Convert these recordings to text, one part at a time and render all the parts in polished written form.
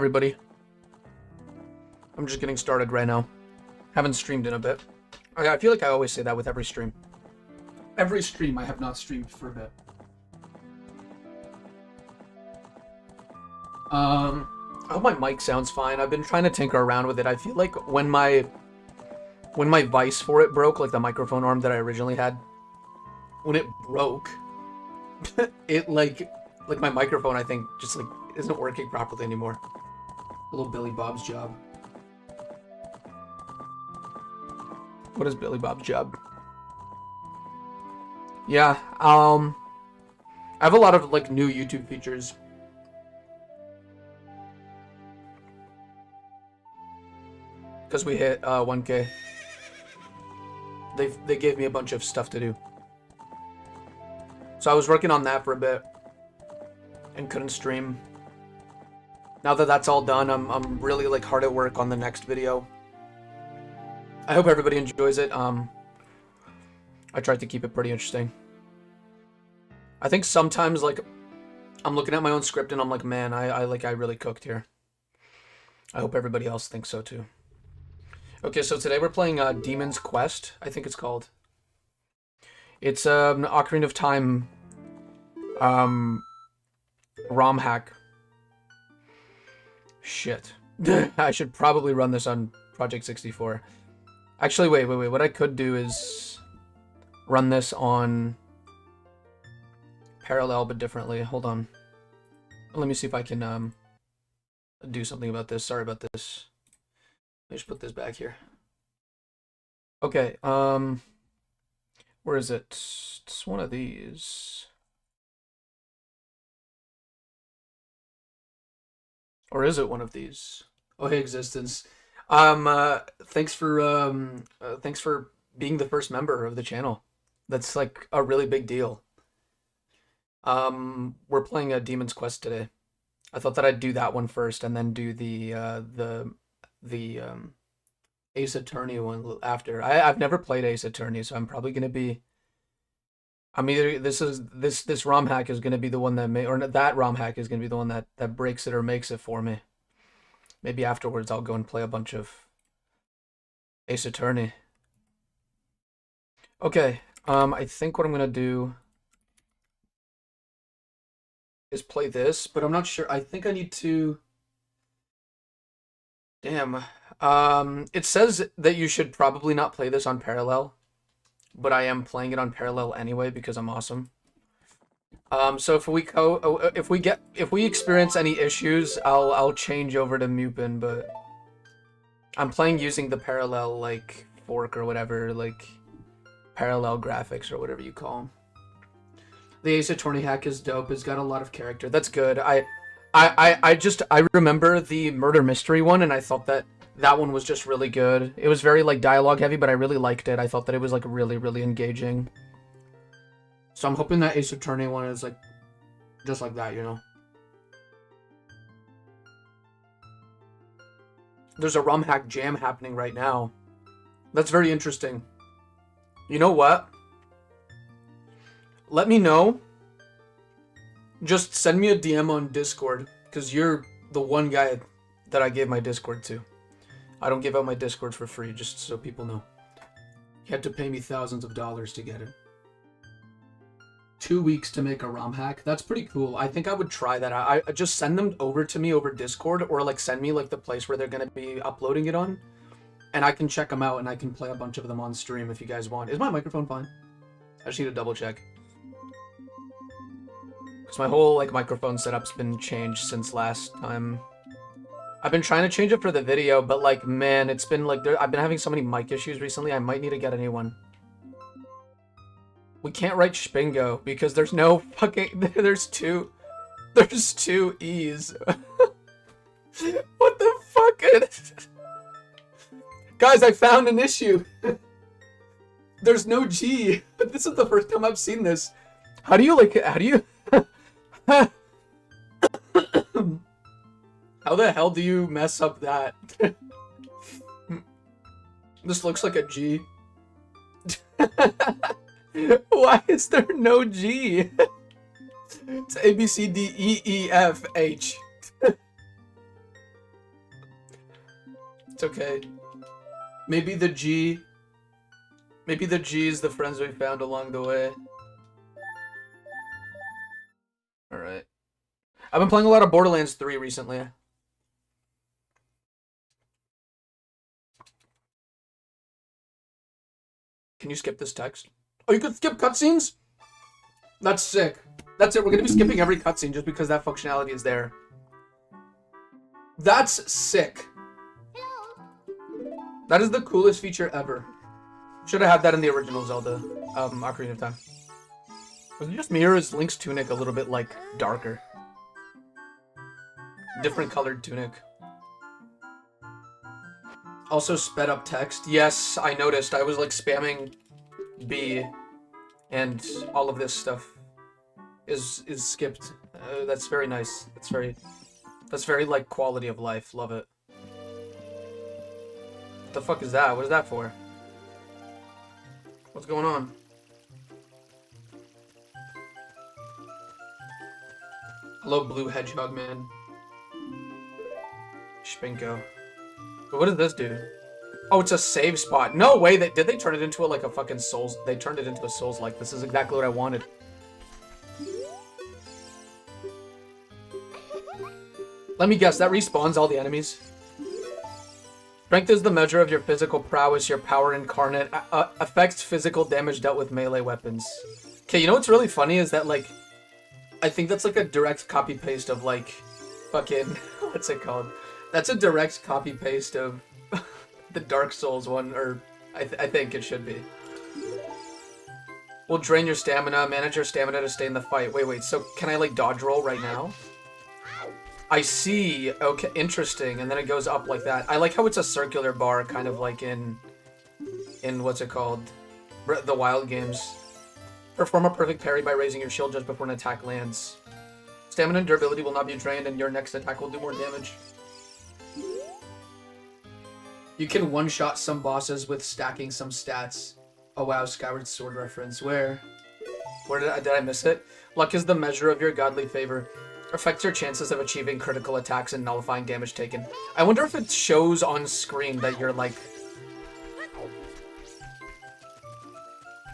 everybody. I'm just getting started right now. Haven't streamed in a bit. I feel like I always say that with every stream. Every stream I have not streamed for a bit. I hope my mic sounds fine. I've been trying to tinker around with it. I feel like when my vise for it broke, like the microphone arm that I originally had, when it broke, it like my microphone, I think, just like isn't working properly anymore. A little Billy Bob's job. What is Billy Bob's job? Yeah, I have a lot of like new YouTube features. Because we hit 1K. They gave me a bunch of stuff to do. So I was working on that for a bit and couldn't stream. Now that that's all done, I'm really like hard at work on the next video. I hope everybody enjoys it. I tried to keep it pretty interesting. I think sometimes like I'm looking at my own script and I'm like, man, I really cooked here. I hope everybody else thinks so too. Okay, so today we're playing Demon's Quest, I think it's called. It's an Ocarina of Time ROM hack. Shit. I should probably run this on Project 64. Actually, wait. What I could do is run this on parallel, but differently. Hold on. Let me see if I can do something about this. Sorry about this. Let me just put this back here. Okay, where is it? It's one of these. Or is it one of these? Oh, hey, Existence. Thanks for being the first member of the channel. That's like a really big deal. We're playing a Demon's Quest today. I thought that I'd do that one first and then do the Ace Attorney one after. I've never played Ace Attorney, so I'm probably gonna be. I'm either this ROM hack is gonna be the one that or that ROM hack is gonna be the one that breaks it or makes it for me. Maybe afterwards I'll go and play a bunch of Ace Attorney. Okay, I think what I'm gonna do is play this, but I'm not sure. I think I need to. Damn. It says that you should probably not play this on parallel, but I am playing it on parallel anyway because I'm awesome. So if we experience any issues, I'll change over to Mupin, but I'm playing using the parallel like fork or whatever, like parallel graphics or whatever you call them. The Ace Attorney hack is dope. It's got a lot of character. That's good. I remember the murder mystery one, and I thought that one was just really good. It was very like dialogue heavy, but I really liked it. I thought that it was like really engaging. So I'm hoping that Ace Attorney one is like just like that, you know. There's a ROM hack jam happening right now. That's very interesting. You know what? Let me know. Just send me a DM on Discord, because you're the one guy that I gave my Discord to. I don't give out my Discord for free, just so people know. You had to pay me thousands of dollars to get it. 2 weeks to make a ROM hack? That's pretty cool. I think I would try that. I just send them over to me over Discord, or like send me like the place where they're going to be uploading it on, and I can check them out and I can play a bunch of them on stream if you guys want. Is my microphone fine? I just need to double check. Because my whole like microphone setup's been changed since last time. I've been trying to change it for the video, but like, man, it's been like, I've been having so many mic issues recently, I might need to get a new one. We can't write Spingo because there's no fucking, there's two E's. What the fuck? Guys, I found an issue. There's no G. This is the first time I've seen this. How do you how the hell do you mess up that? This looks like a G. Why is there no G? It's A, B, C, D, E, E, F, H. It's okay. Maybe the G... Maybe the G is the friends we found along the way. Alright. I've been playing a lot of Borderlands 3 recently. Can you skip this text? Oh, you can skip cutscenes? That's sick. That's it. We're gonna be skipping every cutscene just because that functionality is there. That's sick. That is the coolest feature ever. Should have had that in the original Zelda, Ocarina of Time. Was it just me or is Link's tunic a little bit, like, darker? Different colored tunic. Also sped up text. Yes, I noticed. I was, like, spamming B, and all of this stuff is skipped. That's very nice. That's very, like, quality of life. Love it. What the fuck is that? What is that for? What's going on? Hello, Blue Hedgehog Man. Spinko. But what does this do? Oh, it's a save spot. No way! Did they turn it into a fucking Souls? They turned it into a Souls-like. This is exactly what I wanted. Let me guess, that respawns all the enemies? Strength is the measure of your physical prowess, your power incarnate. Affects physical damage dealt with melee weapons. Okay, you know what's really funny is that, like, I think that's, like, a direct copy-paste of, like, fucking... What's it called? That's a direct copy-paste of the Dark Souls one, or I think it should be. Will drain your stamina, manage your stamina to stay in the fight. Wait, so can I, like, dodge roll right now? I see. Okay, interesting. And then it goes up like that. I like how it's a circular bar, kind of like in what's it called? The Wild games. Perform a perfect parry by raising your shield just before an attack lands. Stamina and durability will not be drained, and your next attack will do more damage. You can one-shot some bosses with stacking some stats. Oh wow, Skyward Sword reference. Where did I miss it? Luck is the measure of your godly favor. Affects your chances of achieving critical attacks and nullifying damage taken. I wonder if it shows on screen that you're like...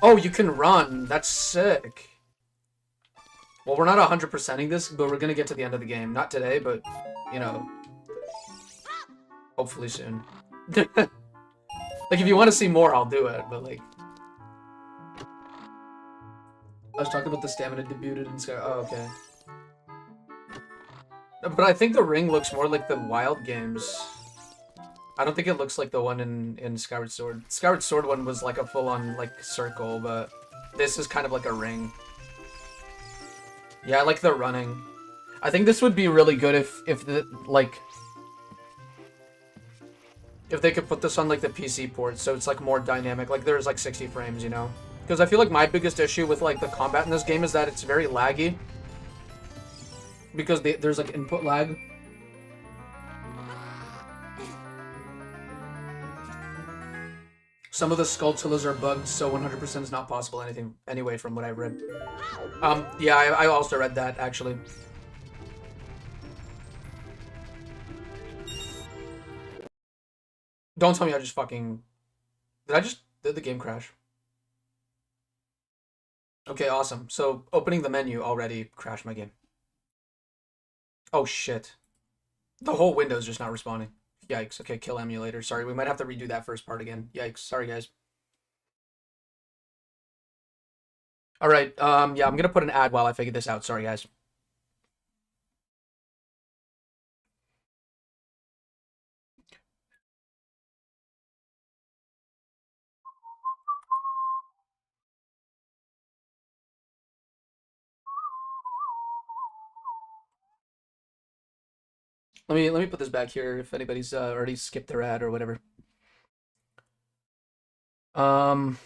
Oh, you can run. That's sick. Well, we're not 100%ing this, but we're gonna get to the end of the game. Not today, but, you know, hopefully soon. Like, if you want to see more, I'll do it, but, like... I was talking about the stamina debuted in Sky... Oh, okay. But I think the ring looks more like the Wild games. I don't think it looks like the one in Skyward Sword. Skyward Sword one was like a full-on, like, circle, but this is kind of like a ring. Yeah, I like the running. I think this would be really good if they could put this on, like, the PC port, so it's, like, more dynamic. Like, there's, like, 60 frames, you know? Because I feel like my biggest issue with, like, the combat in this game is that it's very laggy. Because there's, like, input lag. Some of the Skulltulas are bugged, so 100% is not possible anyway, from what I've read. Yeah, I also read that, actually. Don't tell me I just fucking... Did the game crash? Okay, awesome. So, opening the menu already crashed my game. Oh, shit. The whole window's just not responding. Yikes. Okay, kill emulator. Sorry, we might have to redo that first part again. Yikes. Sorry, guys. Alright, yeah, I'm gonna put an ad while I figure this out. Sorry, guys. Let me put this back here if anybody's already skipped their ad or whatever. Yeah,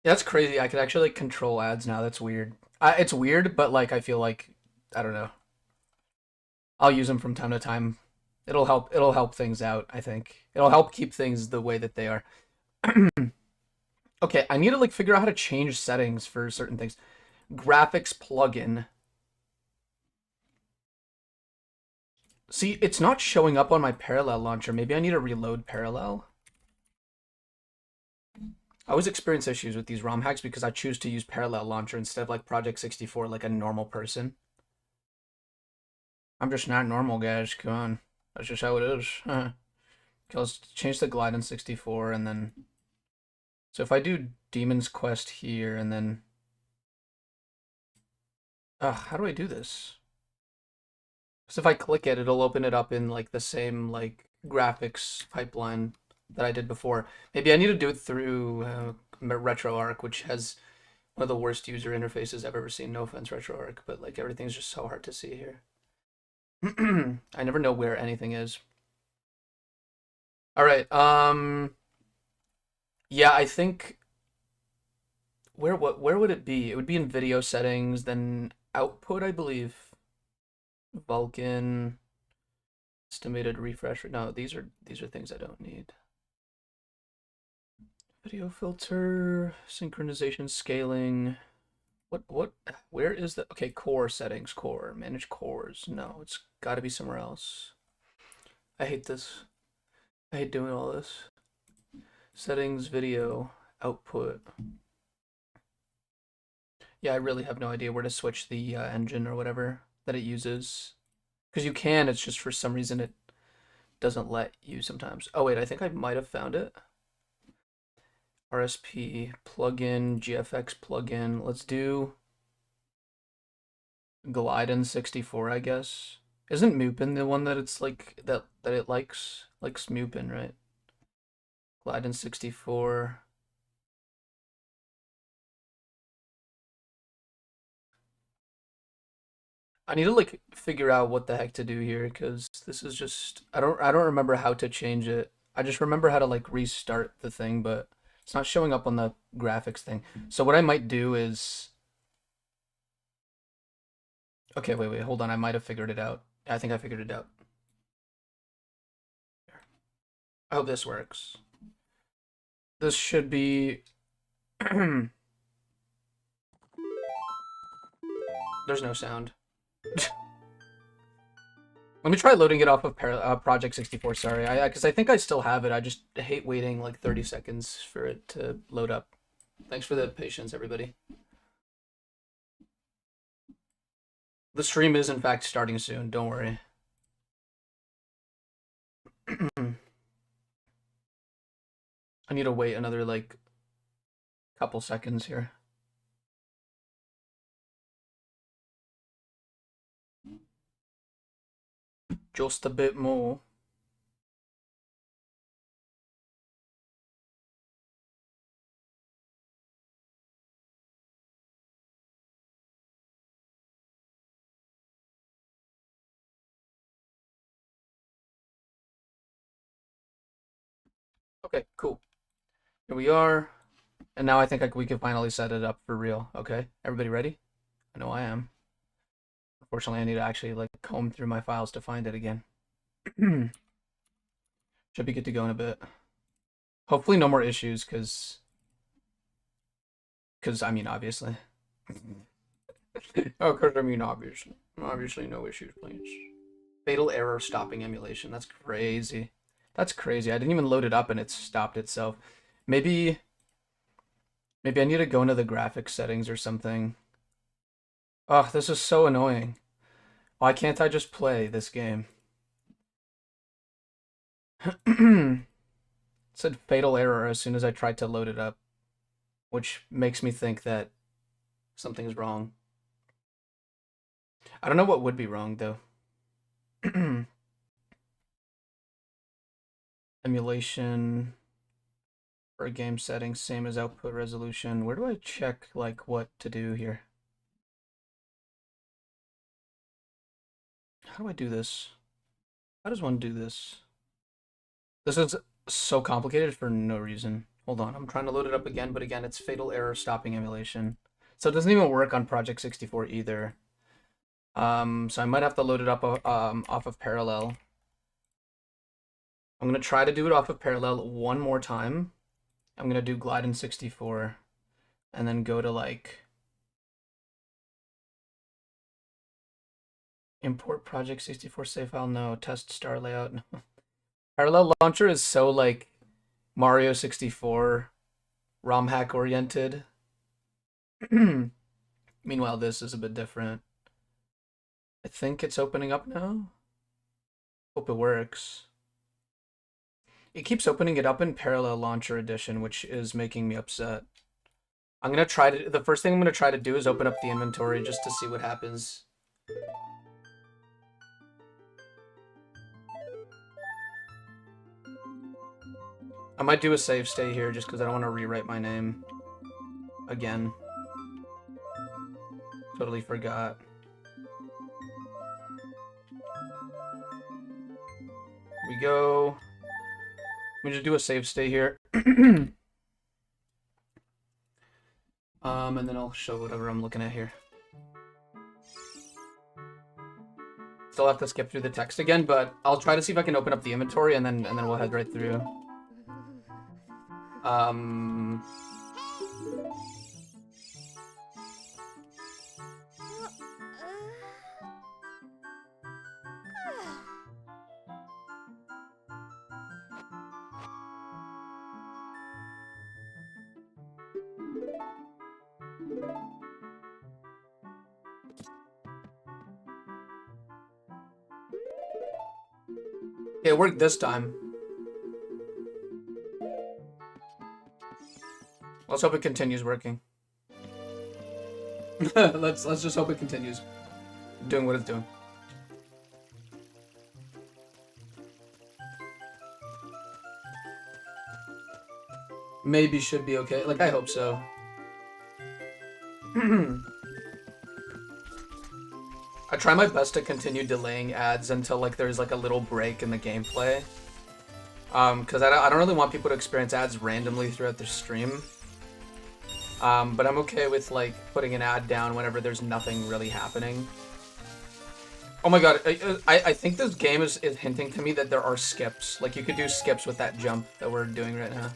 that's crazy. I could actually like control ads now. That's weird. It's weird, but like I feel like I don't know. I'll use them from time to time. It'll help things out, I think. It'll help keep things the way that they are. Okay, I need to like figure out how to change settings for certain things. Graphics plugin. See, it's not showing up on my Parallel launcher. Maybe I need to reload Parallel. I always experience issues with these ROM hacks because I choose to use Parallel launcher instead of like Project 64 like a normal person. I'm just not normal, guys. Come on. That's just how it is. Okay, let's change the glide in 64 and then... So if I do Demon's Quest here and then... how do I do this? Because if I click it, it'll open it up in like the same like graphics pipeline that I did before. Maybe I need to do it through RetroArch, which has one of the worst user interfaces I've ever seen. No offense, RetroArch, but like everything's just so hard to see here. I never know where anything is. All right. Yeah, I think where would it be? It would be in video settings, then output, I believe. Vulkan, estimated refresh. No, these are things I don't need. Video filter, synchronization, scaling. Where is the, okay, core settings, core, manage cores. No, it's got to be somewhere else. I hate this. I hate doing all this. Settings, video, output. Yeah, I really have no idea where to switch the engine or whatever that it uses. Because you can, it's just for some reason it doesn't let you sometimes. Oh wait, I think I might have found it. RSP, plugin, GFX plugin. Let's do Gliden 64, I guess. Isn't Mupin the one that it's like, that it likes? Likes Mupin, right? Gliden 64. I need to like figure out what the heck to do here because this is just I don't remember how to change it. I just remember how to like restart the thing, but it's not showing up on the graphics thing. So what I might do is okay, wait, hold on. I might have figured it out. I think I figured it out. I hope this works. This should be there's no sound. Let me try loading it off of Project 64, sorry. Because I think I still have it. I just hate waiting like 30 seconds for it to load up. Thanks for the patience, everybody. The stream is, in fact, starting soon. Don't worry. I need to wait another, like, couple seconds here. Just a bit more. Okay, cool. Here we are. And now I think we can finally set it up for real. Okay, everybody ready? I know I am. Unfortunately, I need to actually like comb through my files to find it again. Should be good to go in a bit. Hopefully no more issues, because I mean, obviously. Oh, because I mean, obviously. Obviously no issues, please. Fatal error stopping emulation. That's crazy. That's crazy. I didn't even load it up and it stopped itself. Maybe I need to go into the graphics settings or something. Oh, this is so annoying. Why can't I just play this game? It said fatal error as soon as I tried to load it up, which makes me think that something's wrong. I don't know what would be wrong though. Emulation for game settings, same as output resolution. Where do I check like what to do here? How do I do this? How does one do this? This is so complicated for no reason. Hold on, I'm trying to load it up again, but again, it's fatal error stopping emulation. So it doesn't even work on Project 64 either. So I might have to load it up off of Parallel. I'm gonna try to do it off of Parallel one more time. I'm gonna do Glide in 64, and then go to like Import Project 64 save file. No. Test star layout. No. Parallel launcher is so like Mario 64 ROM hack oriented. Meanwhile, this is a bit different. I think it's opening up now. Hope it works. It keeps opening it up in Parallel Launcher Edition, which is making me upset. I'm gonna try to. The first thing I'm gonna try to do is open up the inventory just to see what happens. I might do a save stay here just because I don't want to rewrite my name again. Totally forgot. We go. Let me just do a save stay here. And then I'll show whatever I'm looking at here. Still have to skip through the text again, but I'll try to see if I can open up the inventory and then we'll head right through. It worked this time. Let's hope it continues working. let's just hope it continues doing what it's doing. Maybe should be okay. Like, I hope so. I try my best to continue delaying ads until like there's like a little break in the gameplay. Because I don't really want people to experience ads randomly throughout the stream. But I'm okay with like putting an ad down whenever there's nothing really happening. Oh my god, I think this game is hinting to me that there are skips. Like you could do skips with that jump that we're doing right now.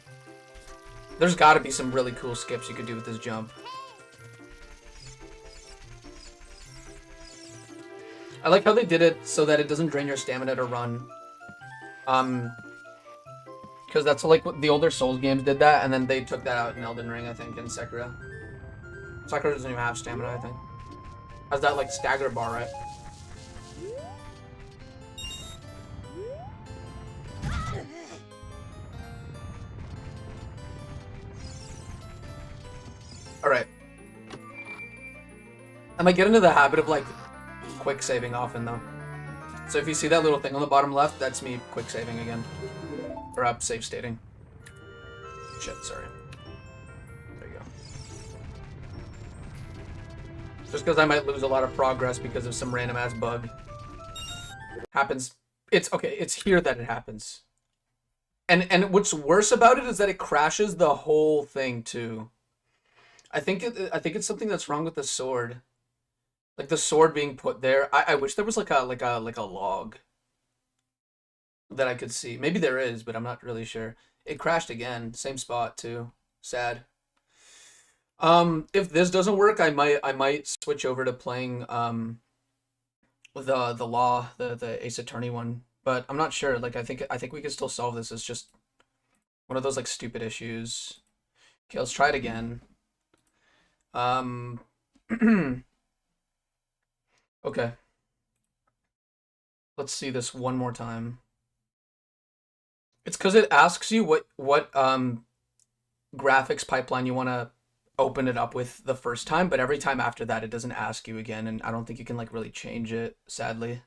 There's gotta be some really cool skips you could do with this jump. I like how they did it so that it doesn't drain your stamina to run. Because that's like what the older Souls games did that, and then they took that out in Elden Ring, I think, and Sekiro. Sekiro doesn't even have stamina, I think. Has that like stagger bar, right? Alright. I might get into the habit of like quick saving often though. So if you see that little thing on the bottom left, that's me quick saving again. Or save stating. Shit, sorry. There you go. Just because I might lose a lot of progress because of some random ass bug. Happens. It's okay, it's here that it happens. And what's worse about it is that it crashes the whole thing too. I think it's something that's wrong with the sword. Like the sword being put there. I wish there was like a log that I could see. Maybe there is, but I'm not really sure. It crashed again, same spot too. Sad. If this doesn't work, I might switch over to playing the Ace Attorney one, but I'm not sure. Like I think we can still solve this. It's just one of those like stupid issues. Okay, let's try it again. Okay. Let's see this one more time. It's because it asks you what graphics pipeline you want to open it up with the first time, but every time after that it doesn't ask you again, and I don't think you can like really change it, sadly.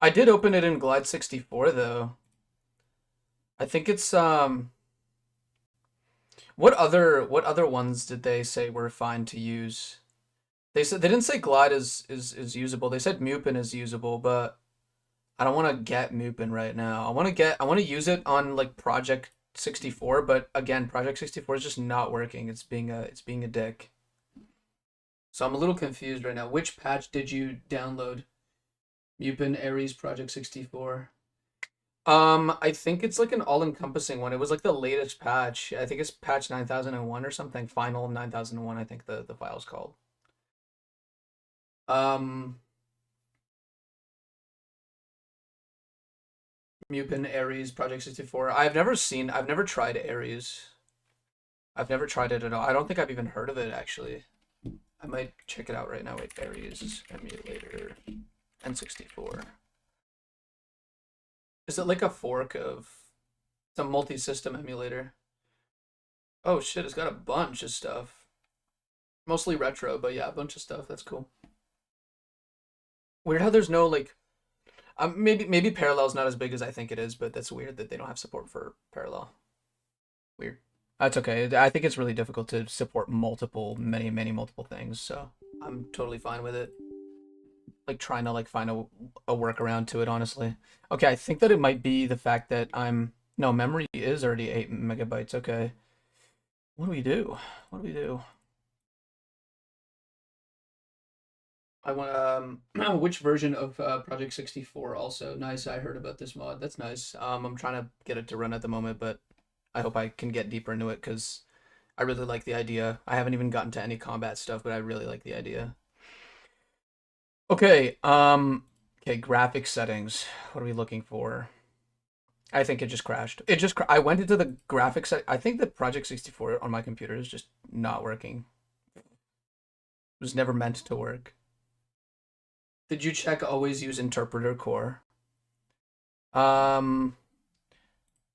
I did open it in Glide 64 though. I think it's what other ones did they say were fine to use? They said they didn't say Glide is usable. They said Mupin is usable, but I don't want to get Mupin right now. I want to use it on like Project 64, but again, Project 64 is just not working. It's being a dick. So I'm a little confused right now. Which patch did you download? Mupin Ares Project 64. I think it's like an all-encompassing one. It was like the latest patch. I think it's patch 9001 or something. Final 9001, I think the file's called. Mupin, Ares, Project 64. I've never tried Ares. I've never tried it at all. I don't think I've even heard of it, actually. I might check it out right now. Wait, Ares emulator N64. Is it like a fork of... It's a multi-system emulator. Oh shit, it's got a bunch of stuff. Mostly retro, but yeah, a bunch of stuff. That's cool. Weird how there's no, like... maybe Parallel's not as big as I think it is, but that's weird that they don't have support for Parallel. Weird. That's okay. I think it's really difficult to support many multiple things, so I'm totally fine with it. Like trying to like find a workaround to it, honestly. Okay, I think that it might be the fact that no, memory is already 8 megabytes. Okay. What do we do? What do we do? I want which version of Project 64 also? Nice. I heard about this mod. That's nice. I'm trying to get it to run at the moment, but I hope I can get deeper into it because I really like the idea. I haven't even gotten to any combat stuff, but I really like the idea. Okay, okay, graphic settings. What are we looking for? I think it just crashed. I went into the graphics. I think the Project 64 on my computer is just not working. It was never meant to work. Did you check always use interpreter core?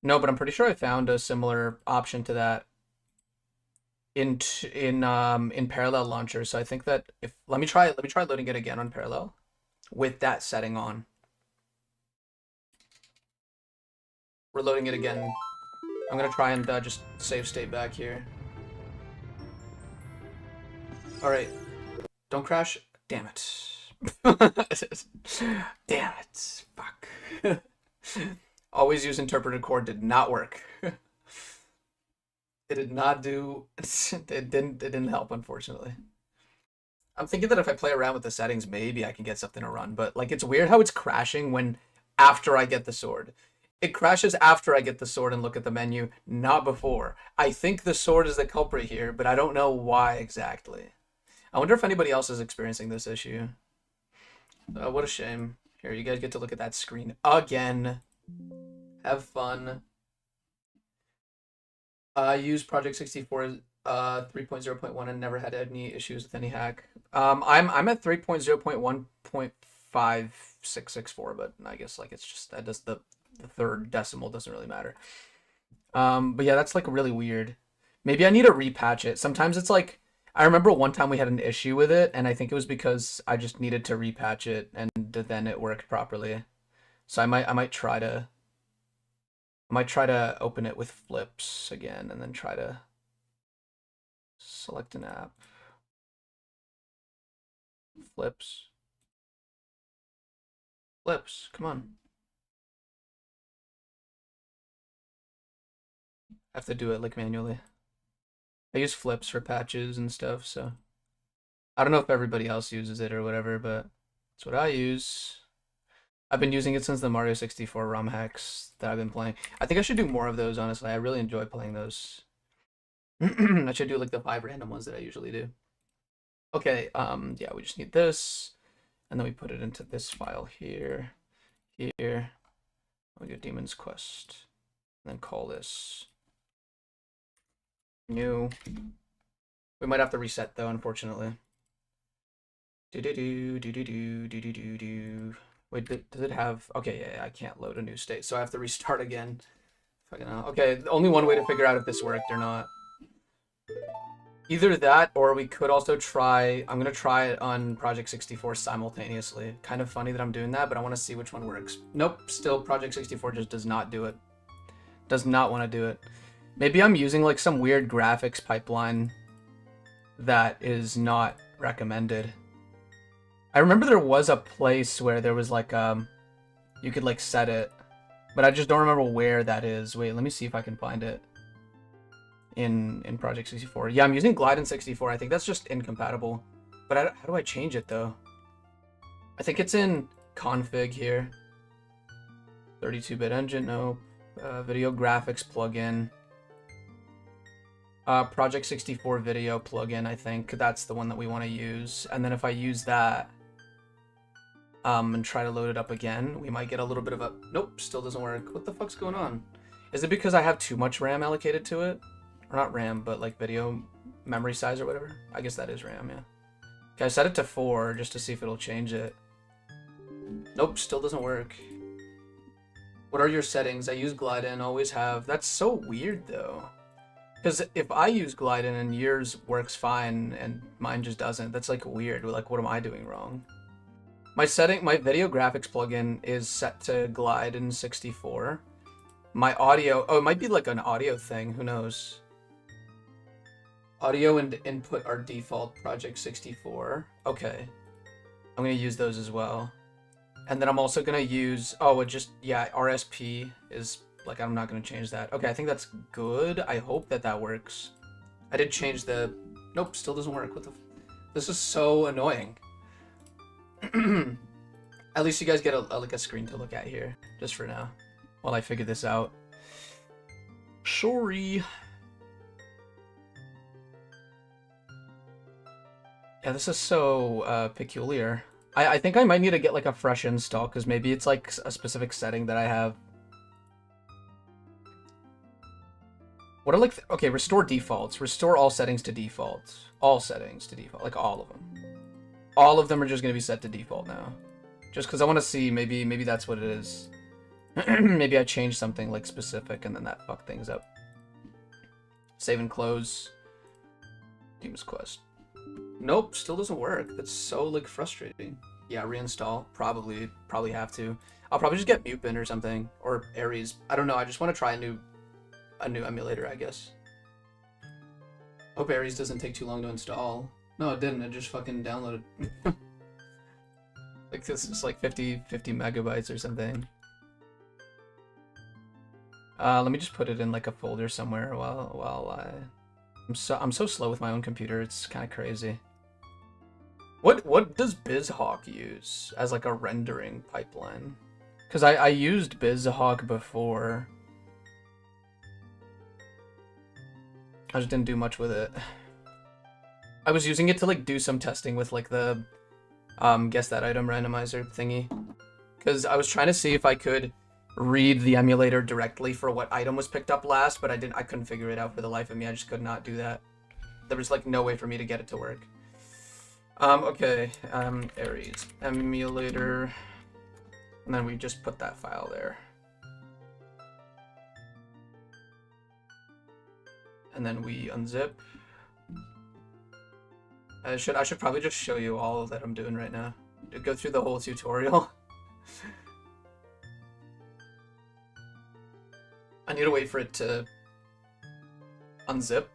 No, but I'm pretty sure I found a similar option to that in Parallel Launcher. So I think that if let me try loading it again on Parallel with that setting on. We're loading it again. I'm gonna try and just save state back here. All right, don't crash. Damn it. Damn it. Fuck. Always use interpreted core did not work. It did not do it didn't help, unfortunately. I'm thinking that if I play around with the settings, maybe I can get something to run, but like it's weird how it's crashing when after I get the sword. It crashes after I get the sword and look at the menu, not before. I think the sword is the culprit here, but I don't know why exactly. I wonder if anybody else is experiencing this issue. What a shame. Here, you guys get to look at that screen again. Have fun. I used Project 64 3.0.1 and never had any issues with any hack. I'm at 3.0.1.5664, but I guess like it's just that does the third decimal doesn't really matter. But yeah, that's like really weird. Maybe I need to repatch it. Sometimes it's like I remember one time we had an issue with it, and I think it was because I just needed to repatch it, and then it worked properly. So I might try to open it with flips again, and then try to select an app. Flips. Flips, come on. I have to do it like manually. I use flips for patches and stuff, so I don't know if everybody else uses it or whatever, but that's what I use. I've been using it since the Mario 64 ROM hacks that I've been playing. I think I should do more of those, honestly. I really enjoy playing those. I should do like the 5 random ones that I usually do. Okay, yeah, we just need this, and then we put it into this file here, here. We go Demon's Quest, and then call this new. We might have to reset though, unfortunately. Do do do do do do do do do do. Wait, does it have? Okay, yeah, I can't load a new state, so I have to restart again. Okay, only one way to figure out if this worked or not. Either that, or we could also try. I'm gonna try it on Project 64 simultaneously. Kind of funny that I'm doing that, but I want to see which one works. Nope, still Project 64 just does not do it. Does not want to do it. Maybe I'm using like some weird graphics pipeline that is not recommended. I remember there was a place where there was like you could like set it, but I just don't remember where that is. Wait, let me see if I can find it in Project 64. Yeah, I'm using Glide in 64. I think that's just incompatible. But how do I change it though? I think it's in config here. 32-bit engine, nope. Video graphics plugin. Project 64 video plugin, I think. That's the one that we want to use. And then if I use that, and try to load it up again, we might get a little bit of a... Nope, still doesn't work. What the fuck's going on? Is it because I have too much RAM allocated to it? Or not RAM, but like video memory size or whatever? I guess that is RAM, yeah. Okay, I set it to 4 just to see if it'll change it. Nope, still doesn't work. What are your settings? I use Glide-In, always have. That's so weird, though. Because if I use Glide-In and yours works fine and mine just doesn't, that's like weird. Like, what am I doing wrong? My video graphics plugin is set to Glide-In 64. My audio, oh, it might be like an audio thing, who knows? Audio and input are default Project 64. Okay. I'm gonna use those as well. And then I'm also gonna use, yeah, RSP is, like, I'm not gonna change that. Okay, I think that's good. I hope that that works. I did change the, nope, still doesn't work. What the, this is so annoying. At least you guys get like a screen to look at here, just for now, while I figure this out. Sorry. Yeah, this is so peculiar. I think I might need to get like a fresh install, because maybe it's like a specific setting that I have. What are like, okay, restore defaults. Restore all settings to default. All settings to default, like all of them. All of them are just going to be set to default now. Just because I want to see, maybe that's what it is. Maybe I changed something like specific and then that fucked things up. Save and close. Demon's Quest. Nope, still doesn't work. That's so like frustrating. Yeah, reinstall. Probably have to. I'll probably just get Mupin or something, or Ares. I don't know. I just want to try a new emulator, I guess. Hope Ares doesn't take too long to install. No, it didn't. It just fucking downloaded. Like this is like 50 megabytes or something. Let me just put it in like a folder somewhere while I'm so slow with my own computer. It's kind of crazy. What does BizHawk use as like a rendering pipeline? Because I used BizHawk before. I just didn't do much with it. I was using it to like do some testing with like the guess that item randomizer thingy. Because I was trying to see if I could read the emulator directly for what item was picked up last, but I couldn't figure it out for the life of me. I just could not do that. There was like no way for me to get it to work. Okay, Ares emulator, and then we just put that file there. And then we unzip. I should probably just show you all that I'm doing right now. Go through the whole tutorial. I need to wait for it to unzip.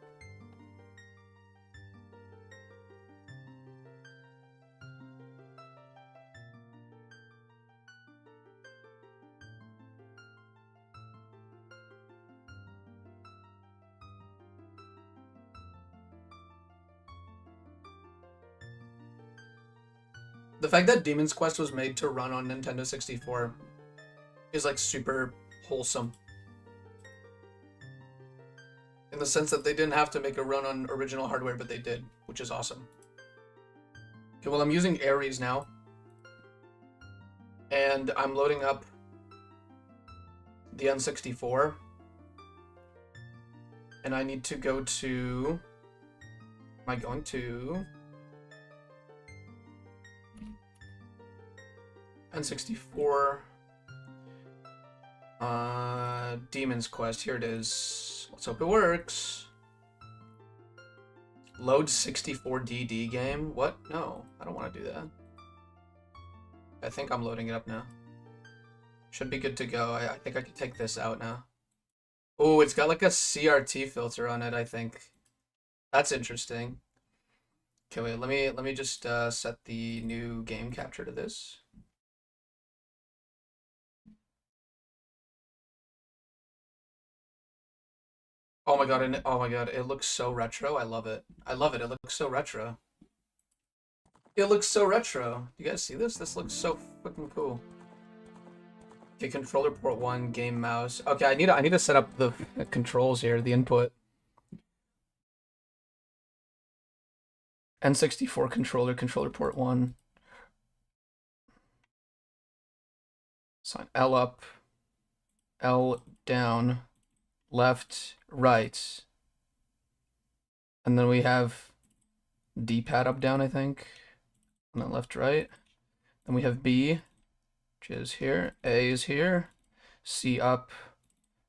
The fact that Demon's Quest was made to run on Nintendo 64 is like super wholesome. In the sense that they didn't have to make a run on original hardware, but they did, which is awesome. Okay, well, I'm using Ares now. And I'm loading up the N64. And I need to go to... Am I going to... N64... Demon's Quest, here it is. Let's hope it works. Load 64DD game? What? No, I don't want to do that. I think I'm loading it up now. Should be good to go. I think I can take this out now. Oh, it's got like a CRT filter on it, I think. That's interesting. Okay, wait, let me just set the new game capture to this. Oh my god, and oh my god, it looks so retro. I love it. I love it. It looks so retro. It looks so retro. You guys see this? This looks so fucking cool. Okay, controller port 1, game mouse. Okay, I need to set up the controls here, the input. N64 controller port 1. Sign L up, L down, left, right. And then we have D-pad up, down, I think. And then left, right. Then we have B, which is here. A is here. C up,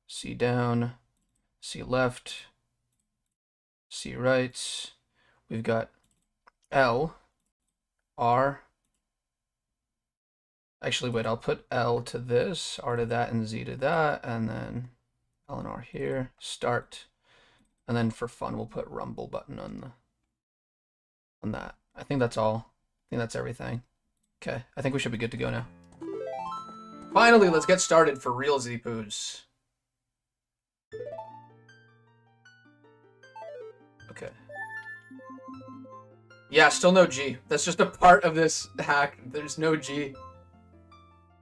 C down, C left, C right. We've got L, R. Actually, wait, I'll put L to this, R to that, and Z to that, and then L and R here. Start. And then for fun, we'll put rumble button on that. I think that's all. I think that's everything. Okay, I think we should be good to go now. Finally, let's get started for real Zpoos. Okay. Yeah, still no G. That's just a part of this hack. There's no G.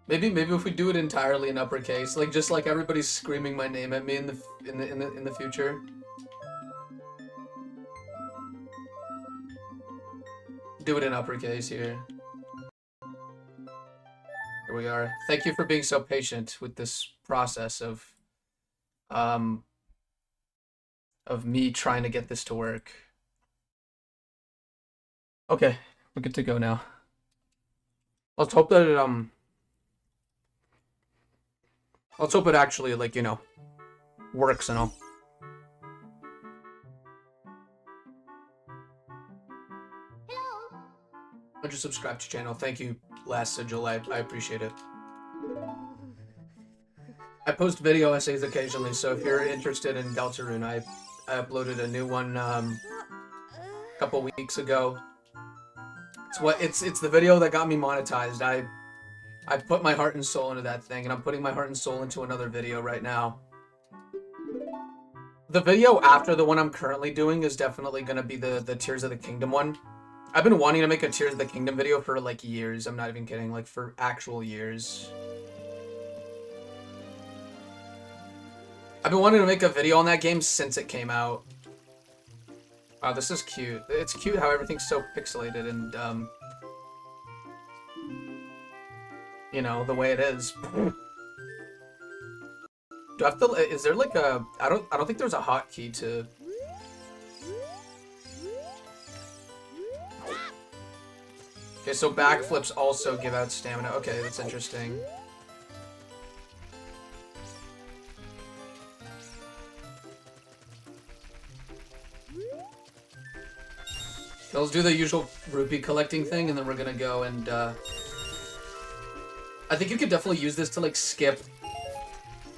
Maybe if we do it entirely in uppercase, like just like everybody's screaming my name at me in the future. Do it in uppercase here. Here we are. Thank you for being so patient with this process of me trying to get this to work. Okay, we're good to go now. Let's hope that it let's hope it actually, like, you know, works and all. I just subscribed to channel. Thank you, Last Sigil. I appreciate it. I post video essays occasionally, so if you're interested in Deltarune, I uploaded a new one a couple weeks ago. It's the video that got me monetized. I put my heart and soul into that thing, and I'm putting my heart and soul into another video right now. The video after the one I'm currently doing is definitely going to be the Tears of the Kingdom one. I've been wanting to make a Tears of the Kingdom video for like years. I'm not even kidding, like for actual years. I've been wanting to make a video on that game since it came out. Wow, this is cute. It's cute how everything's so pixelated and you know, the way it is. Do I have to, is there like a, I don't think there's a hotkey to. Okay, so backflips also give out stamina. Okay, that's interesting. So let's do the usual rupee collecting thing, and then we're gonna go and, I think you could definitely use this to, like, skip,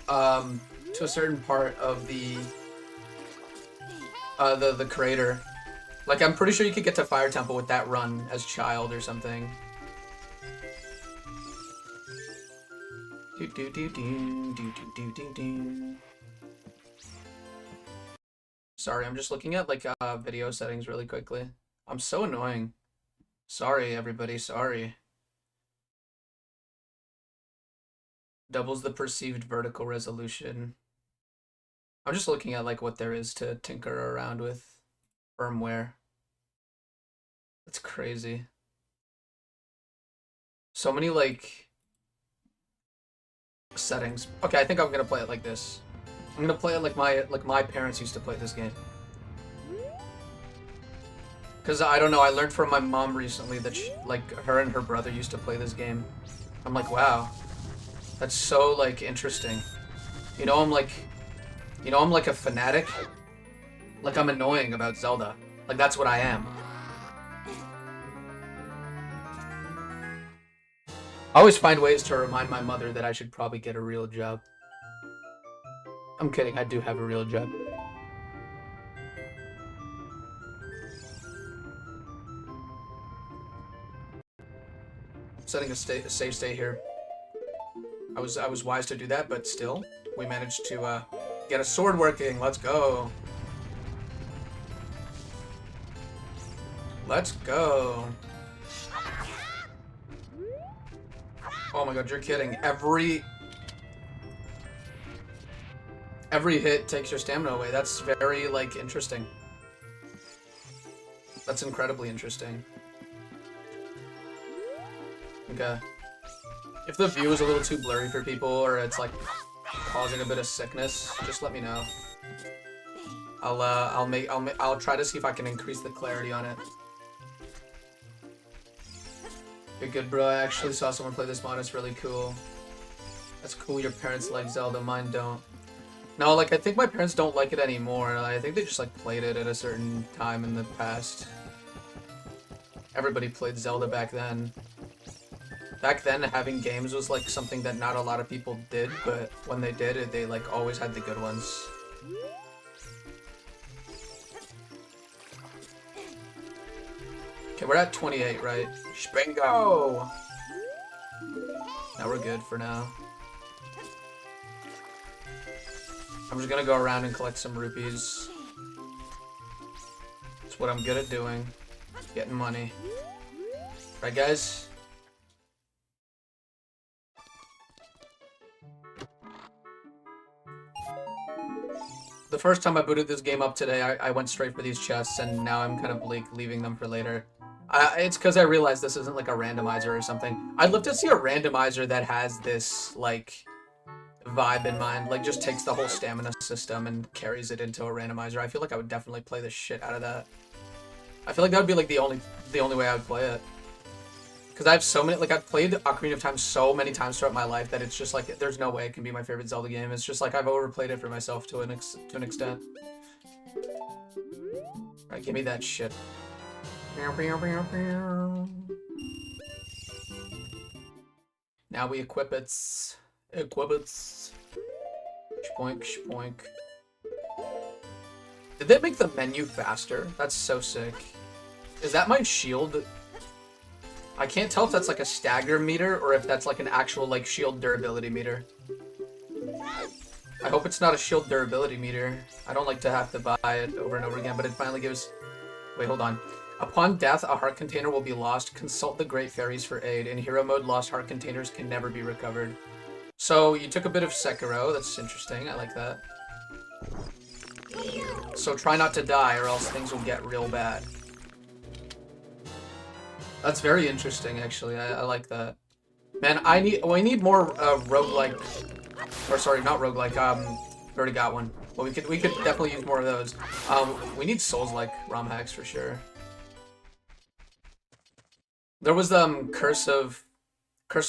to a certain part of the crater. Like, I'm pretty sure you could get to Fire Temple with that run as child or something. Sorry, I'm just looking at, like, video settings really quickly. I'm so annoying. Sorry, everybody, sorry. Doubles the perceived vertical resolution. I'm just looking at, like, what there is to tinker around with. Firmware. That's crazy. So many, like, settings. Okay, I think I'm gonna play it like this. I'm gonna play it like my parents used to play this game. Cause I don't know, I learned from my mom recently that she, like, her and her brother used to play this game. I'm like, wow, that's so, like, interesting. You know, I'm like a fanatic. Like, I'm annoying about Zelda. Like, that's what I am. I always find ways to remind my mother that I should probably get a real job. I'm kidding, I do have a real job. Setting a save state here. I was wise to do that, but still, we managed to get a sword working. Let's go. Let's go. Oh my god, you're kidding. Every Every hit takes your stamina away. That's very, like, interesting. That's incredibly interesting. Okay. If the view is a little too blurry for people, or it's, like, causing a bit of sickness, just let me know. I'll try to see if I can increase the clarity on it. You're good, bro. I actually saw someone play this mod. It's really cool. That's cool. Your parents like Zelda. Mine don't. No, like, I think my parents don't like it anymore. I think they just, like, played it at a certain time in the past. Everybody played Zelda back then. Back then, having games was, like, something that not a lot of people did, but when they did it, they, like, always had the good ones. Okay, we're at 28, right? Bingo! Now we're good for now. I'm just gonna go around and collect some rupees. That's what I'm good at doing. Getting money. Right, guys? The first time I booted this game up today, I went straight for these chests, and now I'm kind of like leaving them for later. It's because I realized this isn't like a randomizer or something. I'd love to see a randomizer that has this, like, vibe in mind. Like, just takes the whole stamina system and carries it into a randomizer. I feel like I would definitely play the shit out of that. I feel like that would be, like, the only way I would play it. Because I have so many, like, I've played Ocarina of Time so many times throughout my life that it's just, like, there's no way it can be my favorite Zelda game. It's just, like, I've overplayed it for myself to an extent. Alright, give me that shit. Now we equip it. Equip it. Shpoink, shpoink. Did they make the menu faster? That's so sick. Is that my shield? I can't tell if that's like a stagger meter or if that's like an actual like shield durability meter. I hope it's not a shield durability meter. I don't like to have to buy it over and over again, but it finally gives... Wait, hold on. Upon death, a heart container will be lost. Consult the Great Fairies for aid. In hero mode, lost heart containers can never be recovered. So, you took a bit of Sekiro. That's interesting. I like that. So try not to die or else things will get real bad. That's very interesting, actually. I like that. Man, we need more roguelike... Or sorry, not roguelike. We already got one. But we could definitely use more of those. We need Souls-like ROM hacks for sure. There was Curse of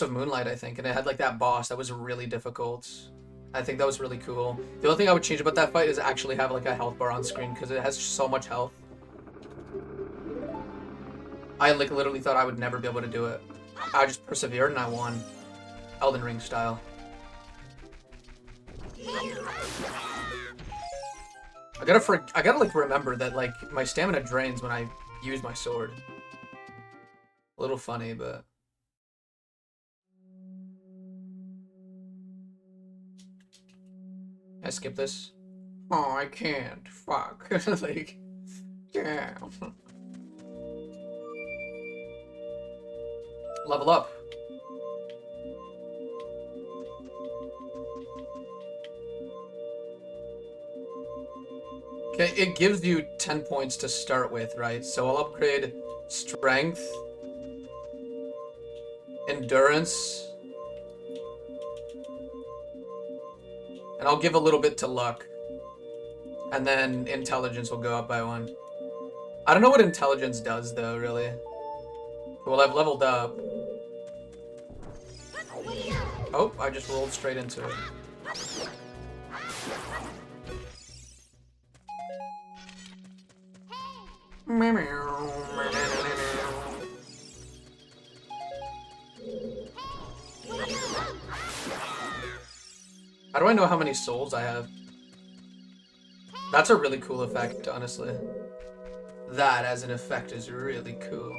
Moonlight, I think, and it had like that boss that was really difficult. I think that was really cool. The only thing I would change about that fight is actually have like a health bar on screen because it has so much health. I like literally thought I would never be able to do it. I just persevered and I won. Elden Ring style. I gotta like remember that like my stamina drains when I use my sword. A little funny, but I skip this. Oh, I can't. Fuck. Like, damn. Level up. Okay, it gives you 10 points to start with, right? So I'll upgrade strength, endurance, and I'll give a little bit to luck. And then intelligence will go up by 1. I don't know what intelligence does, though, really. Well, I've leveled up. Oh, I just rolled straight into it. How do I know how many souls I have? That's a really cool effect, honestly. That as an effect is really cool.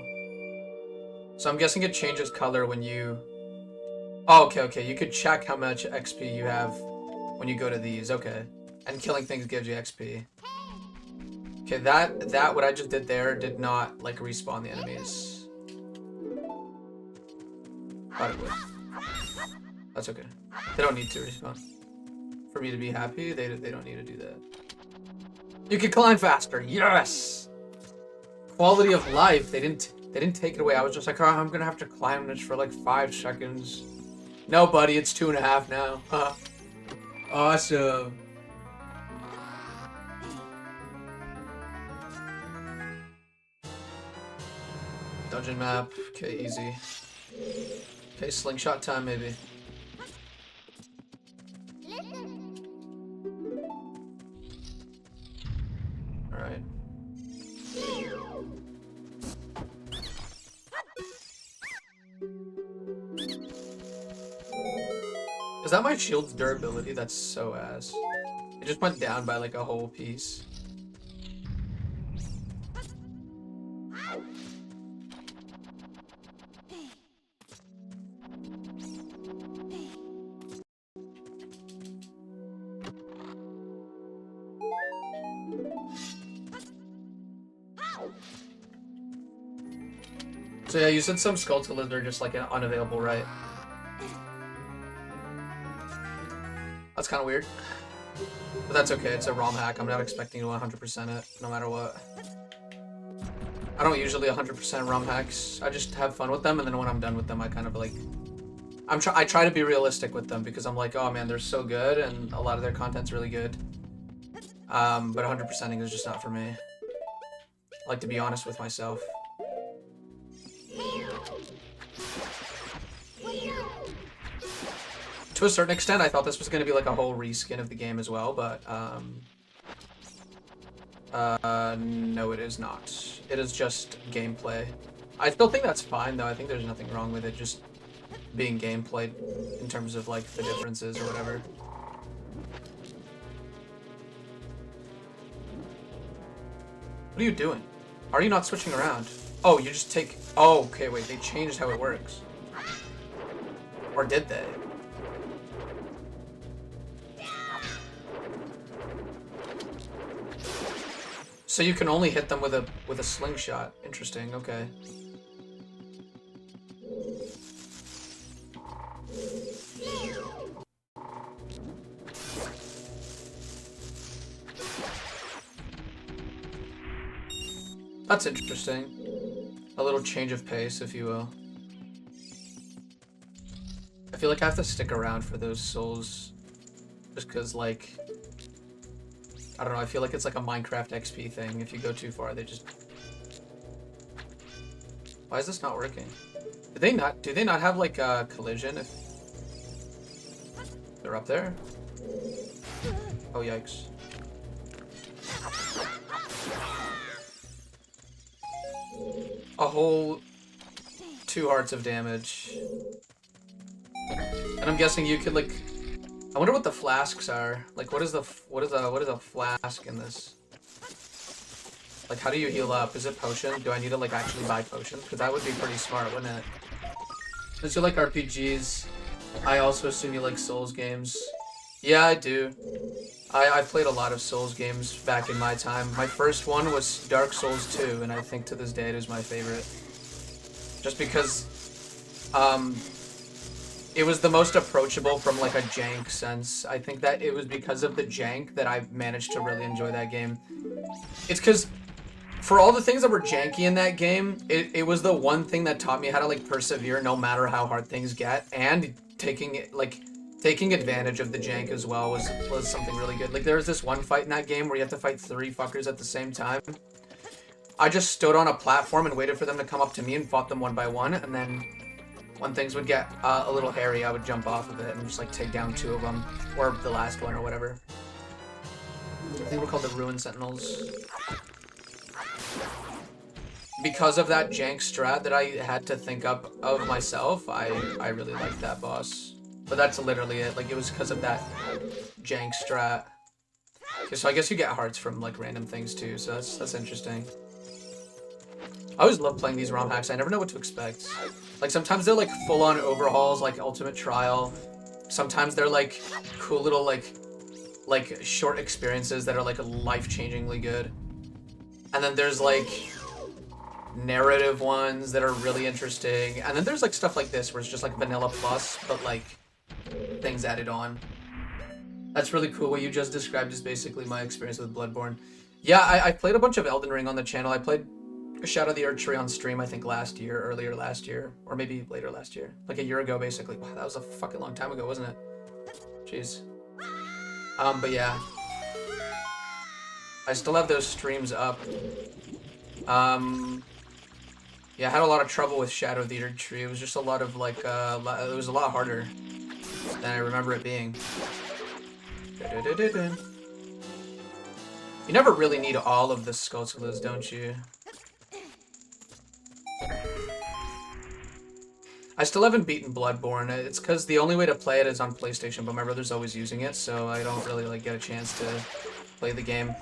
So I'm guessing it changes color when you... Oh, okay. You could check how much XP you have when you go to these. Okay. And killing things gives you XP. Okay, that what I just did there did not, like, respawn the enemies. Thought it would. That's okay. They don't need to respawn. for me to be happy. They don't need to do that. You can climb faster. Yes. Quality of life. They didn't take it away. I was just like, oh, I'm gonna have to climb this for like 5 seconds. No, buddy, it's 2.5 now. Awesome. Dungeon map. Okay, easy. Okay, slingshot time maybe. Alright. Is that my shield's durability? That's so ass. It just went down by like a whole piece. So yeah, you said some Skulltulas are just like an unavailable, right? That's kind of weird. But that's okay, it's a ROM hack. I'm not expecting to 100% it, no matter what. I don't usually 100% ROM hacks. I just have fun with them, and then when I'm done with them, I kind of like... I try to be realistic with them, because I'm like, oh man, they're so good, and a lot of their content's really good. But 100%ing is just not for me. I like to be honest with myself. To a certain extent, I thought this was going to be like a whole reskin of the game as well, but no, it is not. It is just gameplay. I still think that's fine, though. I think there's nothing wrong with it just being gameplay in terms of like the differences or whatever. What are you doing? Are you not switching around? Oh, you just take... Oh, okay, wait, they changed how it works. Or did they? So you can only hit them with a slingshot. Interesting, okay. That's interesting. A little change of pace, if you will. I feel like I have to stick around for those souls. Just because, like... I don't know, I feel like it's like a Minecraft XP thing. If you go too far, they just... Why is this not working? Do they not have, like, a collision if... They're up there? Oh, yikes. A whole 2 hearts of damage. And I'm guessing you could, like... I wonder what the flasks are. Like, what is a flask in this? Like, how do you heal up? Is it potion? Do I need to, like, actually buy potions? Because that would be pretty smart, wouldn't it? Since you like RPGs, I also assume you like Souls games. Yeah, I do. I played a lot of Souls games back in my time. My first one was Dark Souls 2, and I think to this day it is my favorite. Just because, it was the most approachable from like a jank sense. I think that it was because of the jank that I managed to really enjoy that game. It's because for all the things that were janky in that game, it was the one thing that taught me how to like persevere no matter how hard things get, and taking advantage of the jank as well was something really good. Like there was this one fight in that game where you have to fight 3 fuckers at the same time. I just stood on a platform and waited for them to come up to me and fought them one by one, and then when things would get a little hairy, I would jump off of it and just like take down 2 of them, or the last one or whatever. I think we're called the Ruin Sentinels. Because of that jank strat that I had to think up of myself, I really liked that boss. But that's literally it. Like, it was because of that jank strat. Okay, so I guess you get hearts from like random things too, so that's interesting. I always love playing these ROM hacks. I never know what to expect. Like, sometimes they're, like, full-on overhauls, like Ultimate Trial. Sometimes they're, like, cool little, like, short experiences that are, like, life-changingly good. And then there's, like, narrative ones that are really interesting. And then there's, like, stuff like this where it's just, like, vanilla plus, but, like, things added on. That's really cool. What you just described is basically my experience with Bloodborne. Yeah, I played a bunch of Elden Ring on the channel. I played Shadow of the Erd Tree on stream, I think earlier last year, or maybe later last year. Like a year ago, basically. Wow, that was a fucking long time ago, wasn't it? Jeez. But yeah. I still have those streams up. Yeah, I had a lot of trouble with Shadow of the Erd Tree. It was just a lot of, like, it was a lot harder than I remember it being. You never really need all of the Skulltulas, don't you? I still haven't beaten Bloodborne. It's because the only way to play it is on PlayStation, but my brother's always using it, so I don't really, like, get a chance to play the game.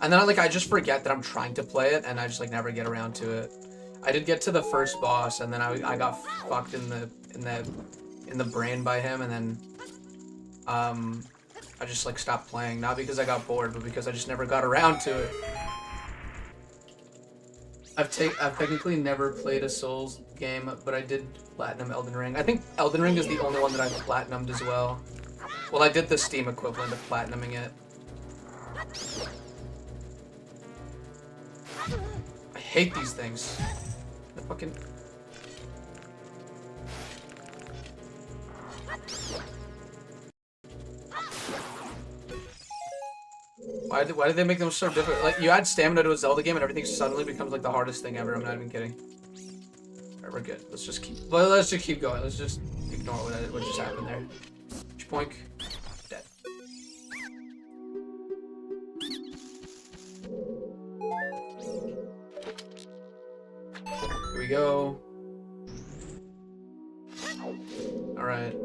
And then, I just forget that I'm trying to play it, and I just, like, never get around to it. I did get to the first boss, and then I got fucked in the brain by him, and then I just like stopped playing. Not because I got bored, but because I just never got around to it. I've technically never played a Souls game, but I did platinum Elden Ring. I think Elden Ring is the only one that I've platinumed as well. Well, I did the Steam equivalent of platinuming it. I hate these things. The fucking... Why did they make them so difficult? Like, you add stamina to a Zelda game and everything suddenly becomes like the hardest thing ever. I'm not even kidding. Alright, we're good. Let's just keep going. Let's just ignore what just happened there. Poink. Dead. Here we go. Alright.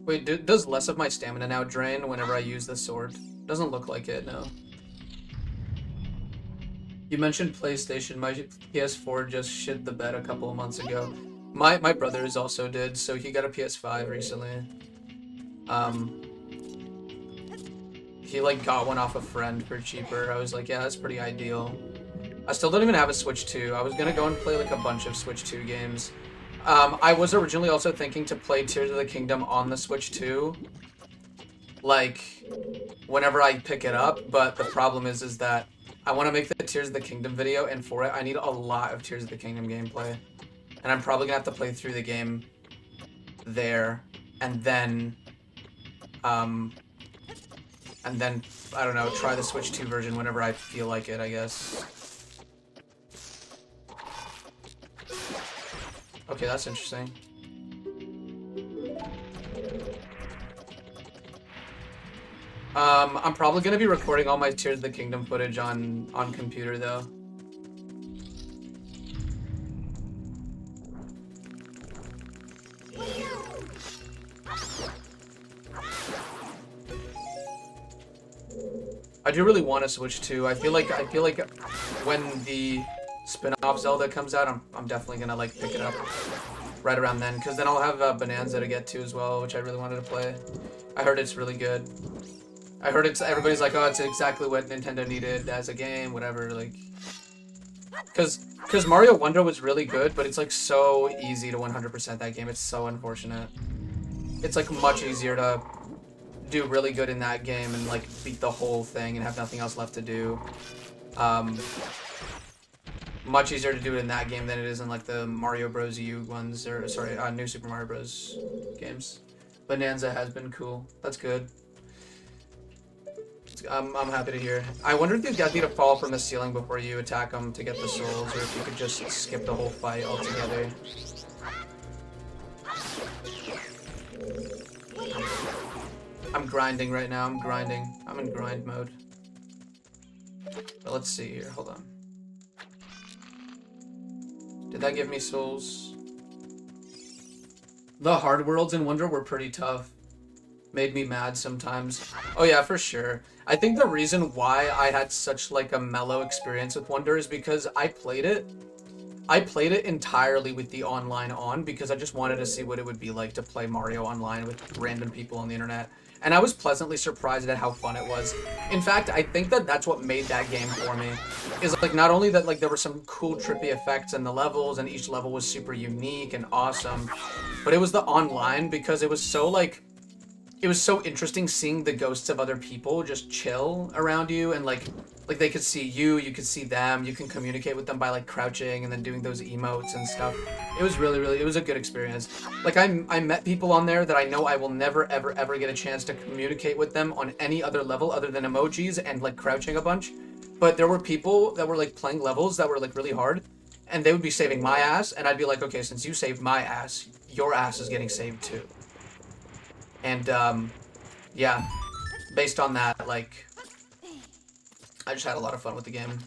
Wait, does less of my stamina now drain whenever I use the sword? Doesn't look like it, no. You mentioned PlayStation. My PS4 just shit the bed a couple of months ago. My brothers also did, so he got a PS5 recently. He like got one off a friend for cheaper. I was like, yeah, that's pretty ideal. I still don't even have a Switch 2. I was gonna go and play like a bunch of Switch 2 games. I was originally also thinking to play Tears of the Kingdom on the Switch 2, like, whenever I pick it up, but the problem is that I want to make the Tears of the Kingdom video, and for it, I need a lot of Tears of the Kingdom gameplay. And I'm probably gonna have to play through the game there, and then, I don't know, try the Switch 2 version whenever I feel like it, I guess. Okay, that's interesting. I'm probably gonna be recording all my Tears of the Kingdom footage on computer though. I do really want to Switch 2. I feel like when the spin-off Zelda comes out, I'm definitely gonna like pick it up right around then, because then I'll have Bonanza to get to as well, which I really wanted to play. I heard it's really good. I heard everybody's like, oh, it's exactly what Nintendo needed as a game, whatever, like, because Mario Wonder was really good, but it's like so easy to 100% that game. It's so unfortunate. It's like much easier to do really good in that game and like beat the whole thing and have nothing else left to do. Much easier to do it in that game than it is in like the Mario Bros. U ones, or sorry, New Super Mario Bros. Games. Bonanza has been cool. That's good. I'm happy to hear. I wonder if these guys need to fall from the ceiling before you attack them to get the souls, or if you could just skip the whole fight altogether. I'm grinding right now. I'm grinding. I'm in grind mode. But let's see here. Hold on. Did that give me souls? The hard worlds in Wonder were pretty tough. Made me mad sometimes. Oh yeah, for sure. I think the reason why I had such like a mellow experience with Wonder is because I played it entirely with the online on, because I just wanted to see what it would be like to play Mario online with random people on the internet. and I was pleasantly surprised at how fun it was. In fact, I think that that's what made that game for me. Is like not only that like there were some cool trippy effects in the levels, and each level was super unique and awesome, but it was the online, because it was so like, it was so interesting seeing the ghosts of other people just chill around you, and like they could see you, you could see them, you can communicate with them by like crouching and then doing those emotes and stuff. It was really, it was a good experience. Like I met people on there that I know I will never, ever get a chance to communicate with them on any other level other than emojis and like crouching a bunch. But there were people that were like playing levels that were like really hard, and they would be saving my ass, and I'd be like, okay, since you saved my ass, your ass is getting saved too. And yeah, based on that, like, I just had a lot of fun with the game.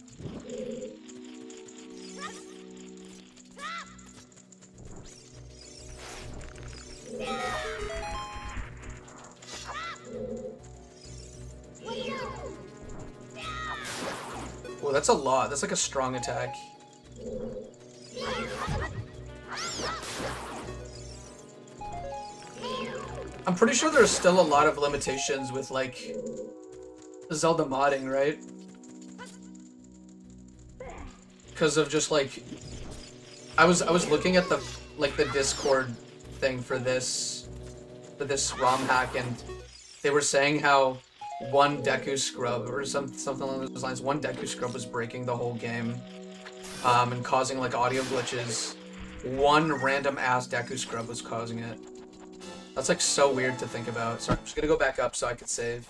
Well, that's a lot. That's like a strong attack. I'm pretty sure there's still a lot of limitations with like Zelda modding, right? Because of just like, I was looking at the like the Discord thing for this ROM hack, and they were saying how one Deku scrub or something along those lines, one Deku scrub was breaking the whole game, and causing like audio glitches. One random ass Deku scrub was causing it. That's like so weird to think about. So I'm just gonna go back up so I could save.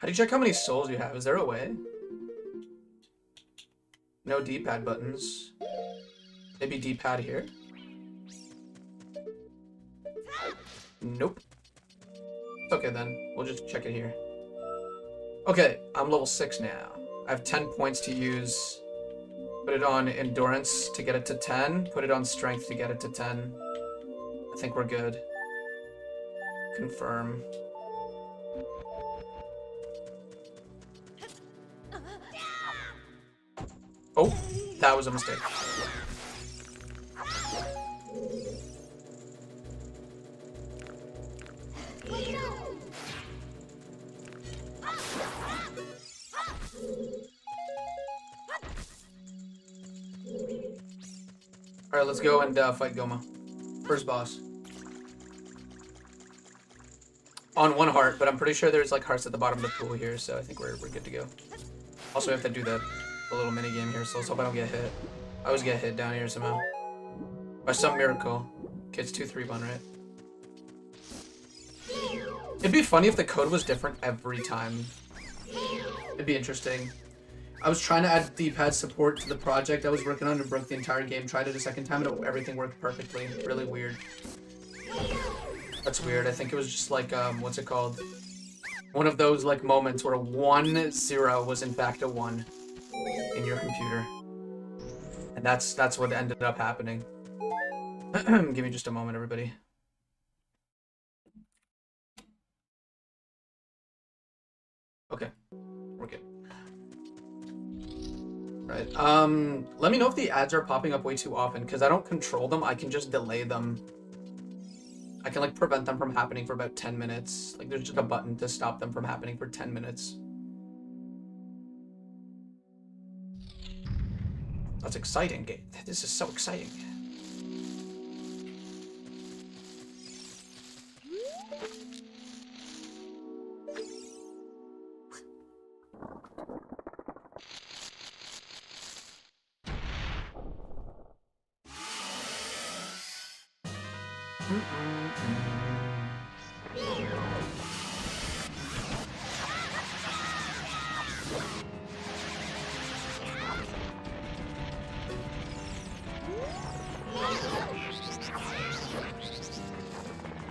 How do you check how many souls you have? Is there a way? No D-pad buttons. Maybe D-pad here? Nope. Okay then, we'll just check it here. Okay, I'm level 6 now. I have 10 points to use. Put it on endurance to get it to 10. Put it on strength to get it to 10. I think we're good. Confirm. Oh, that was a mistake. Alright, let's go and fight Goma. First boss. On one heart, but I'm pretty sure there's like hearts at the bottom of the pool here, so I think we're good to go. Also, we have to do the little mini game here, so let's hope I don't get hit. I always get hit down here somehow. By some miracle. Kids 2-3-1, right? It'd be funny if the code was different every time. It'd be interesting. I was trying to add D-pad support to the project I was working on and broke the entire game. Tried it a second time and everything worked perfectly. Really weird. That's weird. I think it was just like, what's it called? One of those like moments where 1-0 was in fact a 1 in your computer. And that's what ended up happening. Give me just a moment, everybody. Okay, we're good. Right, let me know if the ads are popping up way too often, because I don't control them. I can just delay them. I can like prevent them from happening for about 10 minutes. Like there's just a button to stop them from happening for 10 minutes. That's exciting. This is so exciting.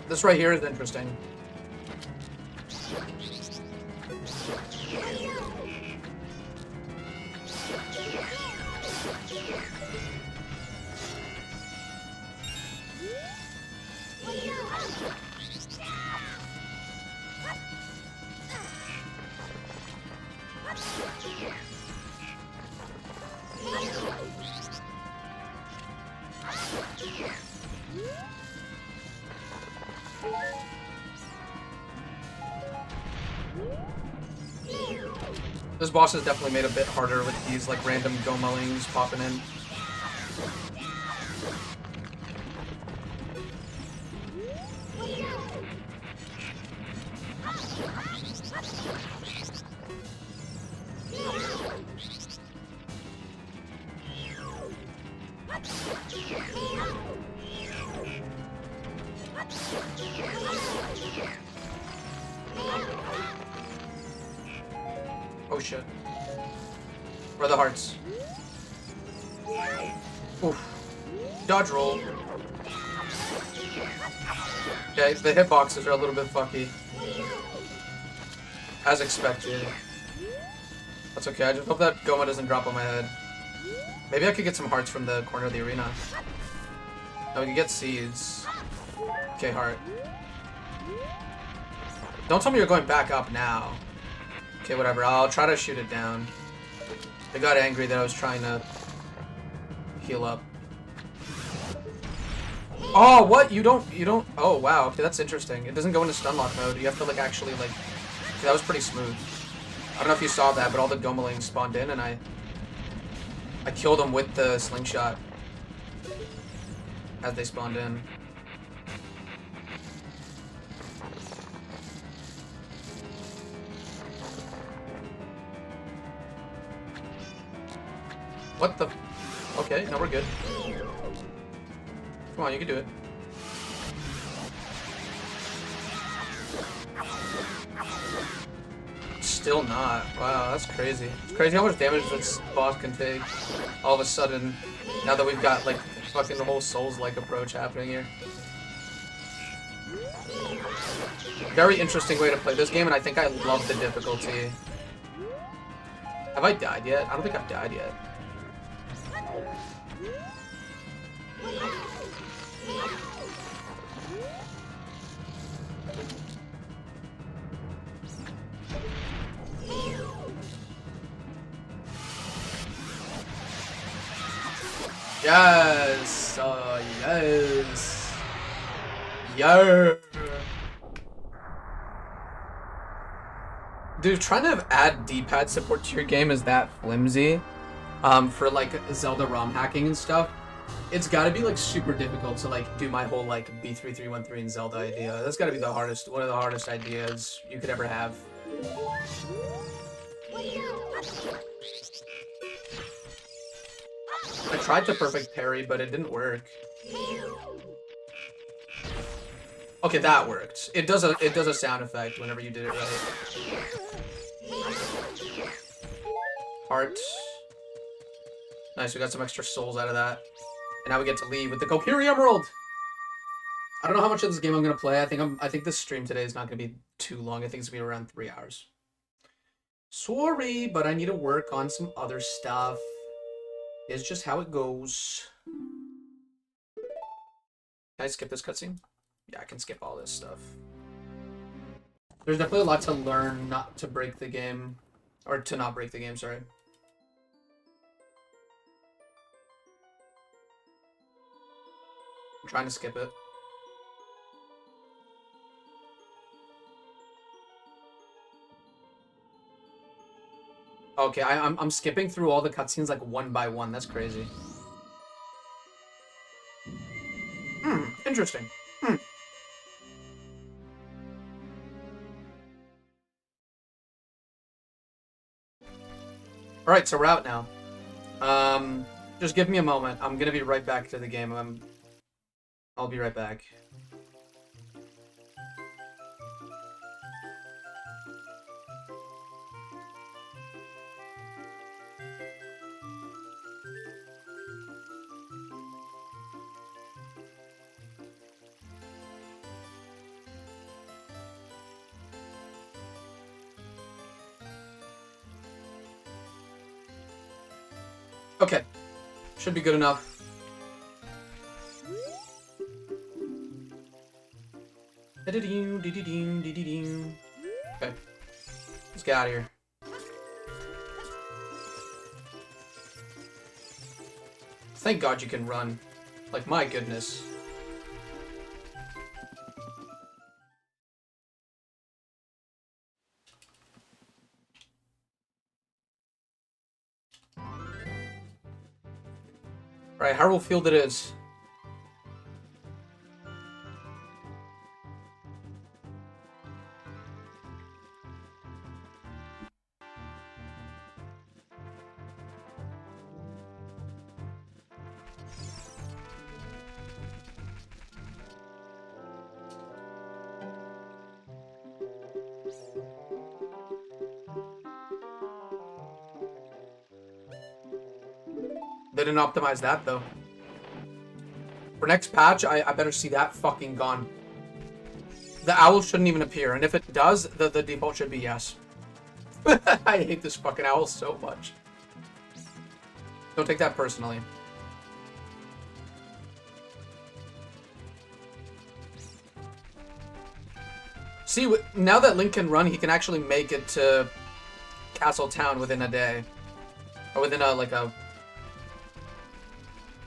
This right here is interesting. This boss is definitely made a bit harder with these like random Gomalings popping in. Oh shit. Where are the hearts? Oof. Dodge roll. Okay, the hitboxes are a little bit fucky. As expected. That's okay, I just hope that Goma doesn't drop on my head. Maybe I could get some hearts from the corner of the arena. Oh, we can get seeds. Okay, heart. Don't tell me you're going back up now. Okay, whatever. I'll try to shoot it down. They got angry that I was trying to heal up. Oh, what? You don't... Oh, wow. Okay, that's interesting. It doesn't go into stun lock mode. You have to, like, actually, like... Okay, that was pretty smooth. I don't know if you saw that, but all the Gomalings spawned in, and I killed them with the slingshot as they spawned in. What the... Okay, no, we're good. Come on, you can do it. Still not. Wow, that's crazy. It's crazy how much damage this boss can take all of a sudden, now that we've got, like, fucking the whole Souls-like approach happening here. Very interesting way to play this game, and I think I love the difficulty. Have I died yet? I don't think I've died yet. Yes! Yes! Yeah! Dude, trying to add D-pad support to your game is that flimsy. For like Zelda ROM hacking and stuff. It's gotta be like super difficult to like do my whole like B3313 in Zelda idea. That's gotta be the hardest, one of the hardest ideas you could ever have. I tried to perfect parry, but it didn't work. Okay, that worked. It does a sound effect whenever you did it right. Heart. Nice, we got some extra souls out of that. And now we get to leave with the Kokiri Emerald! I don't know how much of this game I'm gonna play. I think this stream today is not gonna be too long. I think it's gonna be around 3 hours. Sorry, but I need to work on some other stuff. It's just how it goes. Can I skip this cutscene? Yeah, I can skip all this stuff. There's definitely a lot to learn not to break the game. Or to not break the game, sorry. I'm trying to skip it. Okay, I'm skipping through all the cutscenes like one by one. That's crazy. Interesting. Alright, so we're out now. Just give me a moment. I'm gonna be right back to the game. I'll be right back. Okay. Should be good enough. Okay. Let's get out of here. Thank God you can run. Like, my goodness. Alright, Hyrule Field it is. They didn't optimize that, though. For next patch, I better see that fucking gone. The owl shouldn't even appear, and if it does, the default should be yes. I hate this fucking owl so much. Don't take that personally. See, now that Link can run, he can actually make it to Castle Town within a day. Or within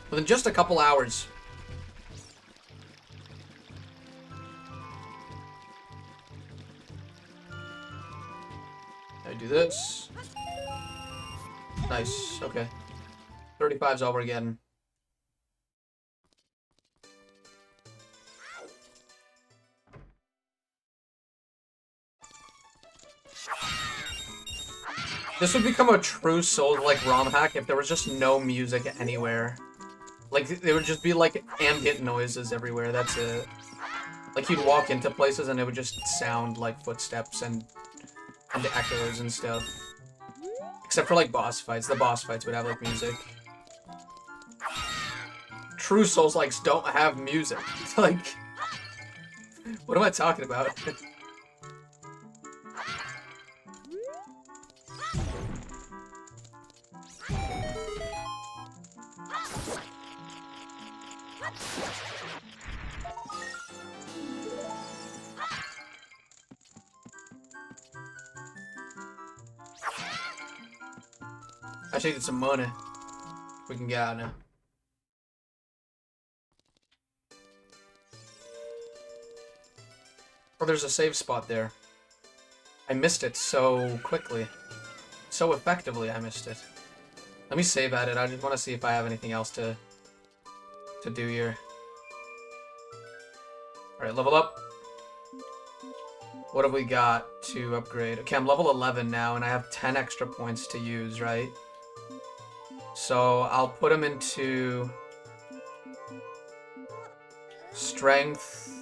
within just a couple hours. I do this. Nice, okay. 35's all we're getting. This would become a true Souls-like ROM hack if there was just no music anywhere. Like, there would just be, like, ambient noises everywhere, that's it. Like, you'd walk into places and it would just sound like footsteps and echoes and stuff. Except for, like, boss fights. The boss fights would have, like, music. True Souls-likes don't have music. Like, what am I talking about? I should get some money. We can get out now. Oh, there's a save spot there. I missed it so quickly. So effectively, I missed it. Let me save at it. I just want to see if I have anything else to do here. Alright, level up. What have we got to upgrade? Okay, I'm level 11 now, and I have 10 extra points to use, right? So I'll put them into strength.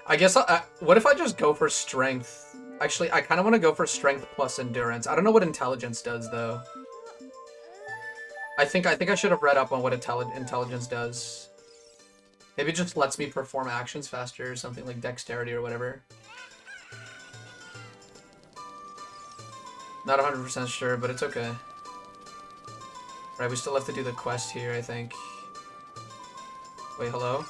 I guess what if I just go for strength? Actually, I kind of want to go for strength plus endurance. I don't know what intelligence does though. I think I should have read up on what intelligence does. Maybe it just lets me perform actions faster or something like dexterity or whatever. Not 100% sure, but it's okay. Right, we still have to do the quest here, I think. Wait, hello?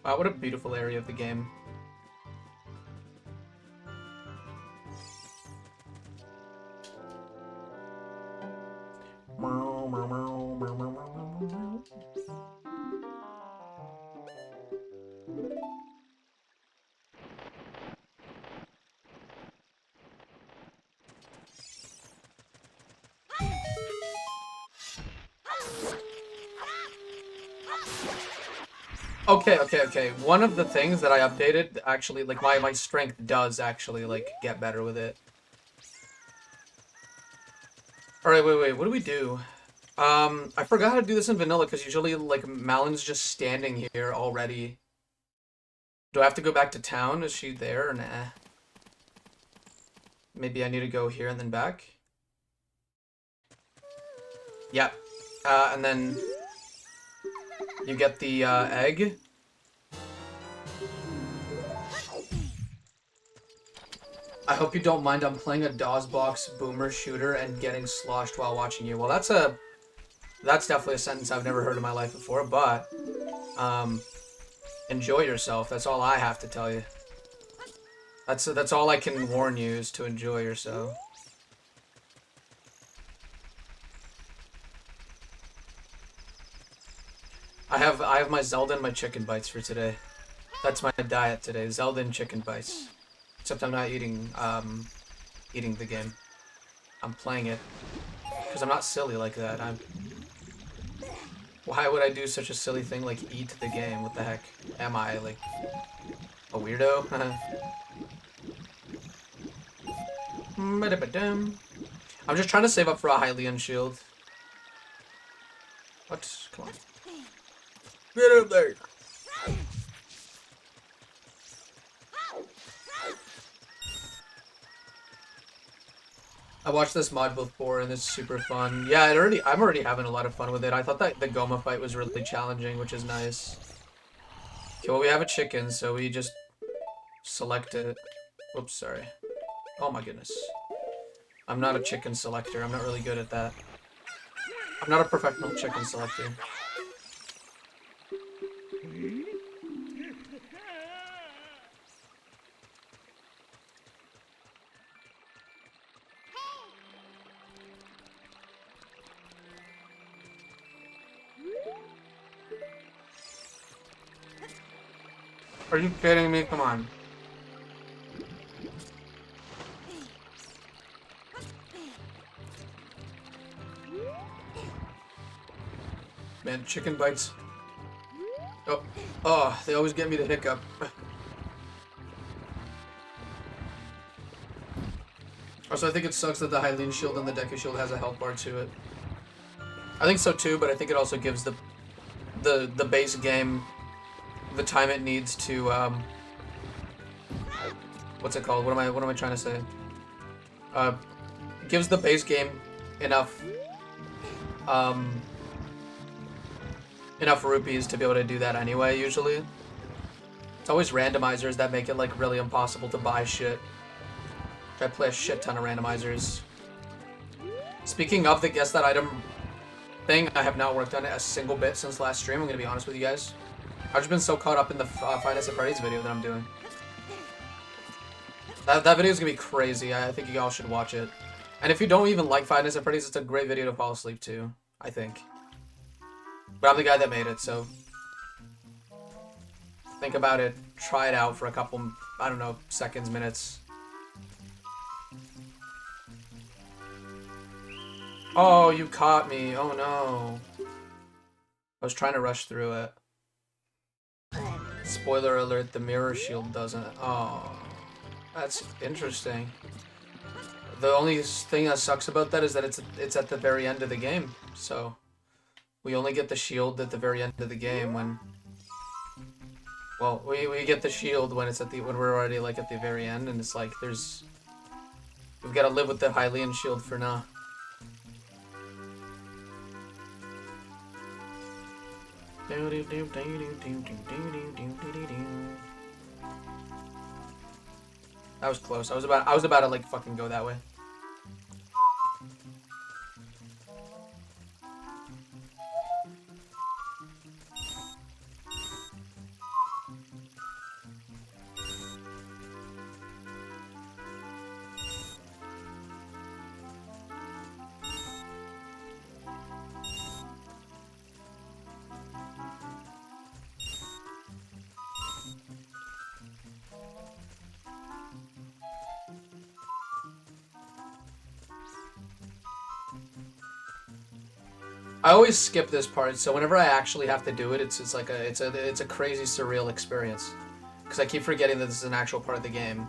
Wow, what a beautiful area of the game. Okay. One of the things that I updated, actually, like, my strength does actually, like, get better with it. Alright, wait, what do we do? I forgot how to do this in vanilla, because usually, like, Malin's just standing here already. Do I have to go back to town? Is she there, or nah? Maybe I need to go here and then back? Yep. And then you get the, egg. I hope you don't mind, I'm playing a DOSBox boomer shooter and getting sloshed while watching you. Well, that's definitely a sentence I've never heard in my life before, but, enjoy yourself. That's all I have to tell you. That's all I can warn you, is to enjoy yourself. I have my Zelda and my chicken bites for today. That's my diet today. Zelda and chicken bites. Except I'm not eating eating the game. I'm playing it. Because I'm not silly like that. Why would I do such a silly thing like eat the game? What the heck? Am I like a weirdo? I'm just trying to save up for a Hylian shield. What? Come on. Get up there! I watched this mod before and it's super fun. Yeah, I'm already having a lot of fun with it. I thought that the Goma fight was really challenging, which is nice. Okay, well we have a chicken, so we just select it. Whoops, sorry. Oh my goodness. I'm not a chicken selector. I'm not really good at that. I'm not a professional chicken selector. Are you kidding me? Come on. Man, chicken bites. Oh, they always get me the hiccup. Also, I think it sucks that the Hylian shield and the Deku shield has a health bar to it. I think so too, but I think it also gives the base game the time it needs to what's it called? What am I trying to say? Gives the base game enough enough rupees to be able to do that anyway, usually. It's always randomizers that make it like really impossible to buy shit. I play a shit ton of randomizers. Speaking of the guess that item thing, I have not worked on it a single bit since last stream, I'm gonna be honest with you guys. I've just been so caught up in the Five Nights at Freddy's video that I'm doing. That video is gonna be crazy. I think you all should watch it. And if you don't even like Five Nights at Freddy's, it's a great video to fall asleep to, I think. But I'm the guy that made it, so think about it. Try it out for a couple, I don't know, seconds, minutes. Oh, you caught me. Oh no. I was trying to rush through it. Spoiler alert, the mirror shield doesn't. Oh, that's interesting. The only thing that sucks about that is that it's at the very end of the game. So we only get the shield at the very end of the game when. Well, we get the shield when it's when we're already like at the very end, and it's like we've got to live with the Hylian shield for now. That was close. I was about to like fucking go that way. I always skip this part, so whenever I actually have to do it, it's like it's a crazy surreal experience, because I keep forgetting that this is an actual part of the game.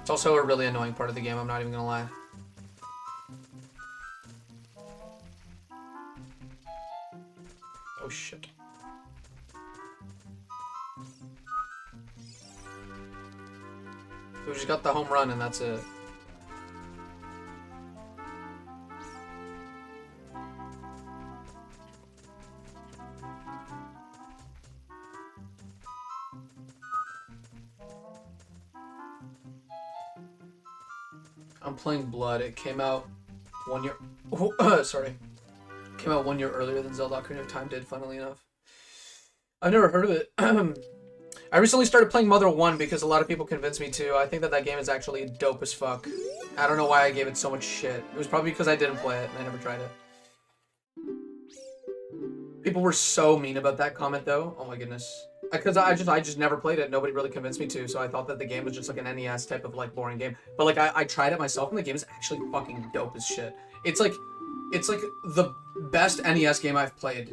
It's also a really annoying part of the game. I'm not even gonna lie. Oh shit. We just got the home run and that's it. I'm playing Blood. It came out 1 year. Oh, sorry. Came out 1 year earlier than Zelda Ocarina of Time did, funnily enough. I've never heard of it. I recently started playing Mother 1 because a lot of people convinced me to. I think that game is actually dope as fuck. I don't know why I gave it so much shit. It was probably because I didn't play it and I never tried it. People were so mean about that comment, though. Oh my goodness. Because I just never played it. Nobody really convinced me to, so I thought that the game was just like an NES type of like boring game. But like I tried it myself, and the game is actually fucking dope as shit. It's like the best NES game I've played.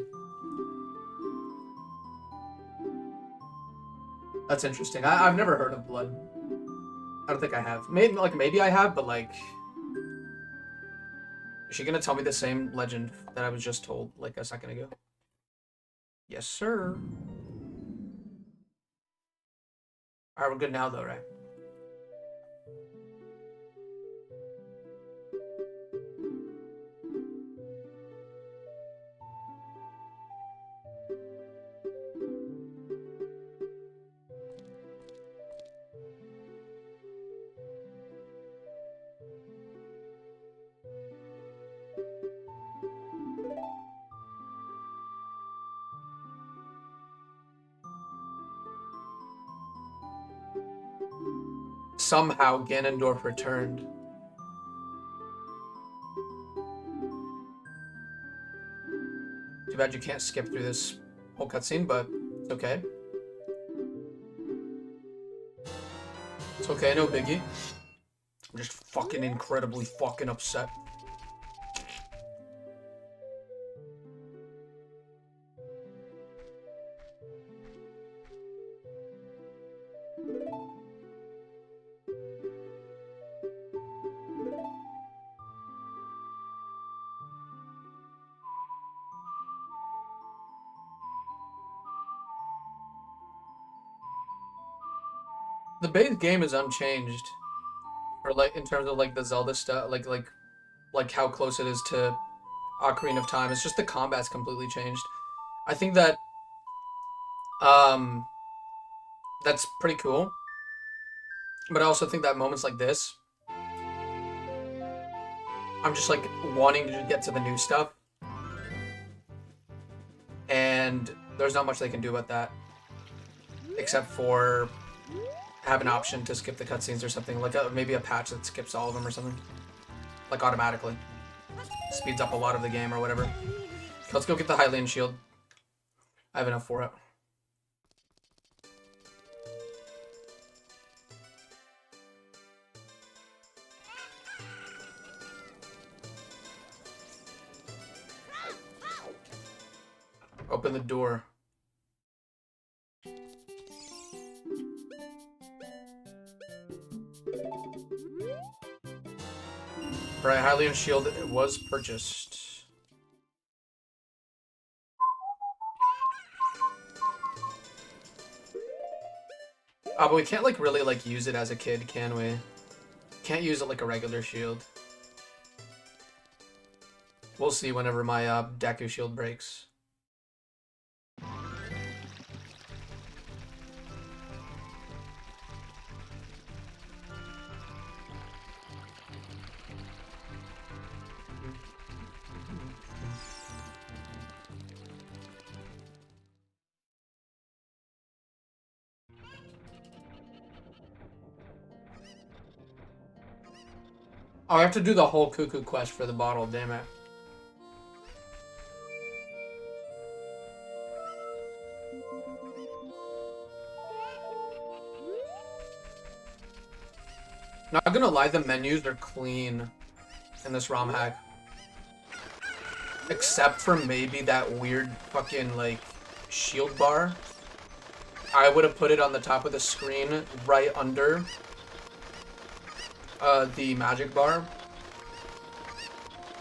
That's interesting. I've never heard of Blood. I don't think I have. Maybe I have, but like, is she gonna tell me the same legend that I was just told like a second ago? Yes, sir. All right, we're good now, though, right? Somehow Ganondorf returned. Too bad you can't skip through this whole cutscene, but it's okay. It's okay, no biggie. I'm just fucking incredibly fucking upset. The base game is unchanged, or like in terms of like the Zelda stuff, like how close it is to Ocarina of Time. It's just the combat's completely changed. I think that um that's pretty cool, but I also think that moments like this, I'm just like wanting to get to the new stuff, and there's not much they can do about that, except for have an option to skip the cutscenes or something, like maybe a patch that skips all of them or something, like automatically. Speeds up a lot of the game or whatever. Let's go get the Hylian shield. I have enough for it. Open the door. Right, Hylian shield was purchased. Oh, but we can't like really like use it as a kid, can we? Can't use it like a regular shield. We'll see whenever my Deku shield breaks. Oh, I have to do the whole Cuckoo quest for the bottle, damn it. Not gonna lie, the menus are clean in this ROM hack. Except for maybe that weird fucking, like, shield bar. I would have put it on the top of the screen right under the magic bar.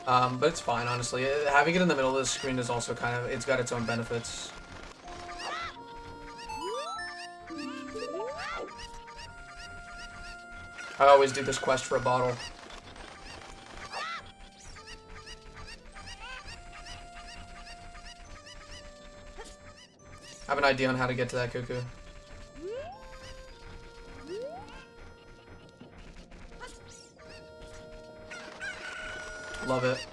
But it's fine, honestly. Having it in the middle of the screen is also kind of, it's got its own benefits. I always do this quest for a bottle. I have an idea on how to get to that Cuckoo. Love it.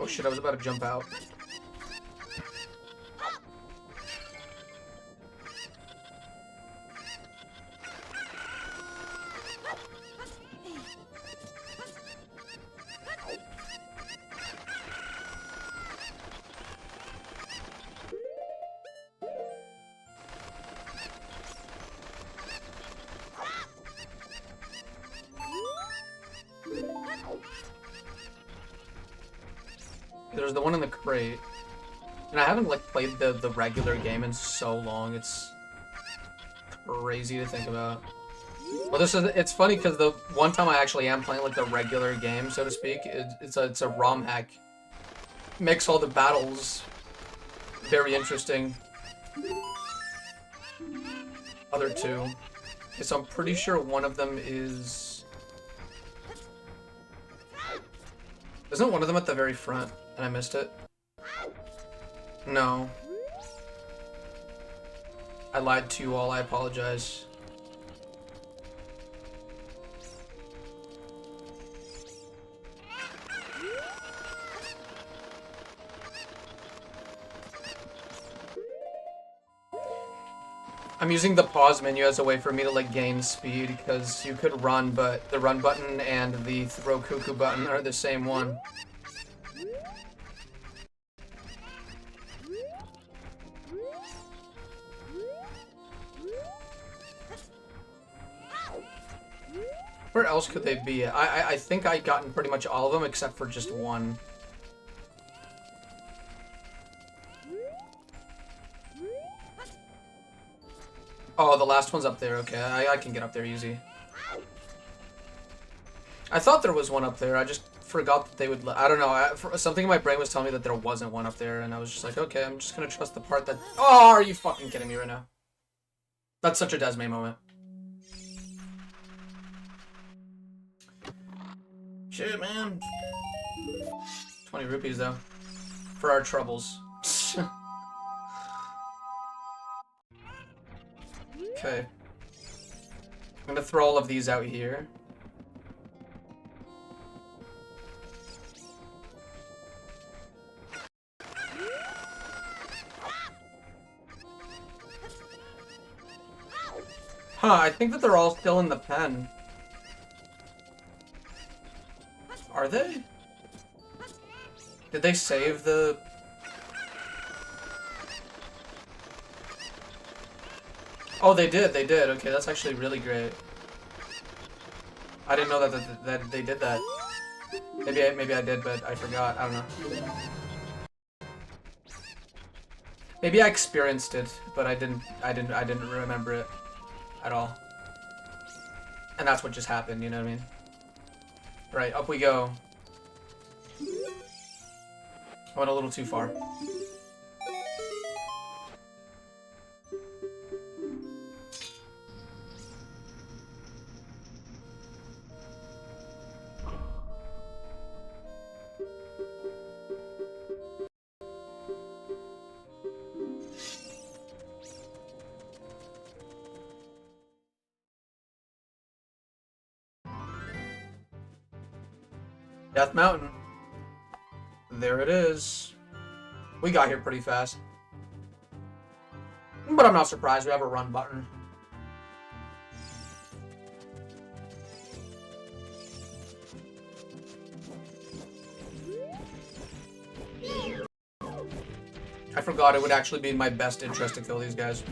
Oh shit, I was about to jump out. There's the one in the crate. And I haven't, like, played the regular game in so long. It's crazy to think about. Well, it's funny because the one time I actually am playing, like, the regular game, so to speak, it's a ROM hack. Makes all the battles very interesting. Other two. Okay, so I'm pretty sure one of them is... Isn't one of them at the very front? And I missed it? No. I lied to you all, I apologize. I'm using the pause menu as a way for me to, like, gain speed, because you could run, but the run button and the throw cuckoo button are the same one. Where else could they be? I think I gotten pretty much all of them except for just one. Oh, the last one's up there. Okay, I can get up there easy. I thought there was one up there. I just forgot that they would... I don't know. Something in my brain was telling me that there wasn't one up there, and I was just like, okay, I'm just gonna trust the part that... Oh, are you fucking kidding me right now? That's such a Desme moment. Shit, man. 20 rupees, though. For our troubles. Okay. I'm gonna throw all of these out here. Huh, I think that they're all still in the pen. Are they? Did they save the... Oh, they did, they did. Okay, that's actually really great. I didn't know that they did that. Maybe I did, but I forgot. I don't know. Maybe I experienced it, but I didn't remember it at all. And that's what just happened, you know what I mean? Right, up we go. I went a little too far. Death Mountain. There it is. We got here pretty fast. But I'm not surprised, we have a run button. I forgot it would actually be in my best interest to kill these guys.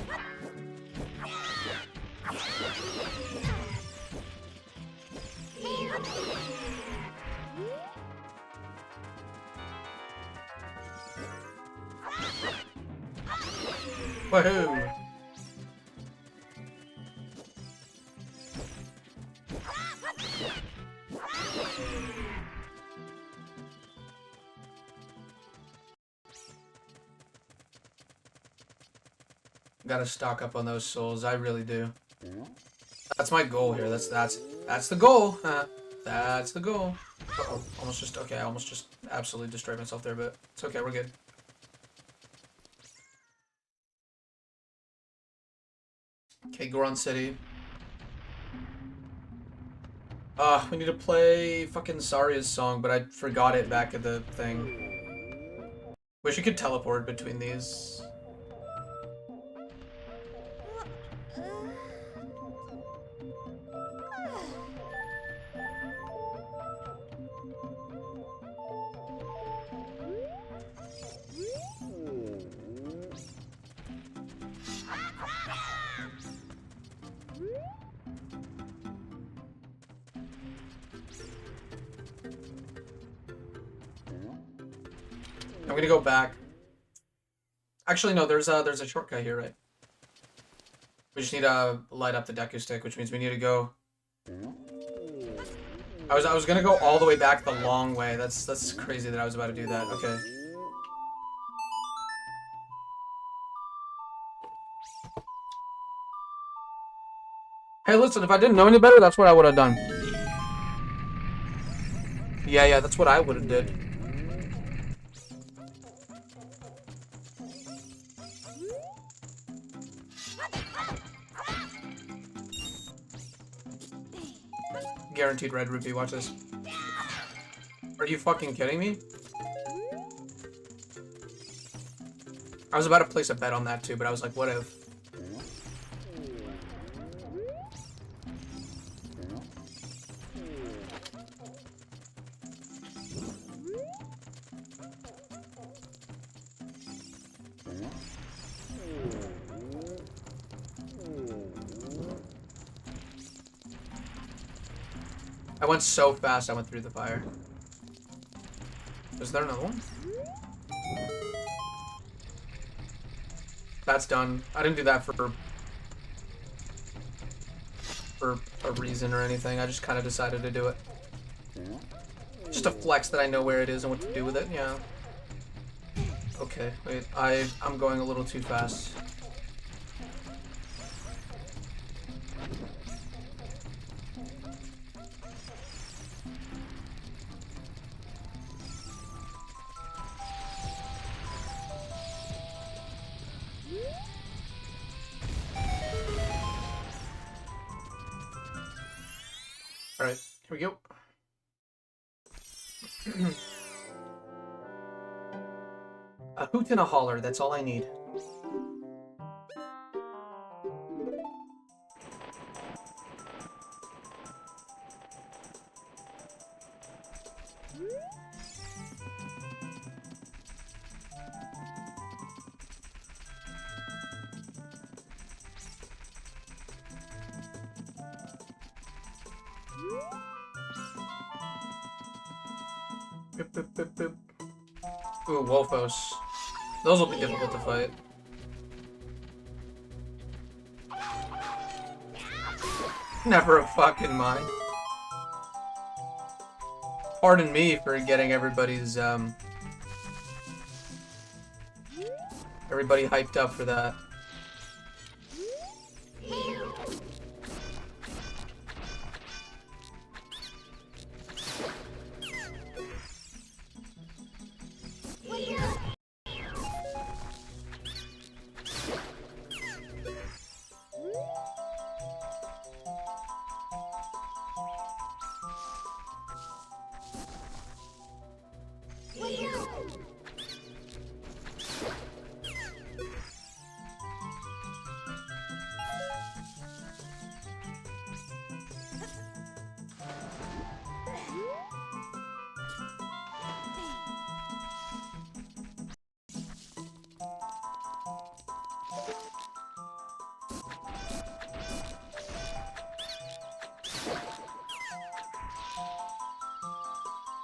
Woohoo! Gotta stock up on those souls, I really do. That's my goal here. That's the goal. That's the goal. Uh-oh, I almost just absolutely destroyed myself there, but it's okay, we're good. Okay, Goron City. We need to play fucking Saria's song, but I forgot it back at the thing. Wish you could teleport between these. I'm gonna go back. Actually, no. There's a shortcut here, right? We just need to light up the Deku stick, which means we need to go. I was gonna go all the way back the long way. That's crazy that I was about to do that. Okay. Hey, listen. If I didn't know any better, that's what I would have done. Yeah. That's what I would have did. Guaranteed red rupee. Watch this. Are you fucking kidding me? I was about to place a bet on that too, but I was like, what if? I went so fast, I went through the fire. Is there another one? That's done. I didn't do that for a reason or anything. I just kind of decided to do it. Just a flex that I know where it is and what to do with it, yeah. Okay, wait, I'm going a little too fast. Alright, here we go. A hoot and a holler, that's all I need. Boop, boop, boop, boop. Ooh, Wolfos. Those will be difficult to fight. Never a fucking mind. Pardon me for getting everybody's, everybody hyped up for that.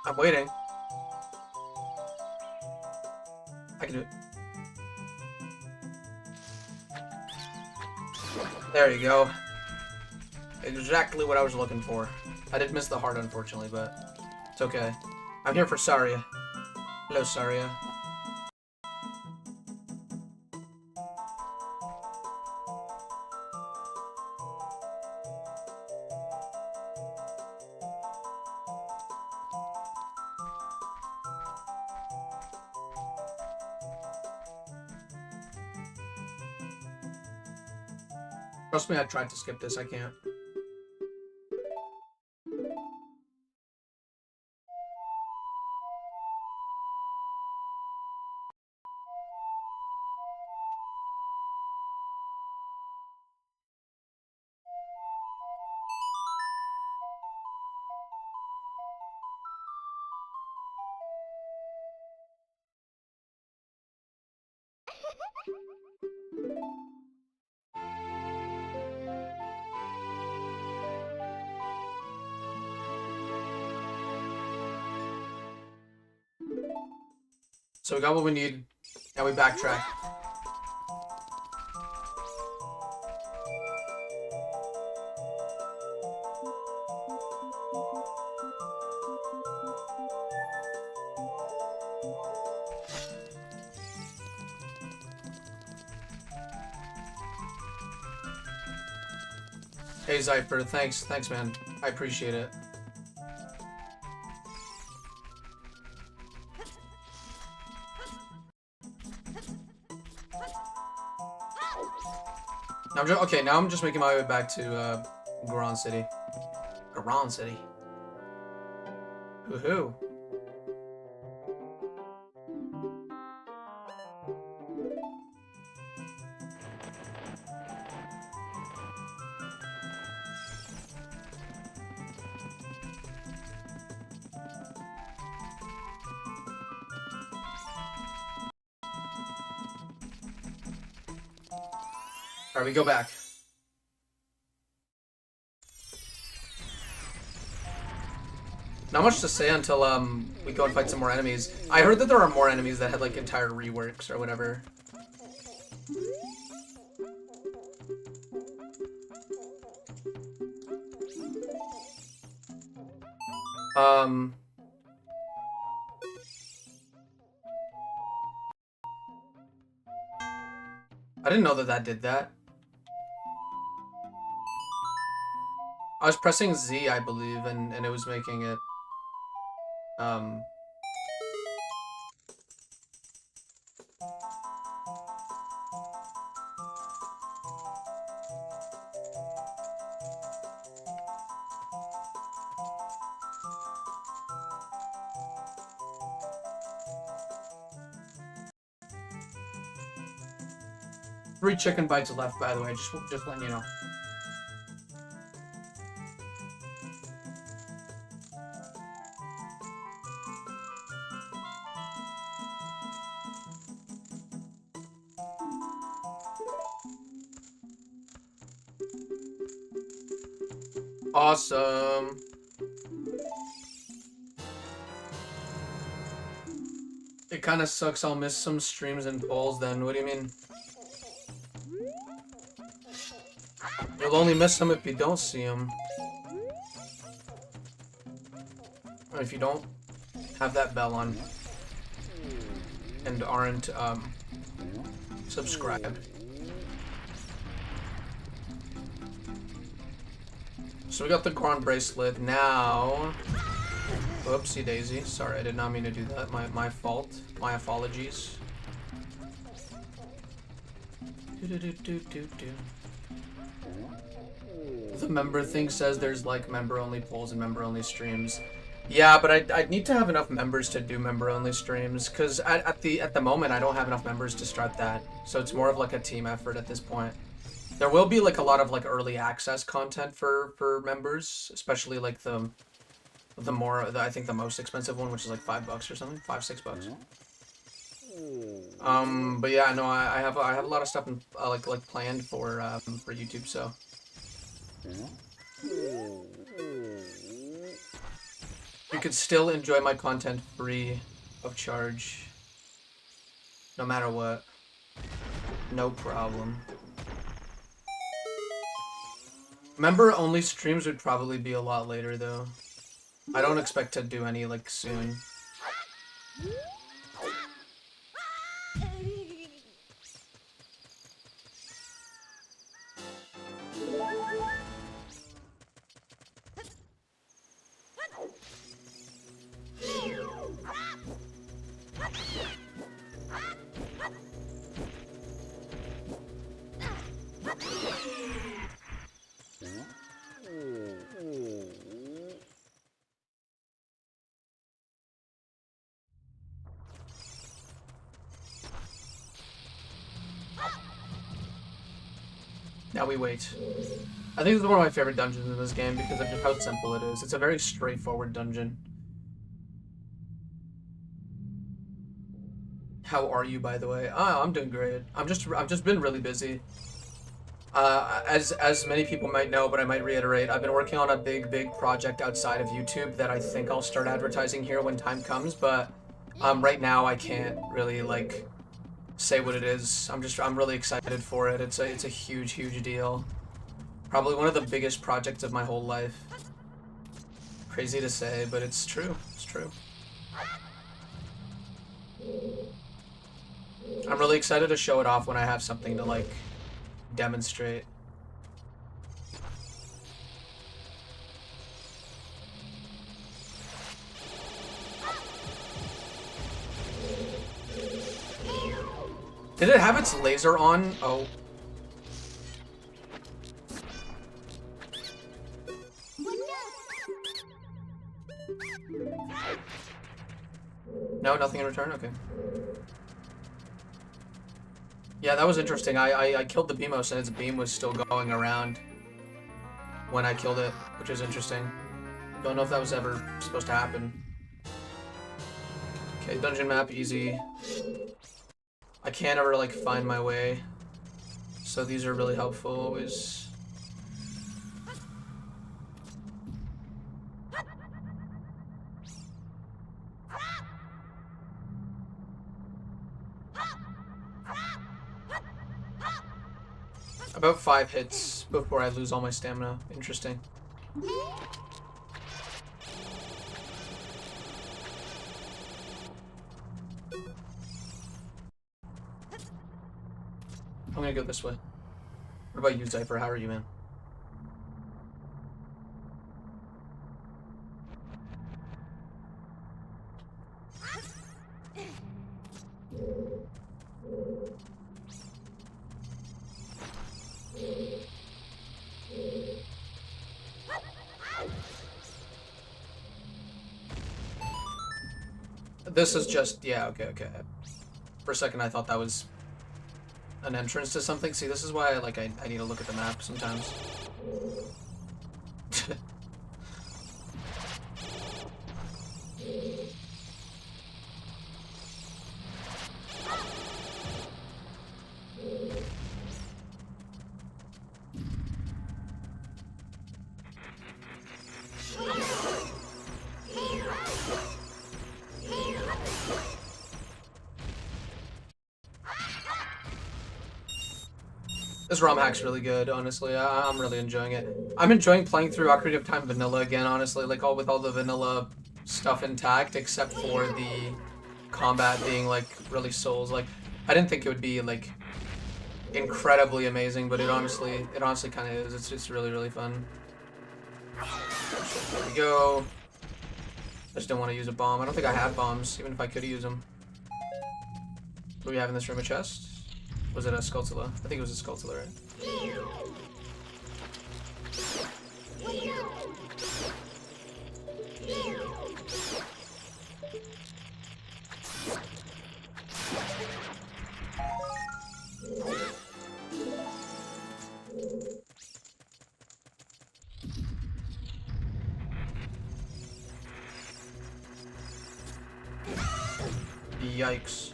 I'm waiting. I can do it. There you go. Exactly what I was looking for. I did miss the heart, unfortunately, but it's okay. I'm here for Saria. Hello, Saria. Trust me, I tried to skip this. I can't. So we got what we need. Now we backtrack. Hey Zyper, thanks man. I appreciate it. Now I'm just making my way back to Garon City. Garon City. Woohoo. Alright, we go back. Not much to say until we go and fight some more enemies. I heard that there are more enemies that had like entire reworks or whatever. I didn't know that did that. I was pressing Z, I believe, and it was making it, Three chicken bites left, by the way, just letting you know. Awesome. It kind of sucks. I'll miss some streams and polls then. What do you mean? You'll only miss them if you don't see them. Or if you don't have that bell on. And aren't, subscribed. So we got the Goron bracelet now. Whoopsie daisy. Sorry, I did not mean to do that. My fault. My apologies. The member thing says there's like member-only polls and member-only streams. Yeah, but I'd need to have enough members to do member-only streams, because at the moment I don't have enough members to start that. So it's more of like a team effort at this point. There will be like a lot of like early access content for members, especially like I think the most expensive one, which is like $5 or something, $5-6. But yeah, no, I have a lot of stuff like planned for YouTube, so. You could still enjoy my content free of charge, no matter what. No problem. Member-only streams would probably be a lot later, though. I don't expect to do any, like, soon. Now we wait. I think this is one of my favorite dungeons in this game because of just how simple it is. It's a very straightforward dungeon. How are you, by the way? Ah, I'm doing great. I've just been really busy. As many people might know, but I might reiterate, I've been working on a big project outside of YouTube that I think I'll start advertising here when time comes, but Right now I can't really like say what it is. I'm really excited for it. It's a huge deal. Probably one of the biggest projects of my whole life. Crazy to say, but it's true. It's true. I'm really excited to show it off when I have something to like demonstrate. Did it have its laser on? Oh. No, nothing in return? Okay. Yeah, that was interesting. I killed the Beamos and its beam was still going around when I killed it, which is interesting. Don't know if that was ever supposed to happen. Okay, dungeon map, easy. I can't ever, like, find my way. So these are really helpful always. About 5 hits before I lose all my stamina. Interesting. I'm gonna go this way. What about you, Zypher? How are you, man? This is just, yeah, okay. For a second I thought that was an entrance to something. See, this is why I need to look at the map sometimes. This ROM hack's really good, honestly. I'm really enjoying it. I'm enjoying playing through Ocarina of Time vanilla again, honestly. Like, with all the vanilla stuff intact, except for the combat being, like, really Souls. Like, I didn't think it would be, like, incredibly amazing, but it honestly kind of is. It's just really fun. There we go. I just don't want to use a bomb. I don't think I have bombs, even if I could use them. What do we have in this room? A chest? Was it a Skulltula? I think it was a Skulltula, right? Yikes.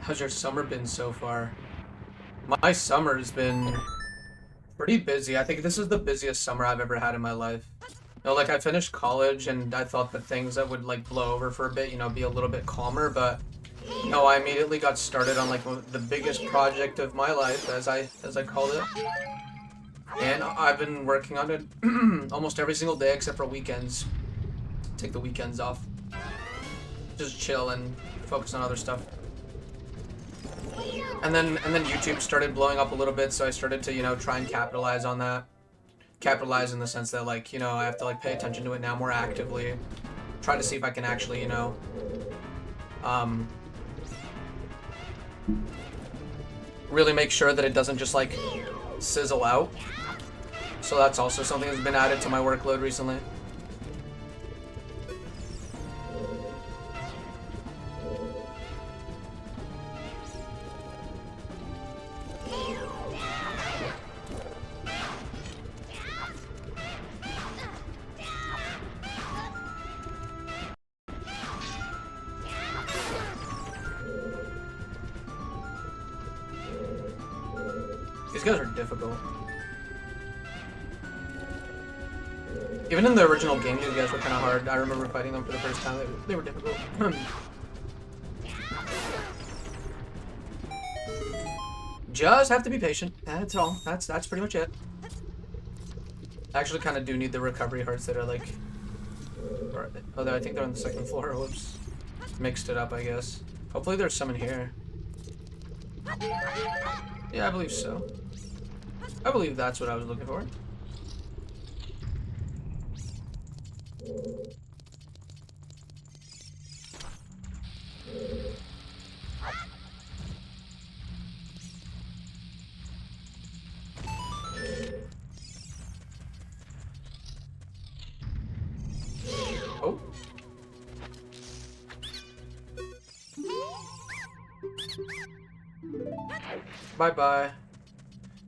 How's your summer been so far? My summer's been pretty busy. I think this is the busiest summer I've ever had in my life. You know, like, I finished college and I thought that things that would like blow over for a bit, you know, be a little bit calmer, but no, I immediately got started on like the biggest project of my life, as I called it. And I've been working on it almost every single day except for weekends. Take the weekends off. Just chill and focus on other stuff. And then YouTube started blowing up a little bit, so I started to, you know, try and capitalize on that. Capitalize in the sense that, like, you know, I have to like pay attention to it now more actively. Try to see if I can actually, you know, really make sure that it doesn't just like sizzle out. So that's also something that's been added to my workload recently. These guys are difficult. Even in the original game, these guys were kind of hard. I remember fighting them for the first time. They were difficult. Just have to be patient. That's all. That's pretty much it. I actually kind of do need the recovery hearts that are like... Although I think they're on the second floor. Whoops. Mixed it up, I guess. Hopefully there's some in here. Yeah, I believe so. I believe that's what I was looking for. Oh. Bye-bye.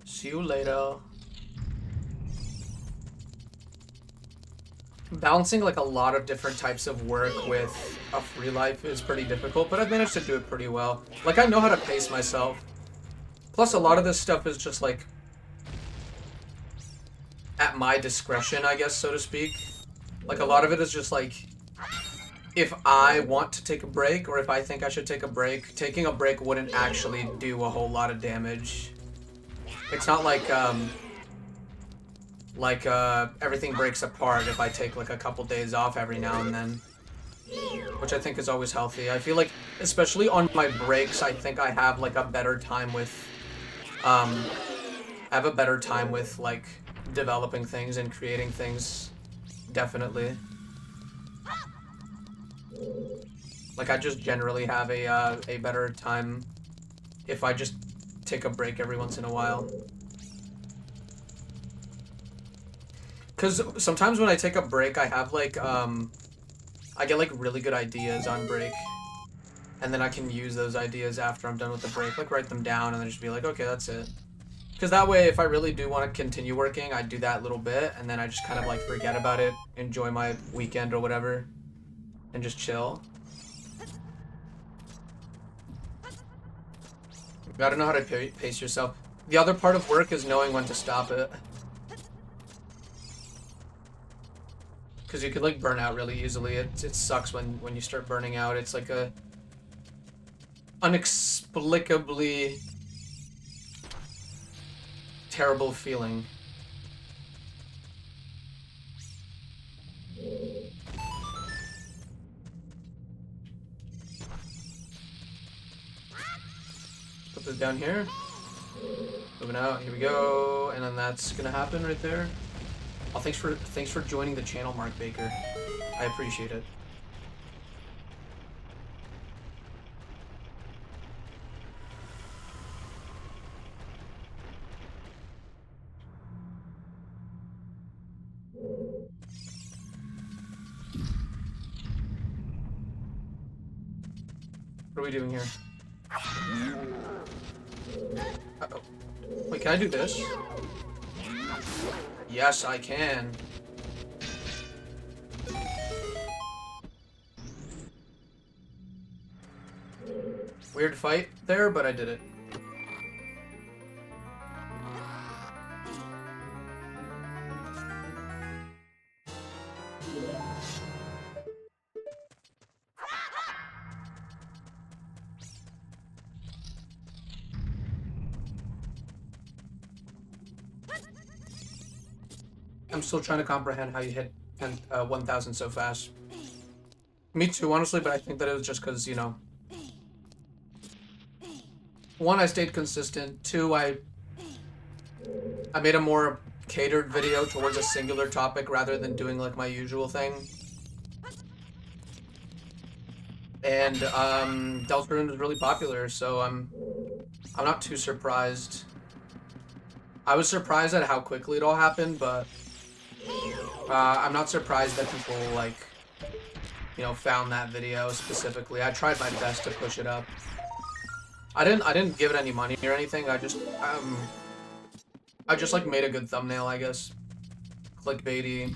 See you later. Balancing like a lot of different types of work with a free life is pretty difficult, but I've managed to do it pretty well. Like, I know how to pace myself. Plus, a lot of this stuff is just like at my discretion, I guess, so to speak. Like, a lot of it is just like, if I want to take a break, or if I think I should take a break, taking a break wouldn't actually do a whole lot of damage. It's not like, everything breaks apart if I take, like, a couple days off every now and then. Which I think is always healthy. I feel like, especially on my breaks, I think I have, like, a better time with, like, developing things and creating things. Definitely. Like, I just generally have a better time if I just take a break every once in a while. Because sometimes when I take a break, I have, like, I get, like, really good ideas on break. And then I can use those ideas after I'm done with the break. Like, write them down and then just be like, okay, that's it. Because that way, if I really do want to continue working, I do that little bit, and then I just kind of, like, forget about it, enjoy my weekend or whatever, and just chill. You gotta know how to pace yourself. The other part of work is knowing when to stop it. Because you could, like, burn out really easily. It sucks when you start burning out. It's like a inexplicably terrible feeling. Put this down here. Moving out. Here we go. And then that's gonna happen right there. Oh, thanks for joining the channel, Mark Baker. I appreciate it. What are we doing here? Uh-oh. Wait, can I do this? Yes, I can. Weird fight there, but I did it. I'm still trying to comprehend how you hit 1,000 so fast. Me too, honestly, but I think that it was just because, you know... One, I stayed consistent. Two, I made a more catered video towards a singular topic rather than doing, like, my usual thing. And, Deltarune was really popular, so I'm not too surprised. I was surprised at how quickly it all happened, but... I'm not surprised that people, like, you know, found that video specifically. I tried my best to push it up. I didn't give it any money or anything. I just like made a good thumbnail, I guess. Clickbaity.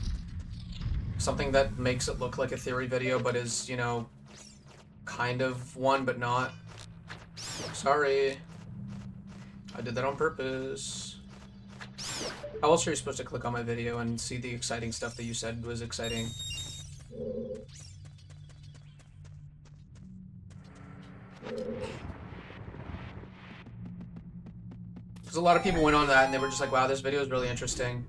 Something that makes it look like a theory video, but is, you know, kind of one, but not. Sorry. I did that on purpose. How else are you supposed to click on my video and see the exciting stuff that you said was exciting? Because a lot of people went on that and they were just like, wow, this video is really interesting.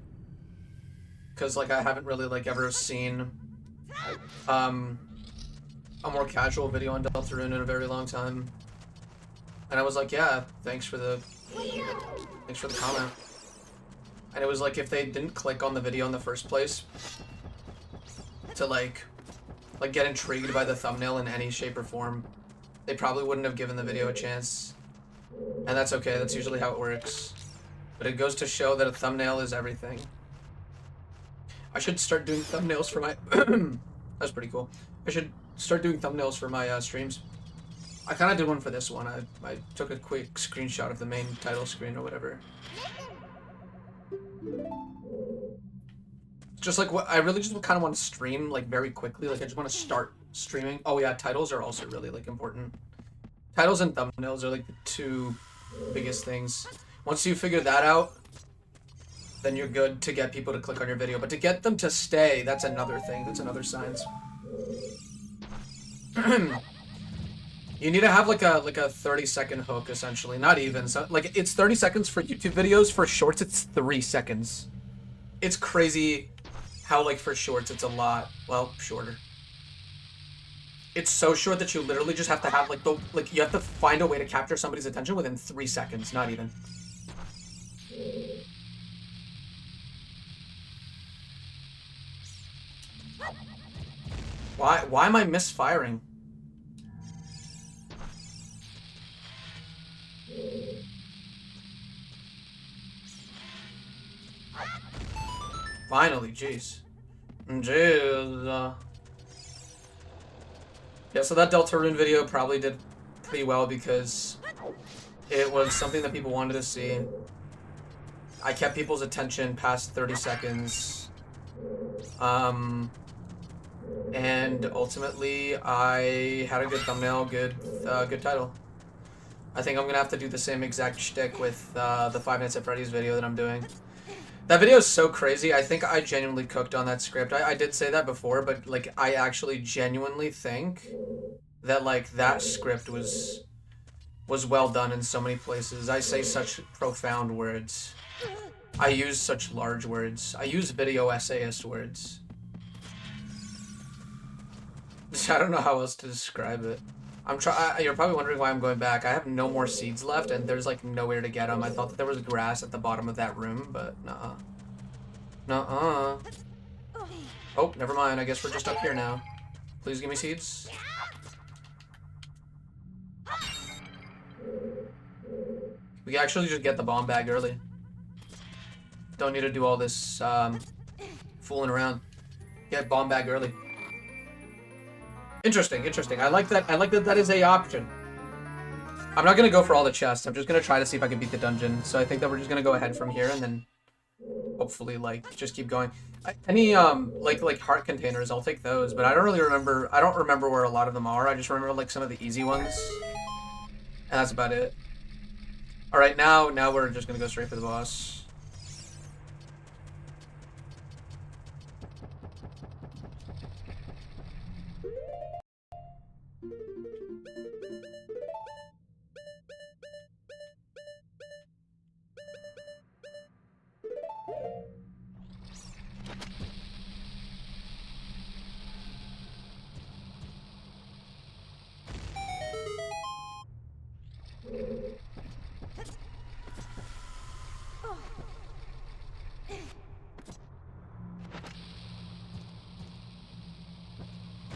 Because, like, I haven't really, like, ever seen a more casual video on Deltarune in a very long time. And I was like, yeah, thanks for the comment. And it was like, if they didn't click on the video in the first place to, like get intrigued by the thumbnail in any shape or form, they probably wouldn't have given the video a chance. And that's okay, that's usually how it works. But it goes to show that a thumbnail is everything. I should start doing thumbnails for my... That's pretty cool. I should start doing thumbnails for my streams. I kind of did one for this one. I took a quick screenshot of the main title screen or whatever. Just like what I really just kind of want to stream like very quickly. Like I just want to start streaming. Oh yeah, titles are also really like important. Titles and thumbnails are like the two biggest things. Once you figure that out, then you're good to get people to click on your video. But to get them to stay, that's another thing. That's another science. You need to have like a 30-second hook essentially. Not even. So like it's 30 seconds for YouTube videos. For shorts, it's 3 seconds. It's crazy how like for shorts it's a lot. Well, shorter. It's so short that you literally just have to have like you have to find a way to capture somebody's attention within 3 seconds. Not even. Why am I misfiring? Finally, jeez. Jeez. Yeah, so that Deltarune video probably did pretty well because it was something that people wanted to see. I kept people's attention past 30 seconds. And ultimately, I had a good thumbnail, good title. I think I'm gonna have to do the same exact shtick with the 5 Nights at Freddy's video that I'm doing. That video is so crazy. I think I genuinely cooked on that script. I did say that before, but like I actually genuinely think that like that script was well done in so many places. I say such profound words. I use such large words. I use video essayist words. I don't know how else to describe it. You're probably wondering why I'm going back. I have no more seeds left, and there's like nowhere to get them. I thought that there was grass at the bottom of that room, but nuh-uh. Nuh-uh. Oh, never mind. I guess we're just up here now. Please give me seeds. We can actually just get the bomb bag early. Don't need to do all this fooling around. Get bomb bag early. Interesting, interesting. I like that. I like that that is a option. I'm not gonna go for all the chests. I'm just gonna try to see if I can beat the dungeon. So I think that we're just gonna go ahead from here and then hopefully like just keep going. Any like heart containers, I'll take those. But I don't really remember. I don't remember where a lot of them are. I just remember like some of the easy ones, and that's about it. All right, now we're just gonna go straight for the boss.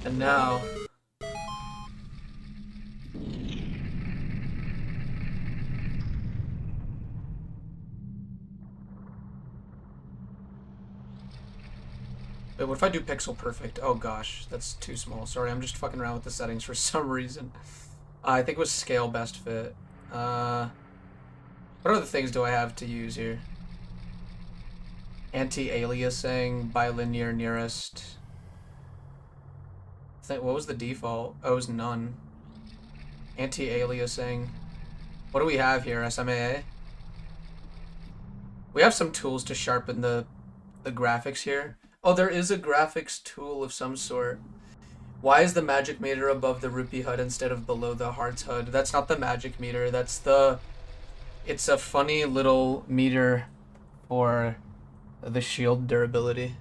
And now... Wait, what if I do pixel perfect? Oh gosh, that's too small. Sorry, I'm just fucking around with the settings for some reason. I think it was scale best fit. What other things do I have to use here? Anti-aliasing, bilinear nearest. What was the default? Oh, it was none. Anti-aliasing. What do we have here? SMAA? We have some tools to sharpen the graphics here. Oh, there is a graphics tool of some sort. Why is the magic meter above the rupee HUD instead of below the hearts HUD? That's not the magic meter. That's the... It's a funny little meter for the shield durability.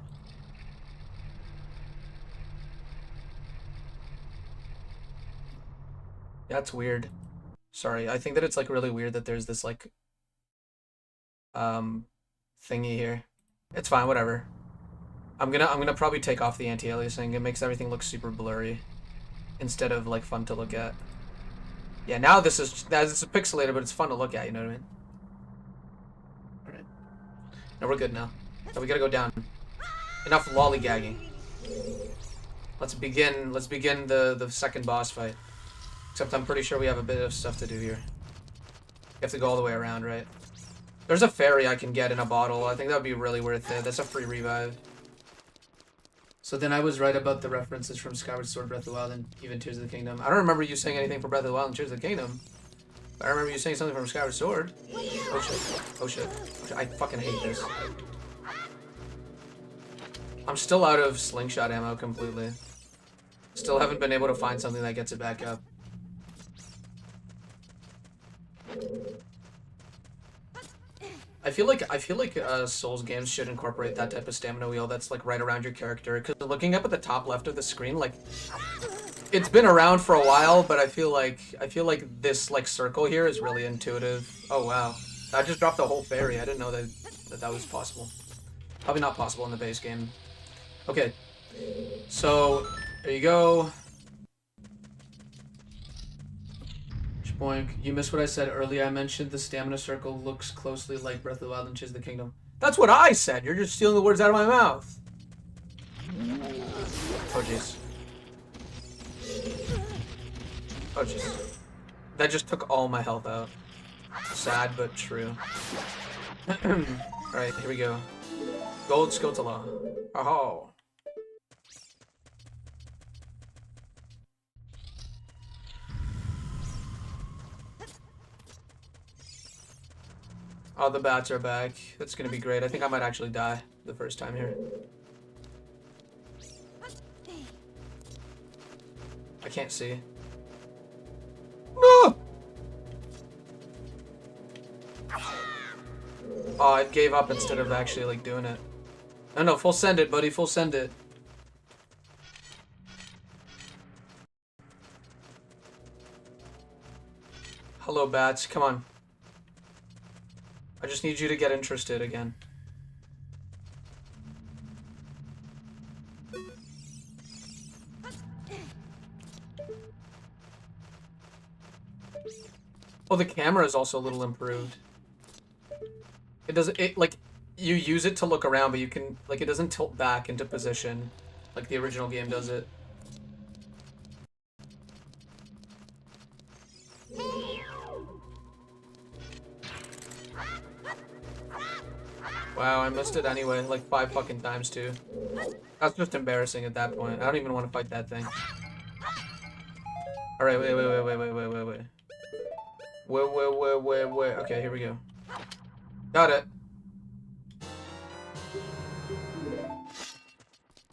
That's weird. Sorry, I think that it's like really weird that there's this like thingy here. It's fine, whatever. I'm gonna probably take off the anti-aliasing. It makes everything look super blurry instead of like fun to look at. Yeah, now this is pixelated, but it's fun to look at, you know what I mean? Alright. No, we're good now. So we gotta go down. Enough lollygagging. Let's begin the second boss fight. Except I'm pretty sure we have a bit of stuff to do here. You have to go all the way around, right? There's a fairy I can get in a bottle. I think that would be really worth it. That's a free revive. So then I was right about the references from Skyward Sword, Breath of the Wild, and even Tears of the Kingdom. I don't remember you saying anything for Breath of the Wild and Tears of the Kingdom. But I remember you saying something from Skyward Sword. Oh shit. Oh shit. Oh shit. I fucking hate this. I'm still out of slingshot ammo completely. Still haven't been able to find something that gets it back up. I feel like Souls games should incorporate that type of stamina wheel that's like right around your character. Because looking up at the top left of the screen, like it's been around for a while, but I feel like this like circle here is really intuitive. Oh wow, I just dropped the whole fairy. I didn't know that was possible. Probably not possible in the base game. Okay, so there you go. Boink. You missed what I said earlier. I mentioned the stamina circle looks closely like Breath of the Wild and Tears of the Kingdom. That's what I said. You're just stealing the words out of my mouth. Oh jeez. Oh jeez. That just took all my health out. Sad but true. Alright, here we go. Gold Scotala. Oh. Oh, the bats are back. That's gonna be great. I think I might actually die the first time here. I can't see. No! Oh, it gave up instead of actually like doing it. No, full send it, buddy. Full send it. Hello, bats. Come on. I just need you to get interested again. Oh, the camera is also a little improved. It like you use it to look around, but you can like it doesn't tilt back into position like the original game does it. Wow, I missed it anyway, like 5 fucking times too. That's just embarrassing at that point. I don't even want to fight that thing. Alright, wait. Wait. Okay, here we go. Got it.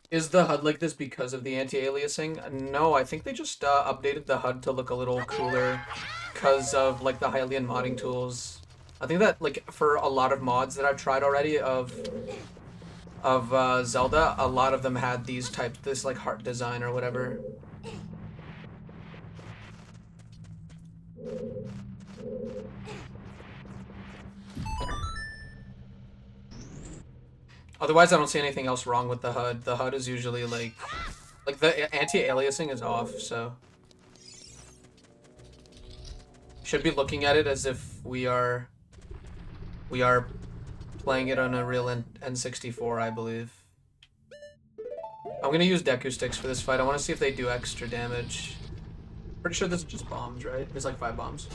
Is the HUD like this because of the anti-aliasing? No, I think they just updated the HUD to look a little cooler because of like the Hylian modding tools. I think that like for a lot of mods that I've tried already of Zelda, a lot of them had this like heart design or whatever. Otherwise, I don't see anything else wrong with the HUD. The HUD is usually like the anti-aliasing is off, so should be looking at it as if we are playing it on a real N64, I believe. I'm gonna use Deku Sticks for this fight. I want to see if they do extra damage. Pretty sure this is just bombs, right? There's like 5 bombs.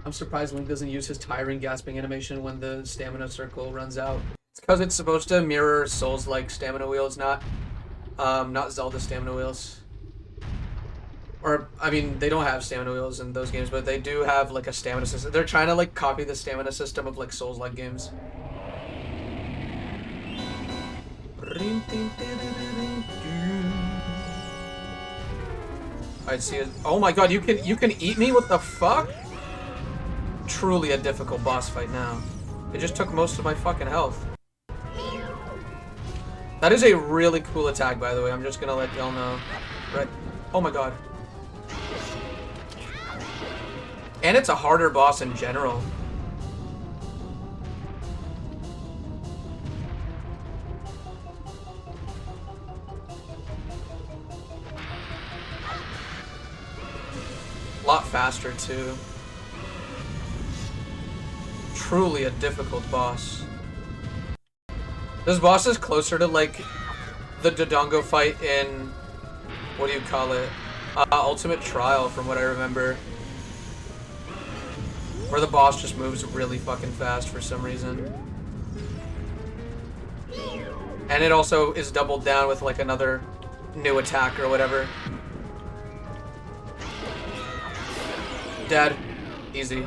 I'm surprised Link doesn't use his tiring gasping animation when the stamina circle runs out. It's because it's supposed to mirror Souls-like stamina wheels, not Zelda stamina wheels. Or, I mean, they don't have stamina wheels in those games, but they do have, like, a stamina system. They're trying to, like, copy the stamina system of, like, Souls-like games. I'd see it. Oh my god, you can eat me? What the fuck? Truly a difficult boss fight now. It just took most of my fucking health. That is a really cool attack, by the way. I'm just gonna let y'all know. Right. Oh my god. And it's a harder boss in general. A lot faster, too. Truly a difficult boss. This boss is closer to, like, the Dodongo fight in... What do you call it? Ultimate Trial, from what I remember. Where the boss just moves really fucking fast for some reason. And it also is doubled down with, like, another new attack or whatever. Dead. Easy.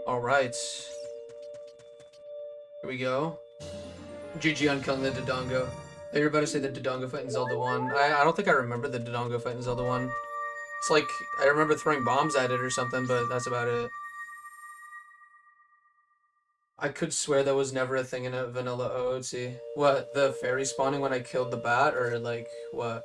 Alright. Here we go. GG on killing the Dodongo. Everybody say the Dodongo fight in Zelda 1. I don't think I remember the Dodongo fight in Zelda 1. It's like, I remember throwing bombs at it or something, but that's about it. I could swear that was never a thing in a vanilla OOC. What, the fairy spawning when I killed the bat, or like, what?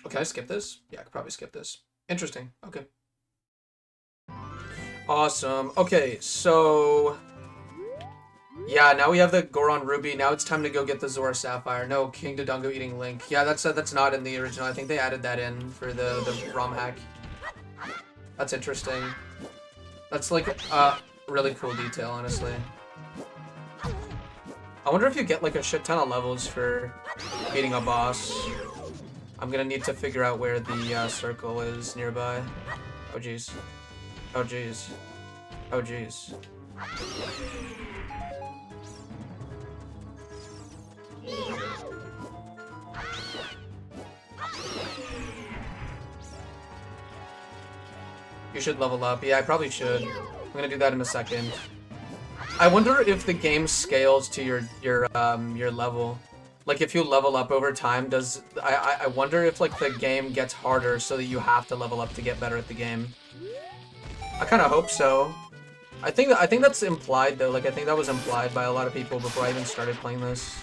Okay, I skip this? Yeah, I could probably skip this. Interesting. Okay. Awesome. Okay, so... Yeah, now we have the Goron Ruby. Now it's time to go get the Zora Sapphire. No, King Dodongo eating Link. Yeah, that's not in the original. I think they added that in for the ROM hack. That's interesting. That's like a really cool detail, honestly. I wonder if you get like a shit ton of levels for beating a boss. I'm gonna need to figure out where the circle is nearby. Oh jeez. Oh jeez. Oh jeez. You should level up. Yeah, I probably should. I'm gonna do that in a second. I wonder if the game scales to your level. Like if you level up over time, does I wonder if like the game gets harder so that you have to level up to get better at the game. I kind of hope so. I think that's implied though. Like I think that was implied by a lot of people before I even started playing this.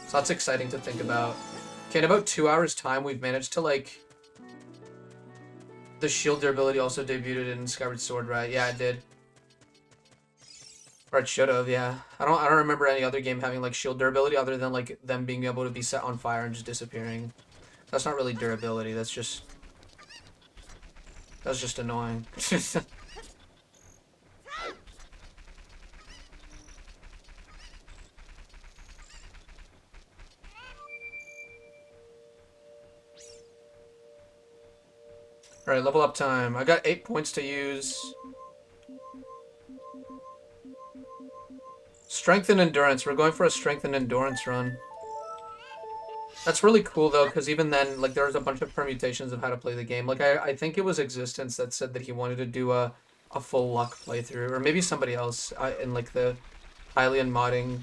So that's exciting to think about. Okay, in about 2 hours time, we've managed to like. The shield durability also debuted in Skyward Sword, right? Yeah, it did. Or it should have, yeah. I don't remember any other game having like shield durability other than like them being able to be set on fire and just disappearing. That's not really durability. That's just annoying. Alright, level up time. I got 8 points to use. Strength and endurance. We're going for a strength and endurance run. That's really cool though, because even then, like, there's a bunch of permutations of how to play the game. Like, I think it was Existence that said that he wanted to do a full luck playthrough, or maybe somebody else in like the Hylian modding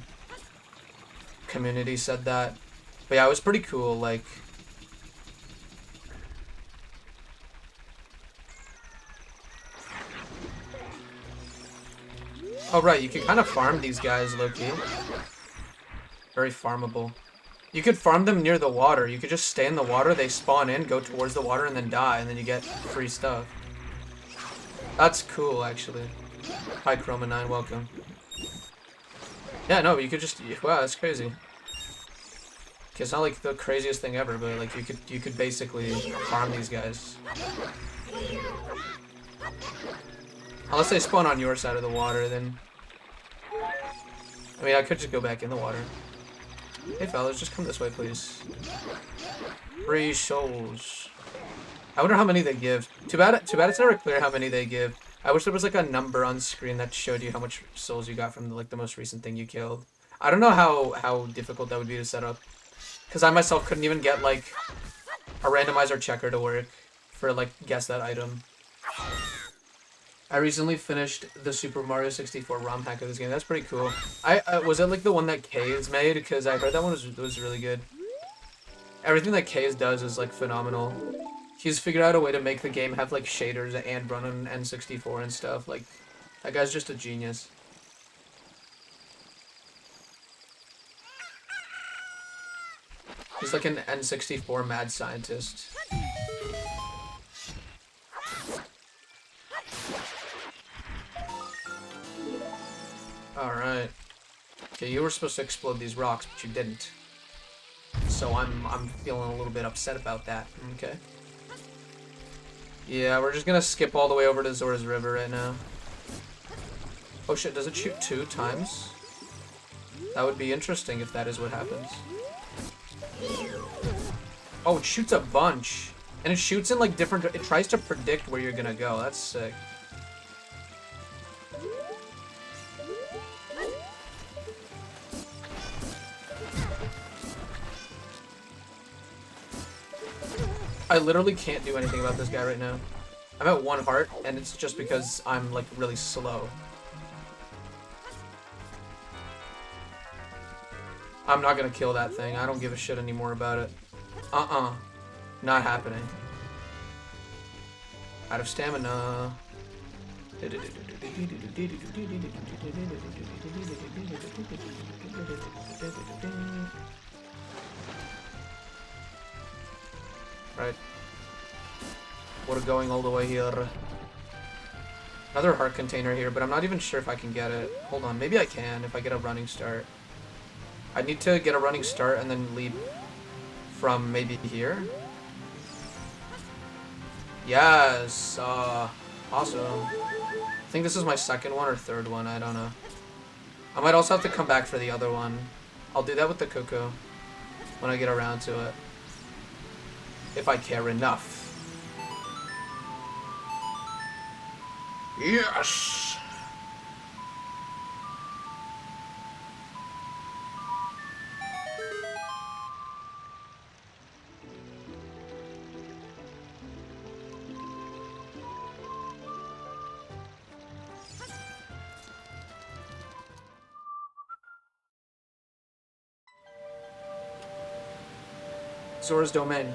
community said that. But yeah, it was pretty cool. Like. Oh, right, you can kind of farm these guys, low-key. Very farmable. You could farm them near the water. You could just stay in the water, they spawn in, go towards the water, and then die, and then you get free stuff. That's cool, actually. Hi, Chroma9, welcome. Yeah, no, you could just, wow, that's crazy. Okay, it's not like the craziest thing ever, but like you could basically farm these guys. Unless they spawn on your side of the water, then... I mean, I could just go back in the water. Hey, fellas, just come this way, please. Free souls. I wonder how many they give. Too bad it's never clear how many they give. I wish there was like a number on screen that showed you how much souls you got from like the most recent thing you killed. I don't know how difficult that would be to set up. Because I myself couldn't even get like a randomizer checker to work for like guess that item. I recently finished the Super Mario 64 ROM hack of this game. That's pretty cool. Was it like the one that Kaze made? Because I heard that one was really good. Everything that Kaze does is like phenomenal. He's figured out a way to make the game have like shaders and run on N64 and stuff. Like, that guy's just a genius. He's like an N64 mad scientist. Alright. Okay, you were supposed to explode these rocks, but you didn't. So I'm feeling a little bit upset about that. Okay. Yeah, we're just gonna skip all the way over to Zora's River right now. Oh shit, does it shoot 2 times? That would be interesting if that is what happens. Oh, it shoots a bunch. And it shoots in like different... It tries to predict where you're gonna go. That's sick. I literally can't do anything about this guy right now. I'm at 1 heart, and it's just because I'm like really slow. I'm not gonna kill that thing. I don't give a shit anymore about it. Not happening. Out of stamina. Right. We're going all the way here. Another heart container here, but I'm not even sure if I can get it. Hold on, maybe I can if I get a running start. I need to get a running start and then leap from maybe here. Yes, awesome. I think this is my second one or third one, I don't know. I might also have to come back for the other one. I'll do that with the cuckoo when I get around to it. If I care enough. Yes! Zora's Domain.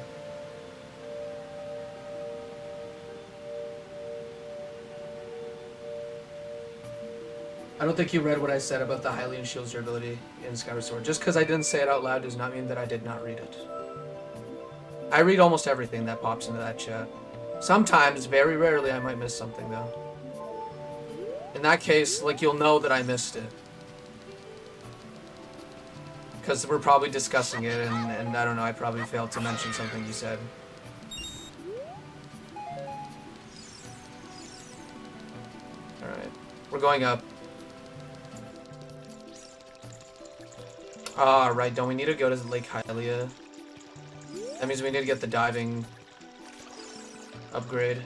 I don't think you read what I said about the Hylian Shield's durability in Skyward Sword. Just because I didn't say it out loud does not mean that I did not read it. I read almost everything that pops into that chat. Sometimes, very rarely, I might miss something, though. In that case, like, you'll know that I missed it. Because we're probably discussing it, and I don't know, I probably failed to mention something you said. Alright. We're going up. Ah, right, don't we need to go to Lake Hylia? That means we need to get the diving upgrade.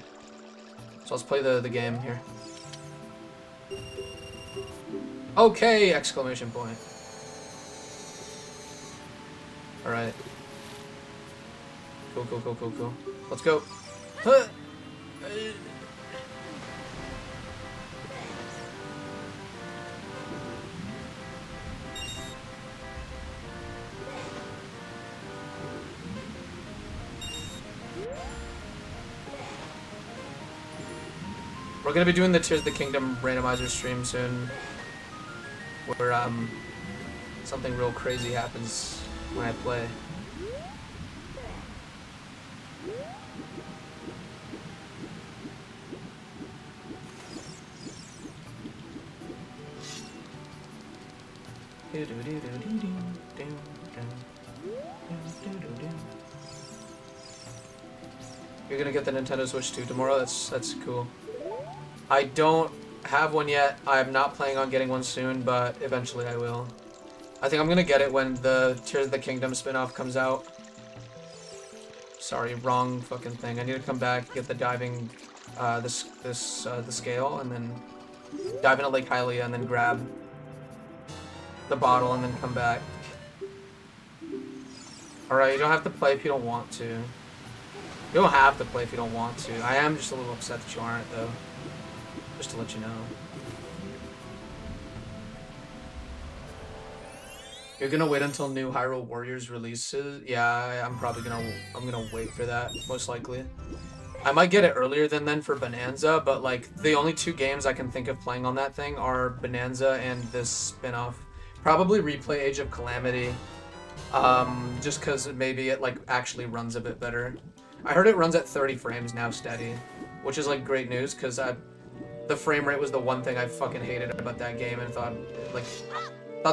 So let's play the game here. Okay! Exclamation point. Alright. Cool, cool, cool, cool, cool. Let's go. Huh. We're gonna be doing the Tears of the Kingdom randomizer stream soon, where something real crazy happens when I play. You're gonna get the Nintendo Switch 2 tomorrow? That's cool. I don't have one yet. I'm not planning on getting one soon, but eventually I will. I think I'm gonna get it when the Tears of the Kingdom spin-off comes out. Sorry, wrong fucking thing. I need to come back, get the diving, the scale, and then dive into Lake Hylia, and then grab the bottle, and then come back. Alright, you don't have to play if you don't want to. You don't have to play if you don't want to. I am just a little upset that you aren't, though. Just to let you know. You're gonna wait until new Hyrule Warriors releases? Yeah, I'm gonna wait for that, most likely. I might get it earlier than then for Bonanza, but like the only two games I can think of playing on that thing are Bonanza and this spin-off. Probably replay Age of Calamity. Just cause maybe it like actually runs a bit better. I heard it runs at 30 frames now steady, which is like great news because the frame rate was the one thing I fucking hated about that game and thought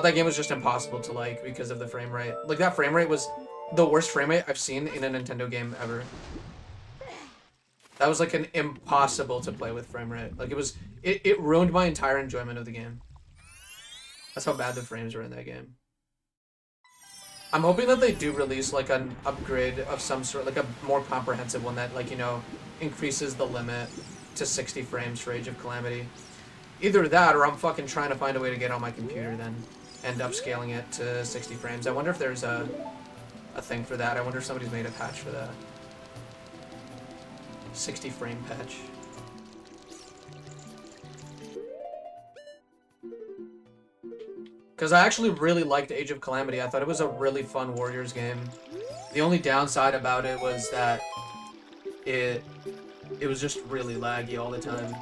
that game was just impossible to like because of the frame rate. Like that frame rate was the worst frame rate I've seen in a Nintendo game ever. That was like an impossible to play with frame rate. Like it ruined my entire enjoyment of the game. That's how bad the frames were in that game. I'm hoping that they do release like an upgrade of some sort, like a more comprehensive one that like, you know, increases the limit to 60 frames for Age of Calamity. Either that or I'm fucking trying to find a way to get on my computer then and upscaling it to 60 frames. I wonder if there's a thing for that. I wonder if somebody's made a patch for that. 60 frame patch. Because I actually really liked Age of Calamity. I thought it was a really fun Warriors game. The only downside about it was that it was just really laggy all the time.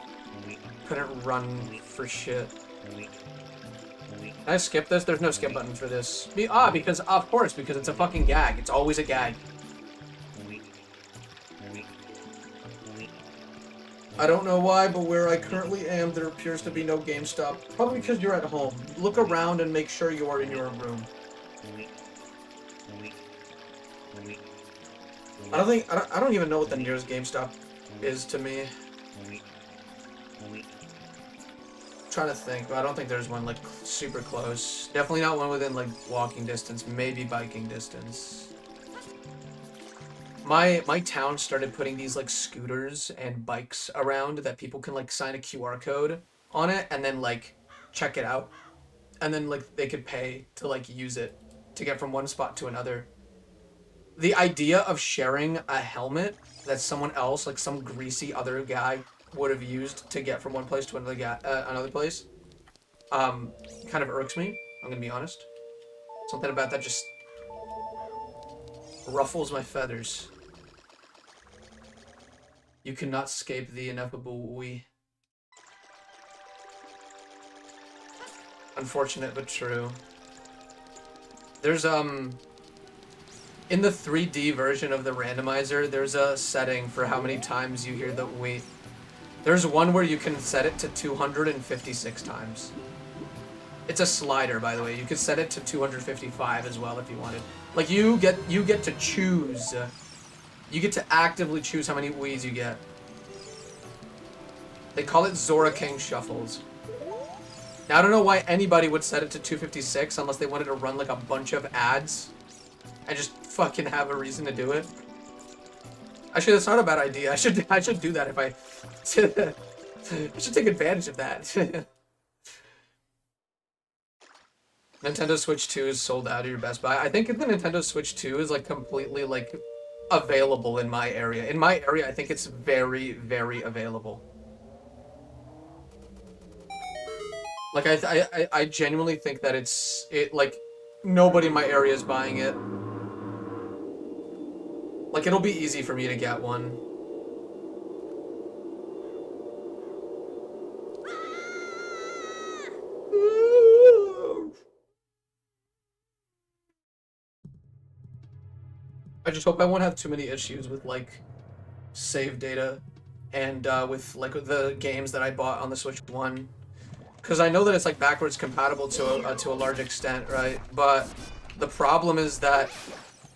Couldn't run for shit. Can I skip this? There's no skip button for this. Because, of course, because it's a fucking gag. It's always a gag. I don't know why, but where I currently am, there appears to be no GameStop. Probably because you're at home. Look around and make sure you are in your room. I don't even know what the nearest GameStop is to me. I'm trying to think, but I don't think there's one like super close. Definitely not one within like walking distance, maybe biking distance. My town started putting these like scooters and bikes around that people can like sign a QR code on it and then like check it out. And then like they could pay to like use it to get from one spot to another. The idea of sharing a helmet that someone else, like some greasy other guy, would have used to get from one place to another place, kind of irks me. I'm gonna be honest. Something about that just ruffles my feathers. You cannot escape the ineffable we. Unfortunate but true. There's in the 3D version of the randomizer, there's a setting for how many times you hear the we. There's one where you can set it to 256 times. It's a slider, by the way. You could set it to 255 as well if you wanted. Like you get to choose. You get to actively choose how many wees you get. They call it Zora King Shuffles. Now I don't know why anybody would set it to 256 unless they wanted to run like a bunch of ads and just fucking have a reason to do it. Actually, that's not a bad idea. I should do that if I should take advantage of that. Nintendo Switch 2 is sold out of your Best Buy. I think the Nintendo Switch 2 is like completely like available in my area. In my area, I think it's very, very available. Like I genuinely think that it like nobody in my area is buying it. Like it'll be easy for me to get one. I just hope I won't have too many issues with like save data and with like the games that I bought on the Switch 1. because I know that it's like backwards compatible to a large extent, right? But the problem is that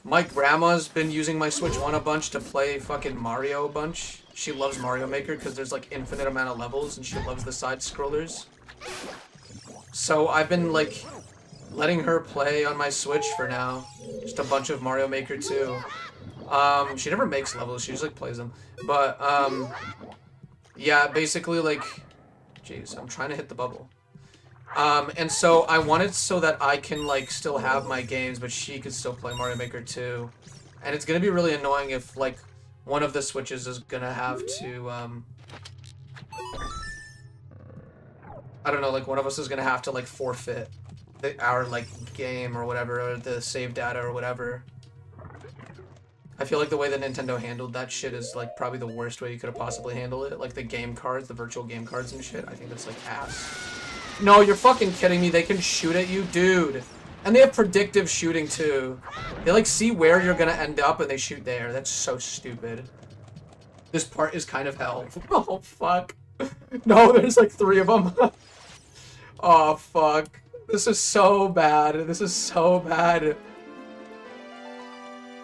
my grandma's been using my Switch 1 a bunch to play fucking Mario a bunch. She loves Mario Maker because there's like infinite amount of levels and she loves the side scrollers. So I've been like letting her play on my Switch for now. Just a bunch of Mario Maker 2. She never makes levels, she just like plays them. But yeah, basically like, jeez, I'm trying to hit the bubble. And so I want it so that I can like still have my games, but she could still play Mario Maker 2. And it's gonna be really annoying if like one of the Switches is gonna have to I don't know, like one of us is gonna have to like forfeit our like game or whatever, or the save data or whatever. I feel like the way that Nintendo handled that shit is like probably the worst way you could have possibly handled it. Like the game cards, the virtual game cards and shit. I think that's like ass. No, you're fucking kidding me. They can shoot at you, dude. And they have predictive shooting too. They like see where you're gonna end up and they shoot there. That's so stupid. This part is kind of hell. Oh fuck. No, there's like 3 of them. Oh fuck. This is so bad. This is so bad.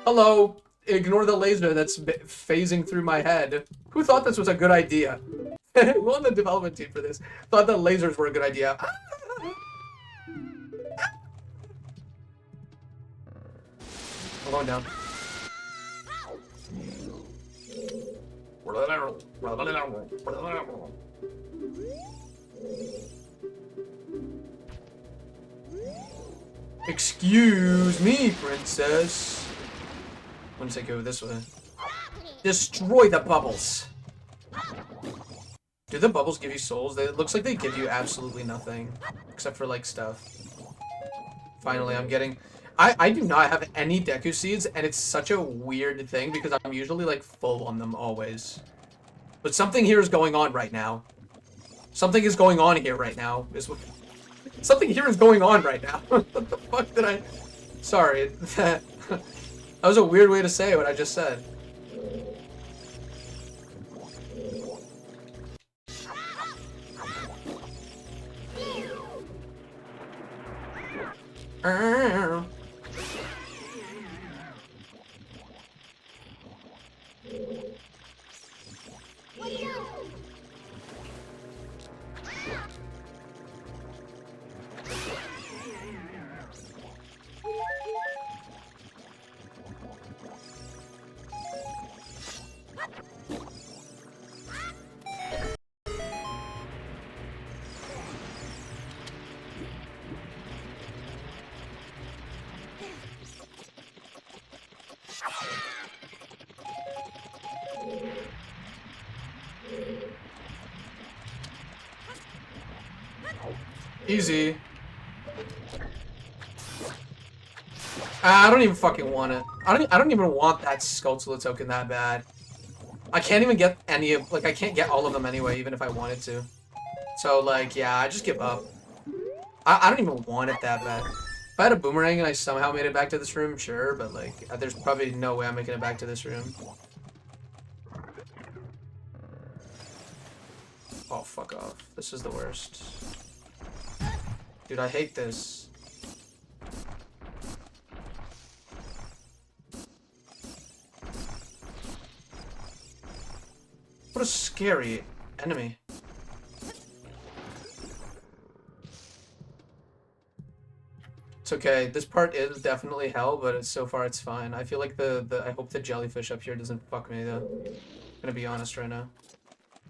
Hello. Ignore the laser that's phasing through my head. Who thought this was a good idea? Who on the development team for this thought that lasers were a good idea? I'm going down. Excuse me, princess. I'm gonna go this way. Destroy the bubbles. Do the bubbles give you souls? It looks like they give you absolutely nothing. Except for, like, stuff. Finally, I'm getting... I do not have any Deku Seeds, and it's such a weird thing, because I'm usually, like, full on them always. But something here is going on right now. Something is going on here right now. Something here is going on right now. What the fuck did I... Sorry. That was a weird way to say what I just said. Easy. I don't even fucking want it. I don't even want that Skulltula token that bad. I can't even get any of, like, I can't get all of them anyway, even if I wanted to. So, like, yeah, I just give up. I don't even want it that bad. If I had a boomerang and I somehow made it back to this room, sure, but, like, there's probably no way I'm making it back to this room. Oh, fuck off. This is the worst. Dude, I hate this. What a scary enemy. It's okay. This part is definitely hell, but so far it's fine. I feel like I hope the jellyfish up here doesn't fuck me though. I'm gonna be honest right now.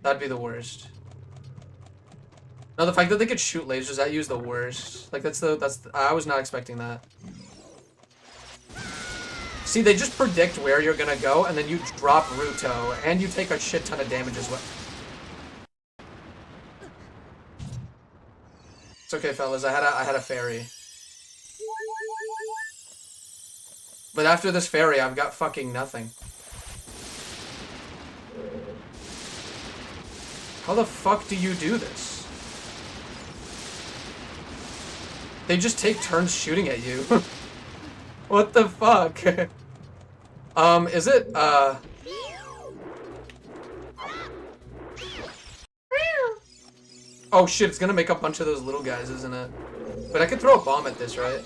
That'd be the worst. No, the fact that they could shoot lasers at you is the worst. Like I was not expecting that. See, they just predict where you're gonna go, and then you drop Ruto, and you take a shit ton of damage as well. It's okay, fellas. I had a fairy. But after this fairy, I've got fucking nothing. How the fuck do you do this? They just take turns shooting at you. What the fuck? Is it, Oh shit, it's gonna make a bunch of those little guys, isn't it? But I could throw a bomb at this, right?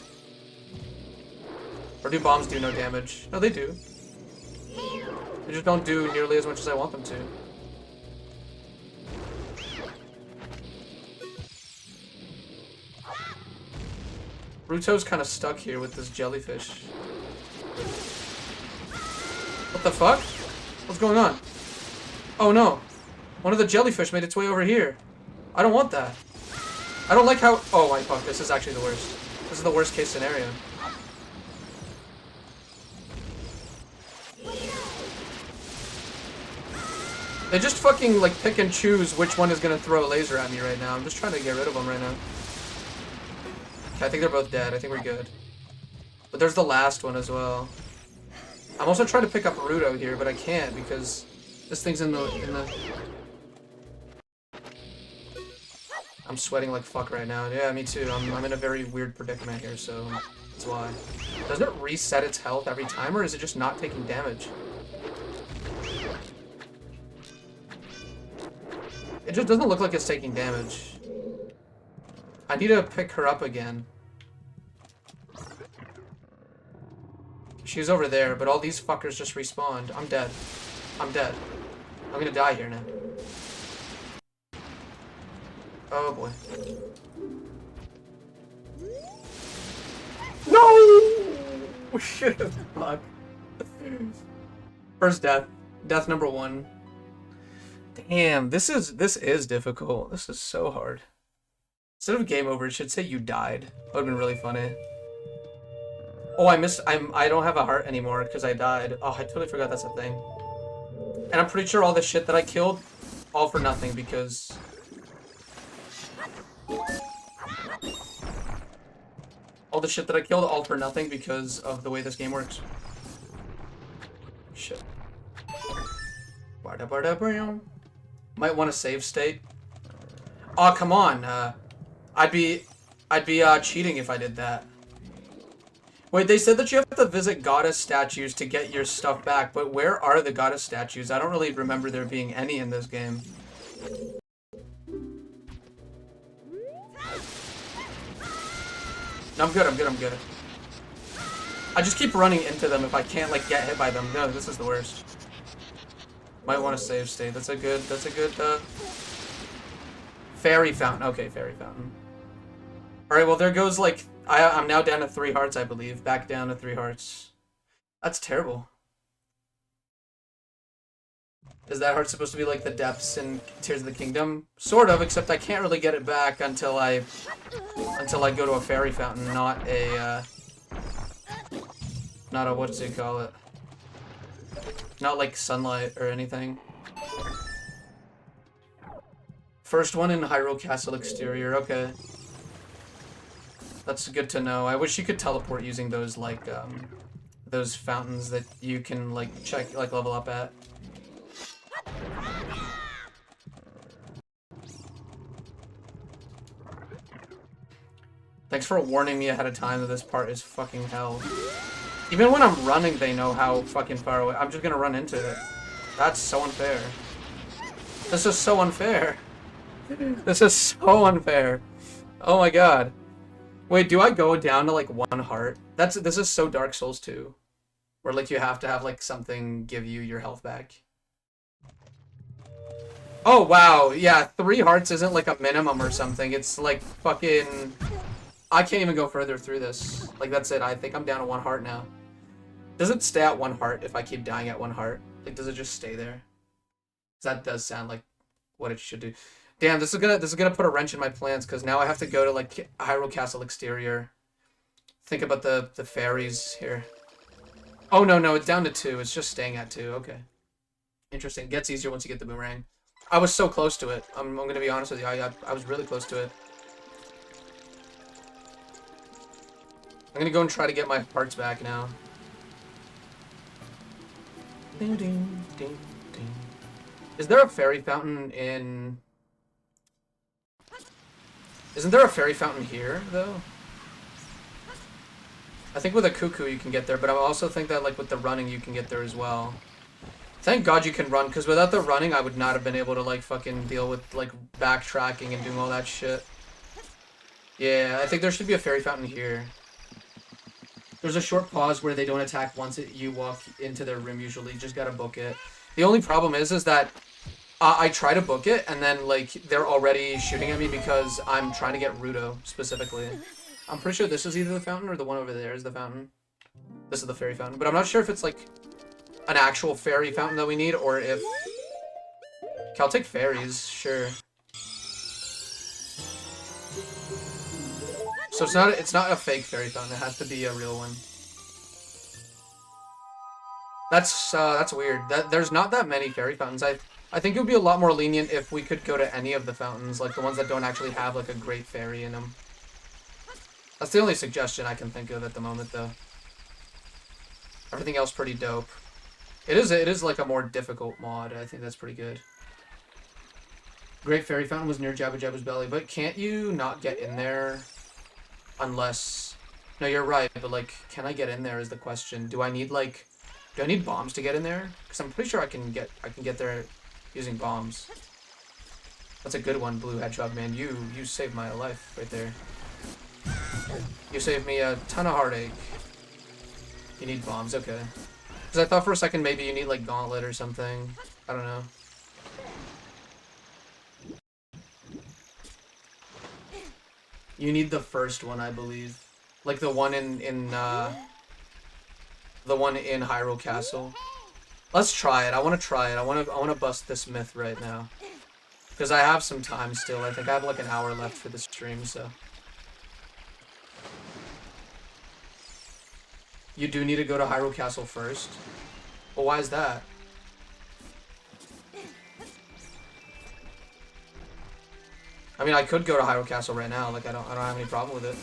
Or do bombs do no damage? No, they do. They just don't do nearly as much as I want them to. Ruto's kind of stuck here with this jellyfish. What the fuck? What's going on? Oh no. One of the jellyfish made its way over here. I don't want that. I don't like how... Oh my fuck, this is actually the worst. This is the worst case scenario. They just fucking like pick and choose which one is gonna throw a laser at me right now. I'm just trying to get rid of them right now. Okay, I think they're both dead. I think we're good. But there's the last one as well. I'm also trying to pick up Ruto here, but I can't because this thing's in the... I'm sweating like fuck right now. Yeah, me too. I'm in a very weird predicament here, so that's why. Does it reset its health every time, or is it just not taking damage? It just doesn't look like it's taking damage. I need to pick her up again. She's over there, but all these fuckers just respawned. I'm dead. I'm dead. I'm gonna die here now. Oh boy. No! Shit. Fuck. First death. Death number 1. Damn, this is difficult. This is so hard. Instead of game over, it should say you died. That would have been really funny. Oh, I don't have a heart anymore because I died. Oh, I totally forgot that's a thing. And I'm pretty sure all the shit that I killed, all for nothing because... All the shit that I killed, all for nothing because of the way this game works. Shit. Might want to save state. Oh, come on. I'd be cheating if I did that. Wait, they said that you have to visit goddess statues to get your stuff back, but where are the goddess statues? I don't really remember there being any in this game. No, I'm good, I'm good, I'm good. I just keep running into them if I can't, like, get hit by them. No, this is the worst. Might want to save state. That's a good, fairy fountain. Okay, fairy fountain. Alright, well, there goes, like, I'm now down to 3 hearts, I believe. Back down to 3 hearts. That's terrible. Is that heart supposed to be, like, the depths in Tears of the Kingdom? Sort of, except I can't really get it back until I go to a fairy fountain, not a, what's it call it? Not like sunlight or anything. First one in Hyrule Castle exterior, okay. That's good to know. I wish you could teleport using those, like, those fountains that you can, like, level up at. Thanks for warning me ahead of time that this part is fucking hell. Even when I'm running, they know how fucking far away. I'm just gonna run into it. That's so unfair. This is so unfair. This is so unfair. Oh my god. Wait, do I go down to like 1 heart? This is so Dark Souls 2. Where like you have to have like something give you your health back. Oh wow, yeah, 3 hearts isn't like a minimum or something. It's like fucking... I can't even go further through this. Like that's it, I think I'm down to 1 heart now. Does it stay at 1 heart if I keep dying at 1 heart? Like does it just stay there? 'Cause that does sound like what it should do. Damn, this is gonna put a wrench in my plans because now I have to go to like Hyrule Castle exterior. Think about the fairies here. Oh no, it's down to 2. It's just staying at 2. Okay. Interesting. Gets easier once you get the boomerang. I was so close to it. I'm gonna be honest with you. I was really close to it. I'm gonna go and try to get my parts back now. Ding, ding, ding, ding. Is there a fairy fountain in... Isn't there a fairy fountain here, though? I think with a cuckoo you can get there, but I also think that like with the running you can get there as well. Thank God you can run, because without the running, I would not have been able to, like, fucking deal with, like, backtracking and doing all that shit. Yeah, I think there should be a fairy fountain here. There's a short pause where they don't attack once you walk into their room, usually. You just gotta book it. The only problem is that I try to book it, and then, like, they're already shooting at me because I'm trying to get Ruto, specifically. I'm pretty sure this is either the fountain or the one over there is the fountain. This is the fairy fountain. But I'm not sure if it's, like, an actual fairy fountain that we need, or if... Okay, I'll take fairies, sure. So it's not a fake fairy fountain, it has to be a real one. That's weird. There's not that many fairy fountains. I think it would be a lot more lenient if we could go to any of the fountains, like the ones that don't actually have like a great fairy in them. That's the only suggestion I can think of at the moment, though. Everything else pretty dope. It is like a more difficult mod. I think that's pretty good. Great fairy fountain was near Jabba Jabba's belly, but can't you not get in there unless... No, you're right, but like, can I get in there is the question. Do I need bombs to get in there? Because I'm pretty sure I can get there using bombs. That's a good one, Blue Hedgehog man. You saved my life right there. You saved me a ton of heartache. You need bombs, okay. Because I thought for a second maybe you need like Gauntlet or something. I don't know. You need the first one, I believe. Like the one in Hyrule Castle. Let's try it. I want to try it. I want to bust this myth right now. Because I have some time still. I think I have like an hour left for the stream, so. You do need to go to Hyrule Castle first. Well, why is that? I mean, I could go to Hyrule Castle right now. Like, I don't have any problem with it.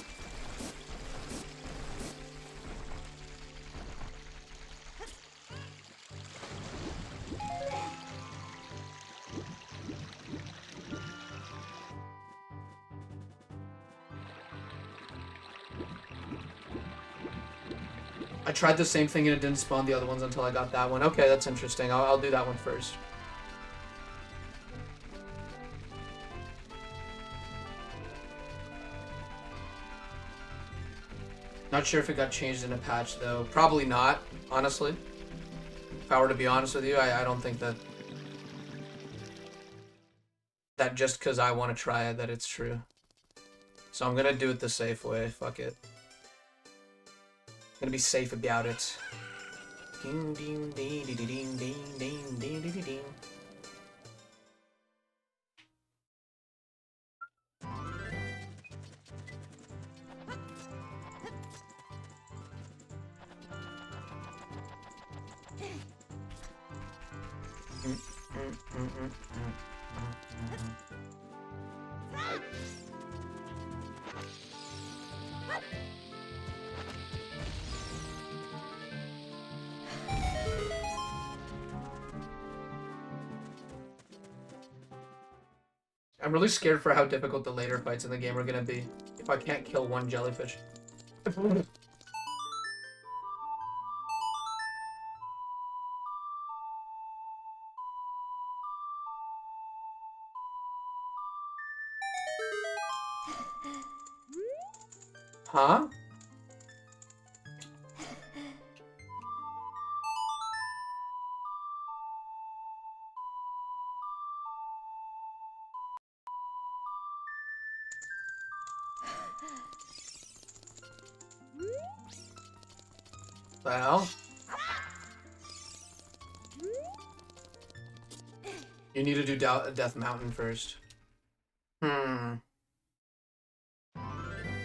I tried the same thing and it didn't spawn the other ones until I got that one. Okay, that's interesting. I'll do that one first. Not sure if it got changed in a patch, though. Probably not, honestly. If I were to be honest with you, I don't think that just because I want to try it, that it's true. So I'm gonna do it the safe way. Fuck it. I'm gonna be safe about it. Ding, ding, ding, ding, ding, ding, ding, ding, ding, ding. I'm really scared for how difficult the later fights in the game are gonna be if I can't kill one jellyfish. Huh? The hell? You need to do Death Mountain first. Hmm.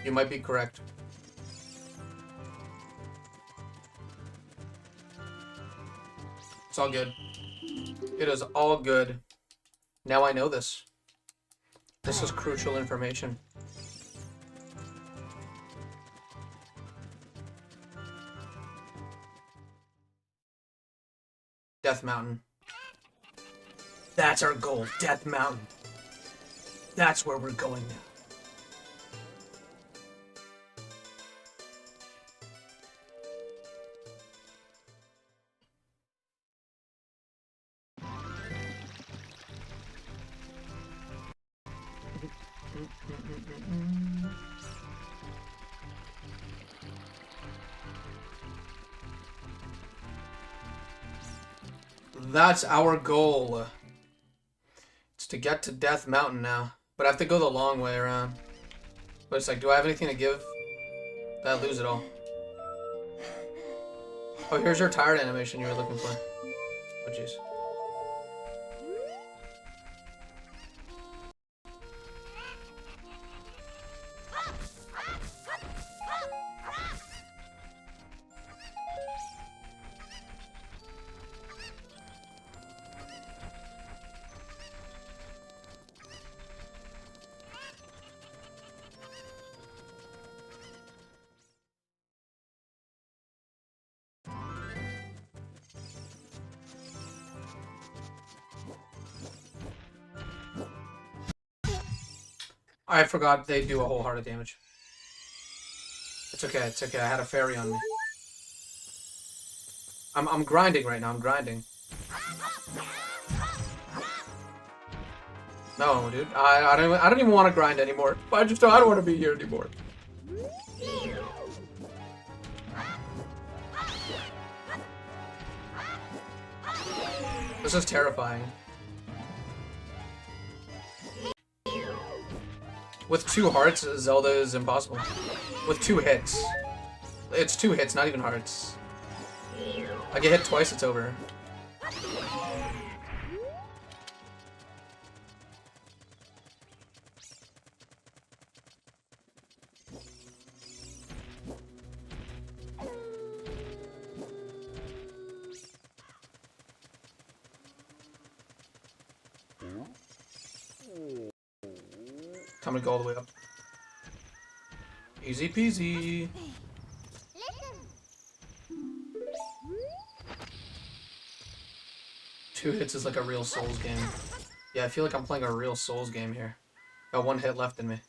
You might be correct. It's all good. It is all good. Now I know this. This is crucial information. Death Mountain. That's our goal, Death Mountain. That's where we're going now. That's our goal. It's to get to Death Mountain now. But I have to go the long way around. But it's like, do I have anything to give? Did I lose it all? Oh, here's your tired animation you were looking for. Oh, jeez. I forgot they do a whole heart of damage. It's okay, it's okay. I had a fairy on me. I'm grinding right now. I'm grinding. No, dude. I don't even want to grind anymore. I don't want to be here anymore. This is terrifying. With 2 hearts, Zelda is impossible. With 2 hits. It's 2 hits, not even hearts. I get hit twice, it's over. Time to go all the way up. Easy peasy. Two hits is like a real Souls game. Yeah, I feel like I'm playing a real Souls game here. Got 1 hit left in me.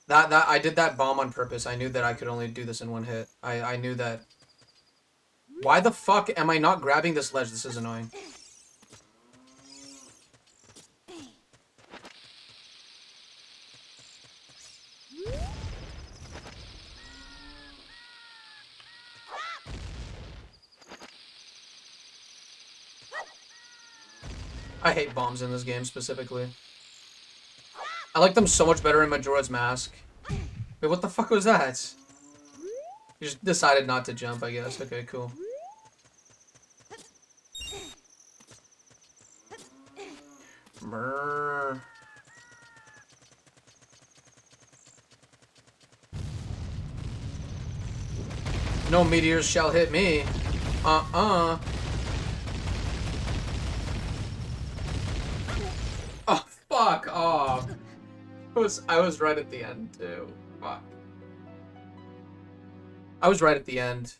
I did that bomb on purpose. I knew that I could only do this in 1 hit. I knew that. Why the fuck am I not grabbing this ledge? This is annoying. I hate bombs in this game specifically. I like them so much better in Majora's Mask. Wait, what the fuck was that? You just decided not to jump, I guess. Okay, cool. Brrr. No meteors shall hit me. Uh-uh. Oh, fuck off. I was right at the end, too. Fuck. I was right at the end.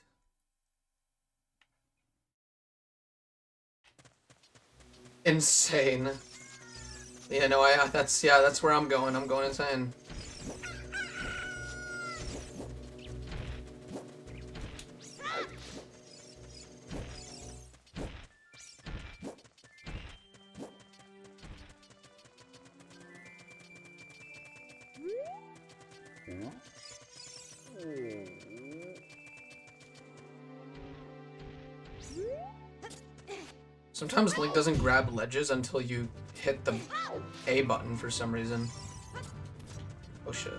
Insane. Yeah, no, that's where I'm going. I'm going insane. Sometimes Link doesn't grab ledges until you hit the A button for some reason. Oh shit.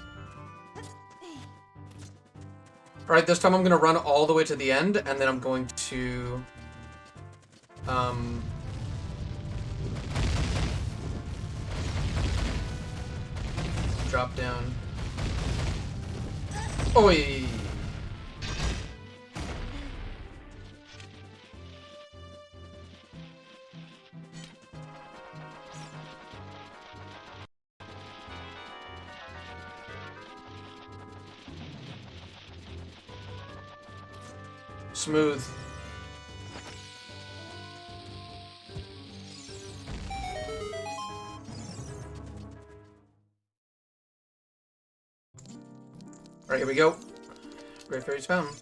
Alright, this time I'm gonna run all the way to the end, and then I'm going to... drop down. Oi! Smooth. Alright, here we go. Great Fairies Fountain.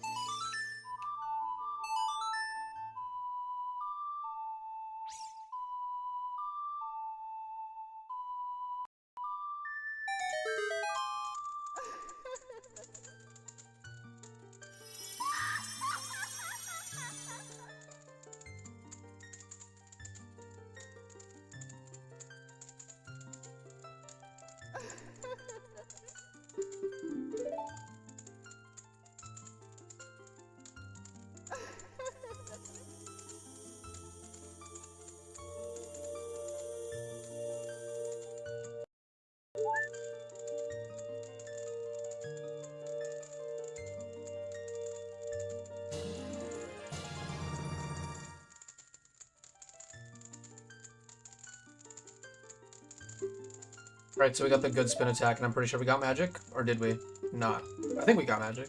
Alright, so we got the good spin attack, and I'm pretty sure we got magic. Or did we? Not. I think we got magic.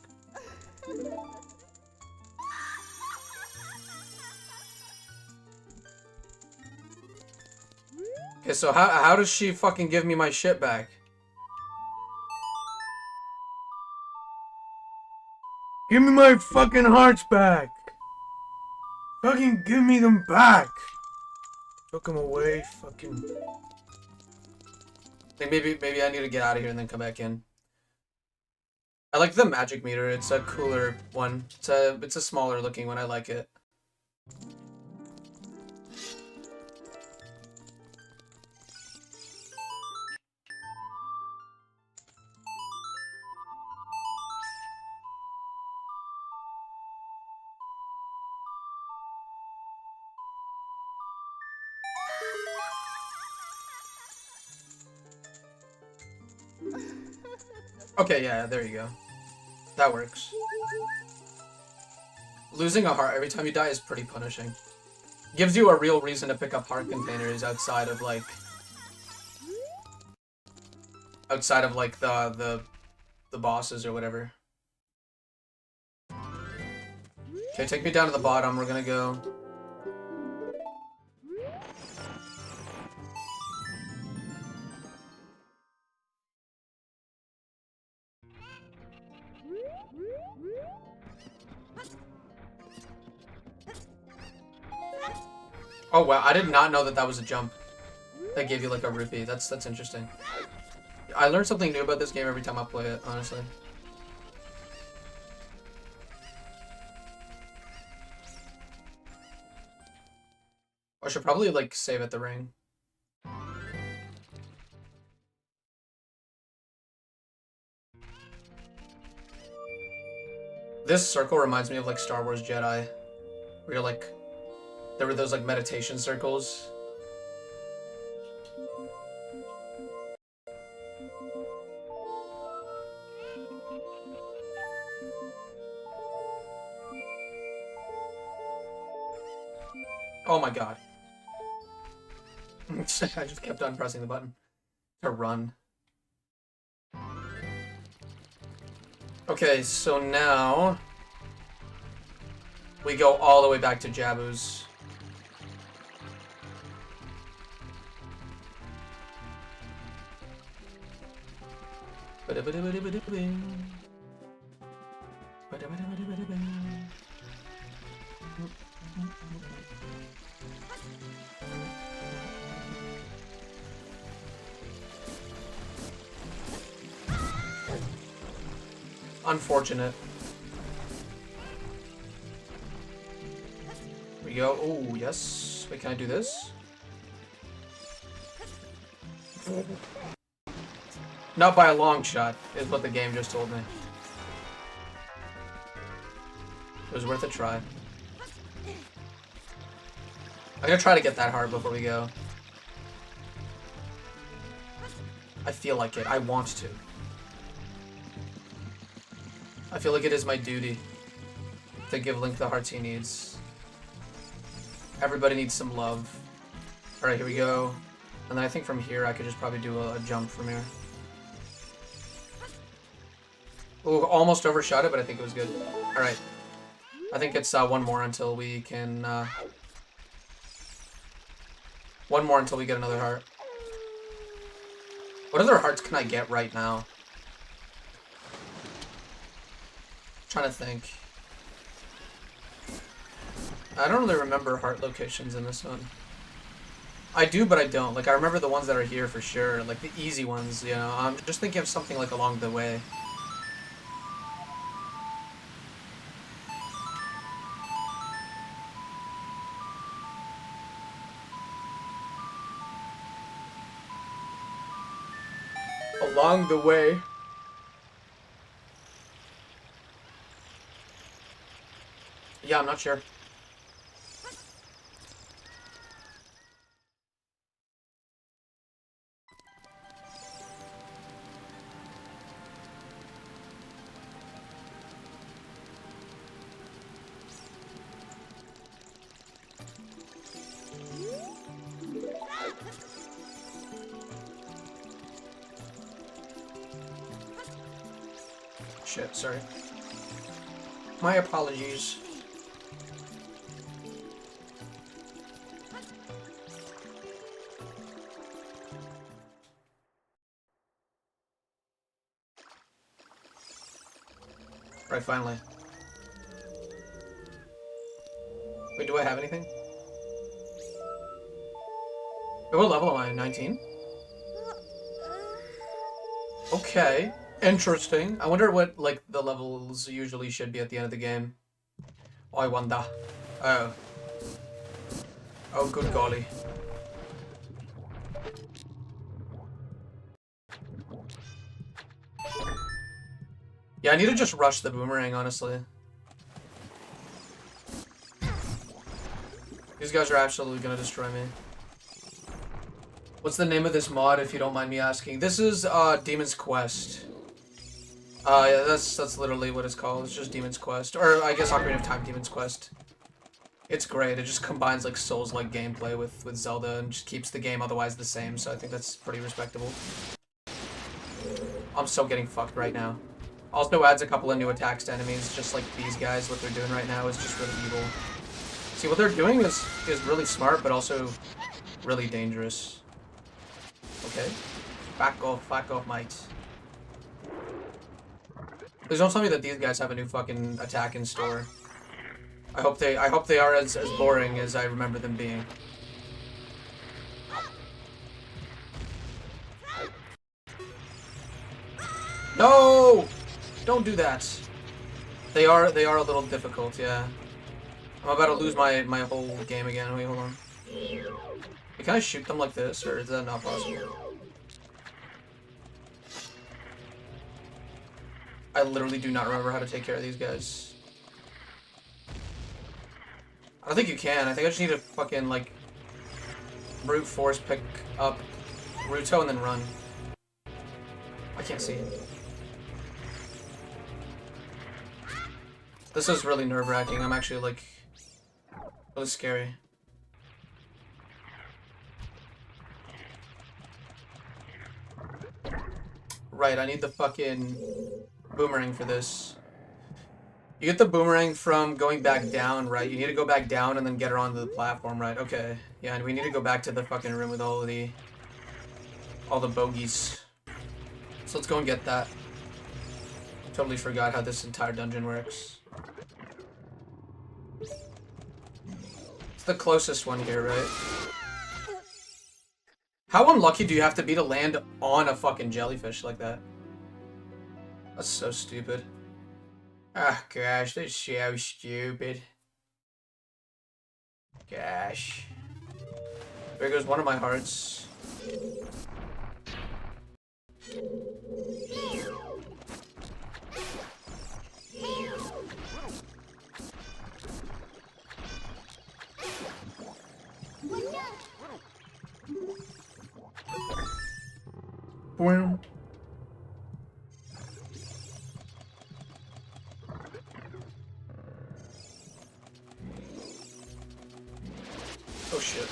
Okay, so how does she fucking give me my shit back? Give me my fucking hearts back! Fucking give me them back! Took them away, fucking... I think maybe I need to get out of here and then come back in. I like the magic meter, it's a cooler one. It's a smaller looking one, I like it. Okay, yeah, there you go. That works. Losing a heart every time you die is pretty punishing. Gives you a real reason to pick up heart containers outside of like the bosses or whatever. Okay, take me down to the bottom. We're gonna go. Oh wow, I did not know that that was a jump. That gave you like a rupee. That's interesting. I learn something new about this game every time I play it, honestly. I should probably like save at the ring. This circle reminds me of like Star Wars Jedi. Where you're like, there were those like meditation circles. Oh my god. I just kept on pressing the button to run. Okay, so now we go all the way back to Jabu's. Unfortunate. Here we go. Oh, yes. Wait, can I do this? Not by a long shot, is what the game just told me. It was worth a try. I'm gonna try to get that hard before we go. I feel like it. I want to. I feel like it is my duty to give Link the hearts he needs. Everybody needs some love. Alright, here we go. And then I think from here I could just probably do a jump from here. Ooh, almost overshot it, but I think it was good. Alright. I think it's one more until we can... one more until we get another heart. What other hearts can I get right now? Trying to think. I don't really remember heart locations in this one. I do, but I don't. Like, I remember the ones that are here for sure. Like, the easy ones, you know. I'm just thinking of something, like, along the way. Along the way. Yeah, I'm not sure. Shit, sorry. My apologies. Right, finally. Wait, do I have anything? Wait, what level am I? 19? Okay. Interesting. I wonder what, like, the levels usually should be at the end of the game. I wonder. Oh. Oh, good golly. Yeah, I need to just rush the boomerang, honestly. These guys are absolutely gonna destroy me. What's the name of this mod, if you don't mind me asking? This is, Demon's Quest. Yeah, that's literally what it's called. It's just Demon's Quest. Or, I guess Ocarina of Time Demon's Quest. It's great. It just combines, like, Souls-like gameplay with Zelda and just keeps the game otherwise the same, so I think that's pretty respectable. I'm so getting fucked right now. Also adds a couple of new attacks to enemies, just like these guys. What they're doing right now is just really evil. See, what they're doing is really smart, but also really dangerous. Okay. Back off, mate. Please don't tell me that these guys have a new fucking attack in store. I hope they are as boring as I remember them being. No! Don't do that. They are a little difficult, yeah. I'm about to lose my whole game again. Wait, hold on. Can I shoot them like this, or is that not possible? I literally do not remember how to take care of these guys. I don't think you can. I think I just need to fucking, like, brute force pick up Ruto and then run. I can't see. This is really nerve-wracking. I'm actually, like, really scary. Right, I need the fucking boomerang for this. You get the boomerang from going back down, right? You need to go back down and then get her onto the platform, right? Okay. Yeah, and we need to go back to the fucking room with all the bogeys. So let's go and get that. Totally forgot how this entire dungeon works. It's the closest one here, right? How unlucky do you have to be to land on a fucking jellyfish like that? That's so stupid. Ah, gosh, that's so stupid. Gosh. There goes one of my hearts. Boom. Oh shit.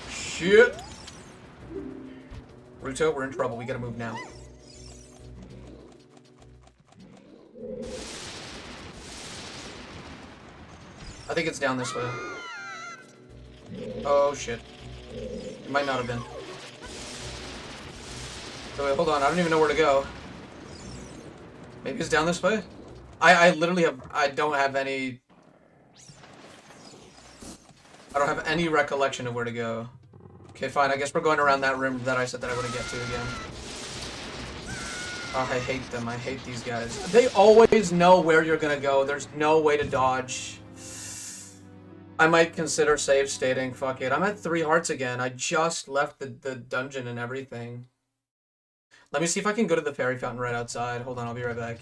Shit. Ruto, we're in trouble. We gotta move now. I think it's down this way. Oh shit. It might not have been. So wait, hold on. I don't even know where to go. Maybe it's down this way? I literally have... I don't have any recollection of where to go. Okay, fine. I guess we're going around that room that I said that I wouldn't get to again. Oh, I hate them. I hate these guys. They always know where you're gonna go. There's no way to dodge. I might consider save stating. Fuck it. I'm at 3 hearts again. I just left the dungeon and everything. Let me see if I can go to the fairy fountain right outside. Hold on, I'll be right back.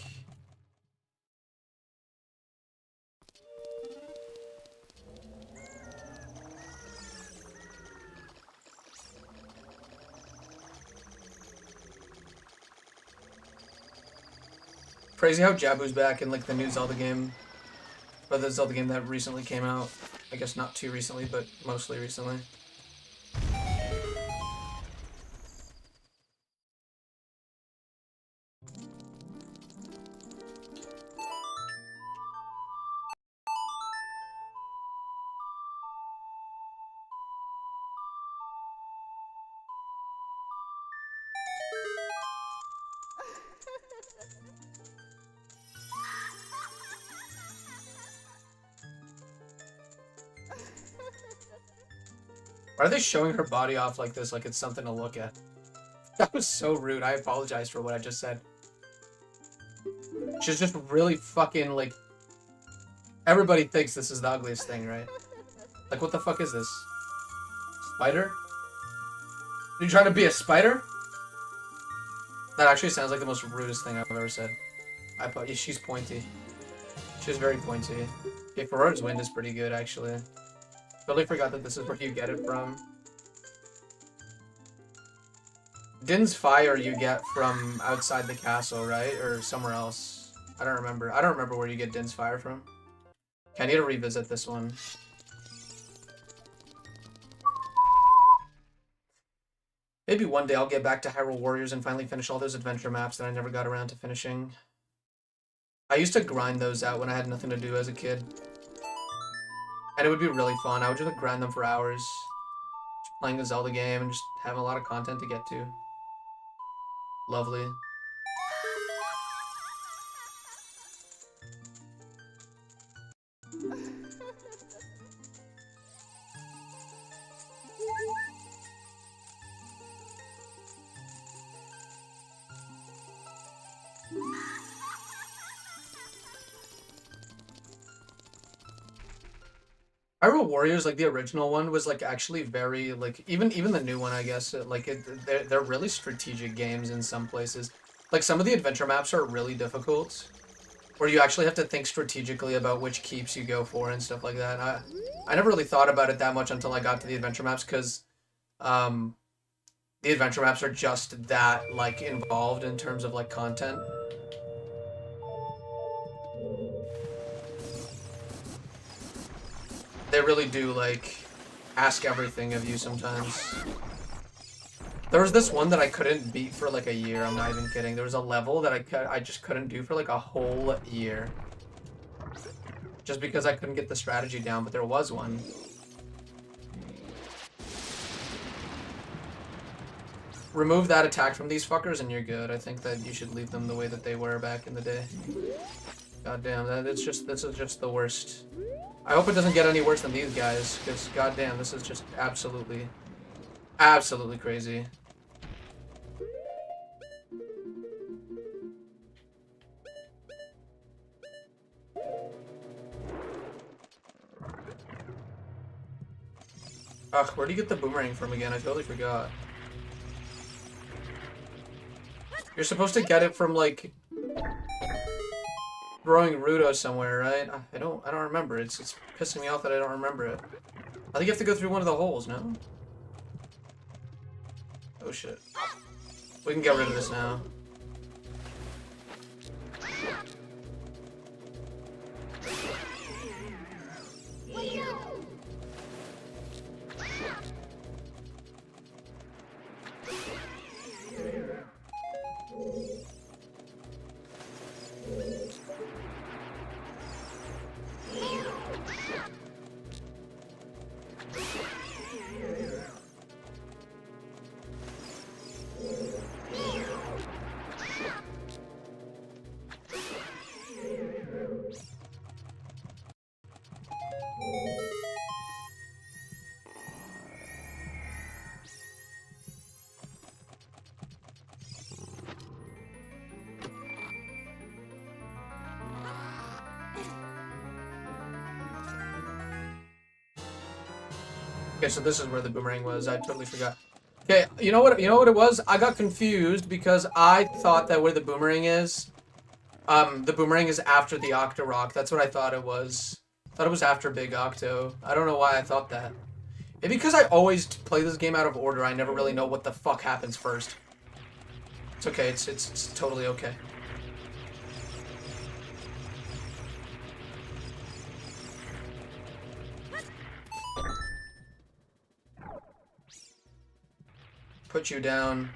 Crazy how Jabu's back in, like, the new Zelda game. Or the Zelda game that recently came out. I guess not too recently, but mostly recently. Why are they showing her body off like this, like it's something to look at? That was so rude. I apologize for what I just said. She's just really fucking, like... Everybody thinks this is the ugliest thing, right? Like, what the fuck is this? Spider? Are you trying to be a spider? That actually sounds like the most rudest thing I've ever said. She's pointy. She's very pointy. Okay, Ferrar's Wind is pretty good, actually. Totally forgot that this is where you get it from. Din's Fire you get from outside the castle, right? Or somewhere else. I don't remember. I don't remember where you get Din's Fire from. Okay, I need to revisit this one. Maybe one day I'll get back to Hyrule Warriors and finally finish all those adventure maps that I never got around to finishing. I used to grind those out when I had nothing to do as a kid. And it would be really fun. I would just grind them for hours. Just playing the Zelda game and just having a lot of content to get to. Lovely. Hyrule Warriors, like the original one, was like actually very like even the new one, I guess. They're really strategic games in some places. Like some of the adventure maps are really difficult, where you actually have to think strategically about which keeps you go for and stuff like that. I never really thought about it that much until I got to the adventure maps, because the adventure maps are just that like involved in terms of like content. They really do, like, ask everything of you sometimes. There was this one that I couldn't beat for, like, a year. I'm not even kidding. There was a level that I just couldn't do for, like, a whole year. Just because I couldn't get the strategy down, but there was one. Remove that attack from these fuckers and you're good. I think that you should leave them the way that they were back in the day. God damn, this is just the worst. I hope it doesn't get any worse than these guys, because goddamn, this is just absolutely crazy. Ugh, where do you get the boomerang from again? I totally forgot. You're supposed to get it from, like, throwing Rudo somewhere, right? I don't remember. It's pissing me off that I don't remember it. I think you have to go through one of the holes, no? Oh shit. We can get rid of this now. Okay, so this is where the boomerang was. I totally forgot. Okay, you know what it was? I got confused because I thought that where the boomerang is, the boomerang is after the Octo Rock. That's what I thought it was. I thought it was after Big Octo. I don't know why I thought that. Maybe because I always play this game out of order, I never really know what the fuck happens first. It's okay, it's totally okay. Put you down.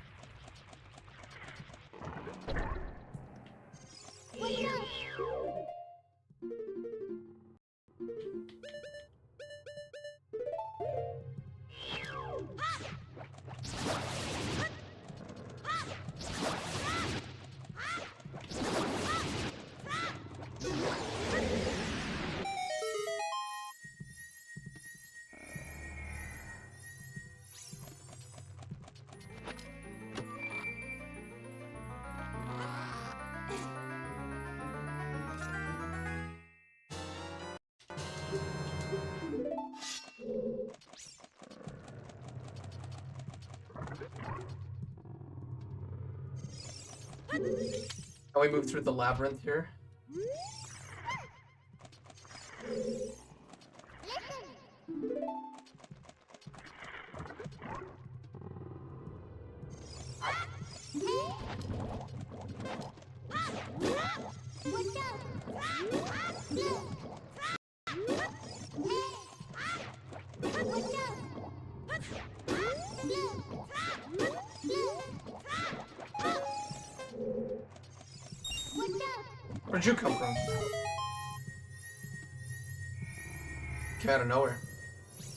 Can we move through the labyrinth here? Where'd you come from? Came out of nowhere.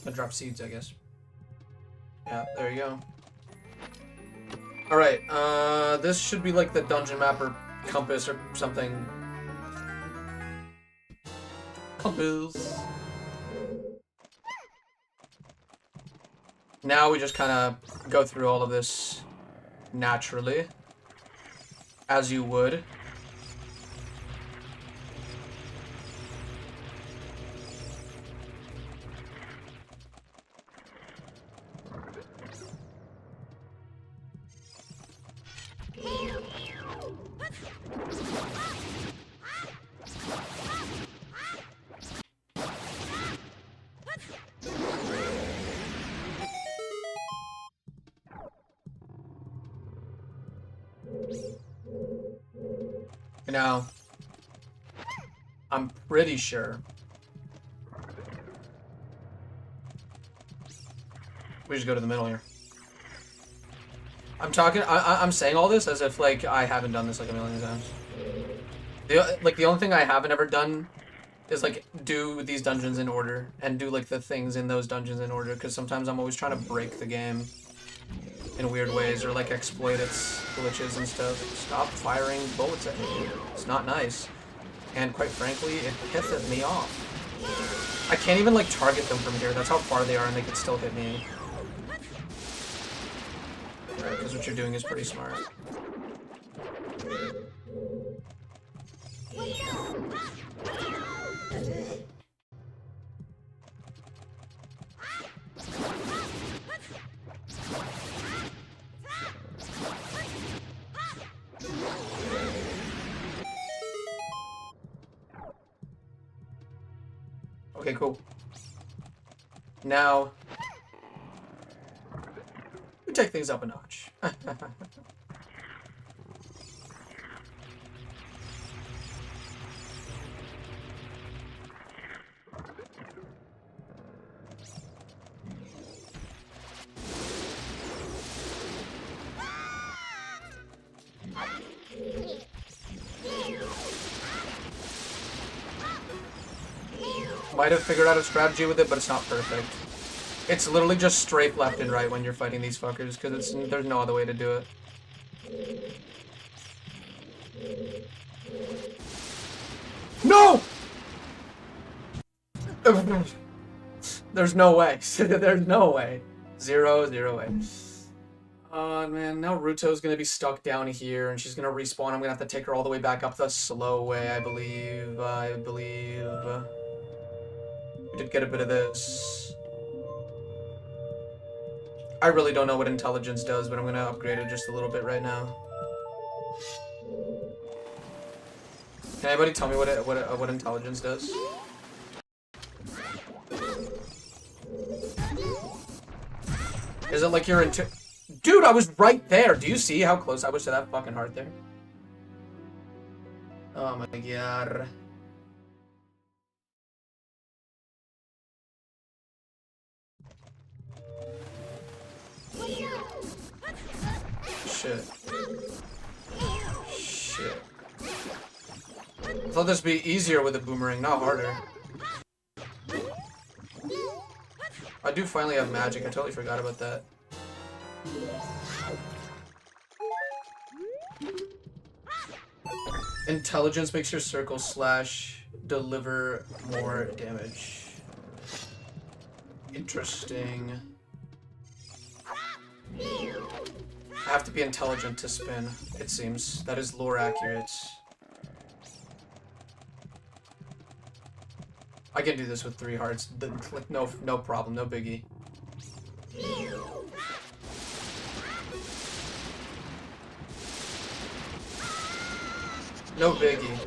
I dropped seeds, I guess. Yeah, there you go. Alright, this should be like the dungeon map or compass or something. Compass. Now we just kind of go through all of this naturally, as you would. Now, I'm pretty sure we just go to the middle here. I'm saying all this as if like I haven't done this like a million times. The only thing I haven't ever done is like do these dungeons in order and do like the things in those dungeons in order, because sometimes I'm always trying to break the game in weird ways or like exploit its glitches and stuff. Stop firing bullets at me. It's not nice. And quite frankly, it pisses me off. I can't even like target them from here. That's how far they are and they can still hit me. Because what you're doing is pretty smart. Okay, cool. Now, we take things up a notch. Might have figured out a strategy with it, but it's not perfect. It's literally just strafe left and right when you're fighting these fuckers, because there's no other way to do it. No! There's no way. There's no way. Zero way. Oh man, now Ruto's gonna be stuck down here, and she's gonna respawn. I'm gonna have to take her all the way back up the slow way, I believe. We did get a bit of this. I really don't know what intelligence does, but I'm gonna upgrade it just a little bit right now. Can anybody tell me what intelligence does? Is it like you're into? Dude, I was right there. Do you see how close I was to that fucking heart there? Oh my god. I thought this would be easier with a boomerang, not harder. I do finally have magic. I totally forgot about that. Intelligence makes your circle slash deliver more damage. Interesting. I have to be intelligent to spin, it seems. That is lore accurate. I can do this with 3 hearts. No problem, no biggie. No biggie.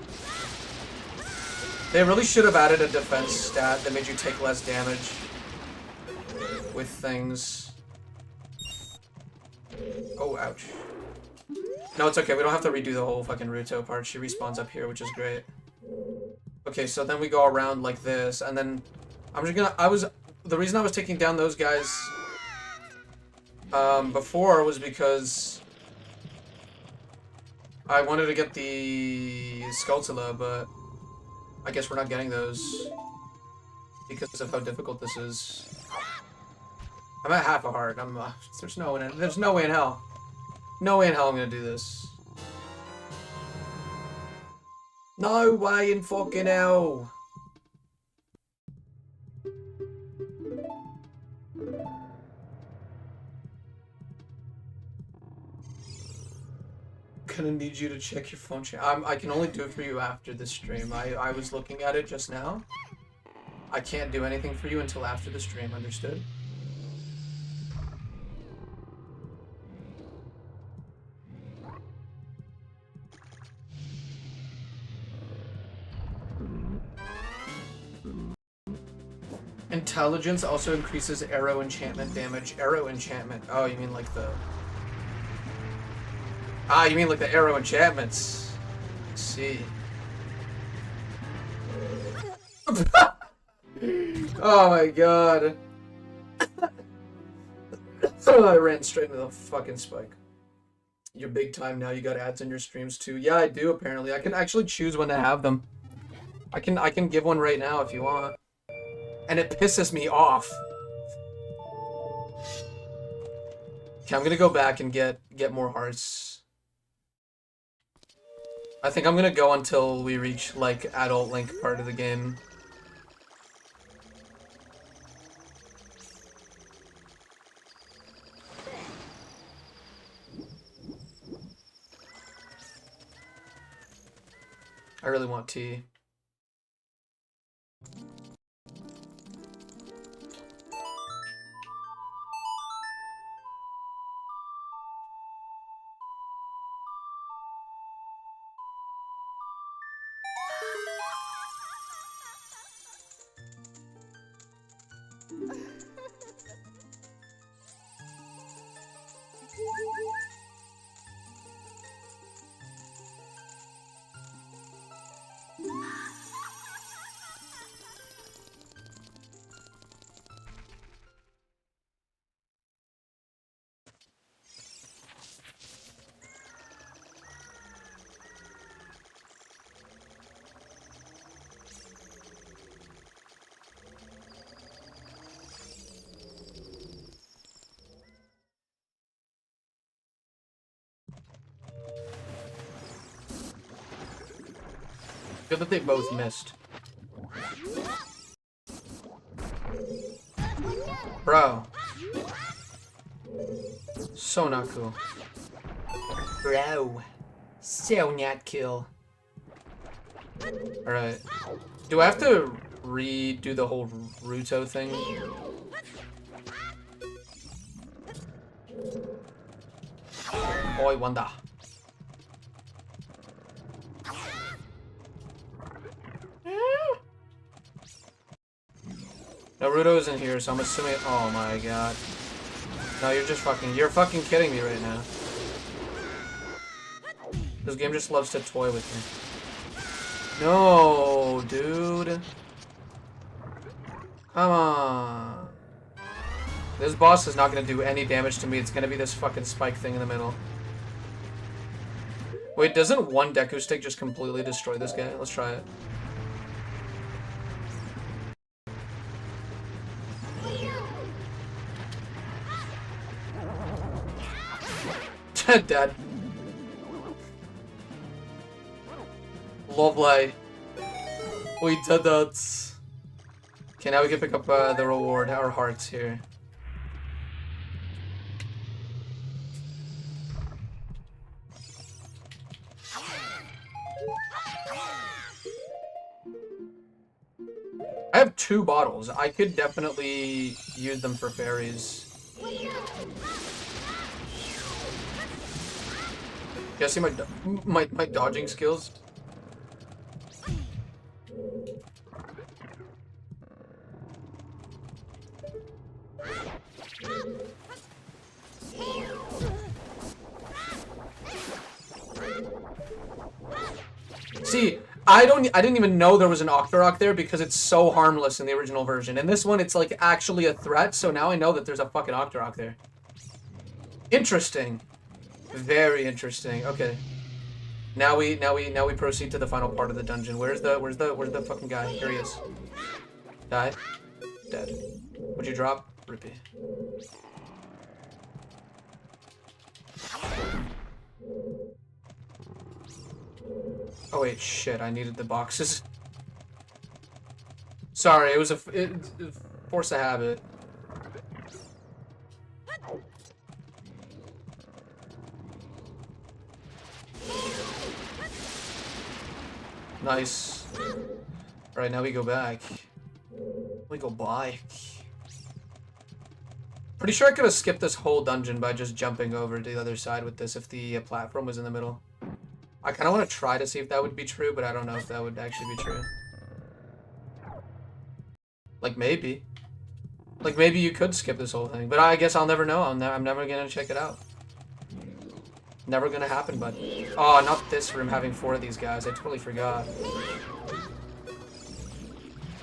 They really should have added a defense stat that made you take less damage with things. Oh, ouch. No, it's okay. We don't have to redo the whole fucking Ruto part. She respawns up here, which is great. Okay, so then we go around like this, and then I'm just gonna... The reason I was taking down those guys before was because I wanted to get the Skulltula, but I guess we're not getting those because of how difficult this is. I'm at half a heart. There's no way in hell. No way in hell I'm gonna do this. No way in fucking hell. Gonna need you to check your phone. I can only do it for you after the stream. I was looking at it just now. I can't do anything for you until after the stream. Understood? Intelligence also increases arrow enchantment damage. Arrow enchantment. Oh, you mean like the... Ah, you mean like the arrow enchantments. Let's see. Oh my god. Oh, I ran straight into the fucking spike. You're big time now. You got ads in your streams too. Yeah, I do apparently. I can actually choose when to have them. I can give one right now if you want. And it pisses me off. Okay, I'm gonna go back and get more hearts. I think I'm gonna go until we reach, like, adult Link part of the game. I really want tea. Good that they both missed. Bro. So not cool. Bro. So not cool. Alright. Do I have to redo the whole Ruto thing? Boy wonder. Naruto's in here, so I'm assuming. Oh my god. No, you're fucking kidding me right now. This game just loves to toy with me. No, dude. Come on. This boss is not gonna do any damage to me. It's gonna be this fucking spike thing in the middle. Wait, doesn't one Deku Stick just completely destroy this guy? Let's try it. Dead. Lovely. We did that. Okay, now we can pick up the reward, our hearts here. I have 2 bottles. I could definitely use them for fairies. You guys see my dodging skills? See, I didn't even know there was an Octorok there because it's so harmless in the original version. In this one, it's like actually a threat, so now I know that there's a fucking Octorok there. Interesting. Very interesting. Okay. Now we proceed to the final part of the dungeon. Where's the fucking guy? Here he is. Die. Dead. Would you drop? Rippy. Oh wait, shit, I needed the boxes. Sorry, it was a force of habit. Nice. Alright, now we go back. We go back. Pretty sure I could have skipped this whole dungeon by just jumping over to the other side with this if the platform was in the middle. I kind of want to try to see if that would be true, but I don't know if that would actually be true. Like, maybe. Like, maybe you could skip this whole thing, but I guess I'll never know. I'm never gonna check it out. Never gonna happen, but... Oh, not this room having 4 of these guys. I totally forgot.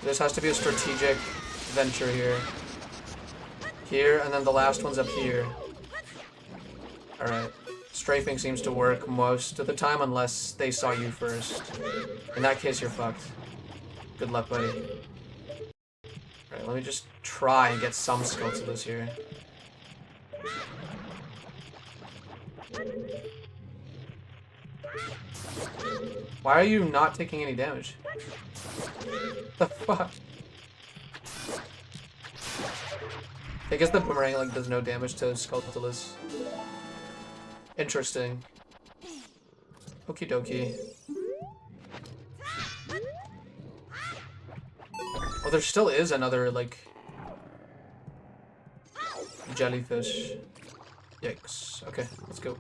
This has to be a strategic venture here. Here, and then the last one's up here. Alright. Strafing seems to work most of the time unless they saw you first. In that case, you're fucked. Good luck, buddy. Alright, let me just try and get some skill to this here. Why are you not taking any damage? The fuck? I guess the boomerang like does no damage to Skulltulus. Interesting. Okie dokie. Oh, there still is another like jellyfish. Yikes. Okay, let's go.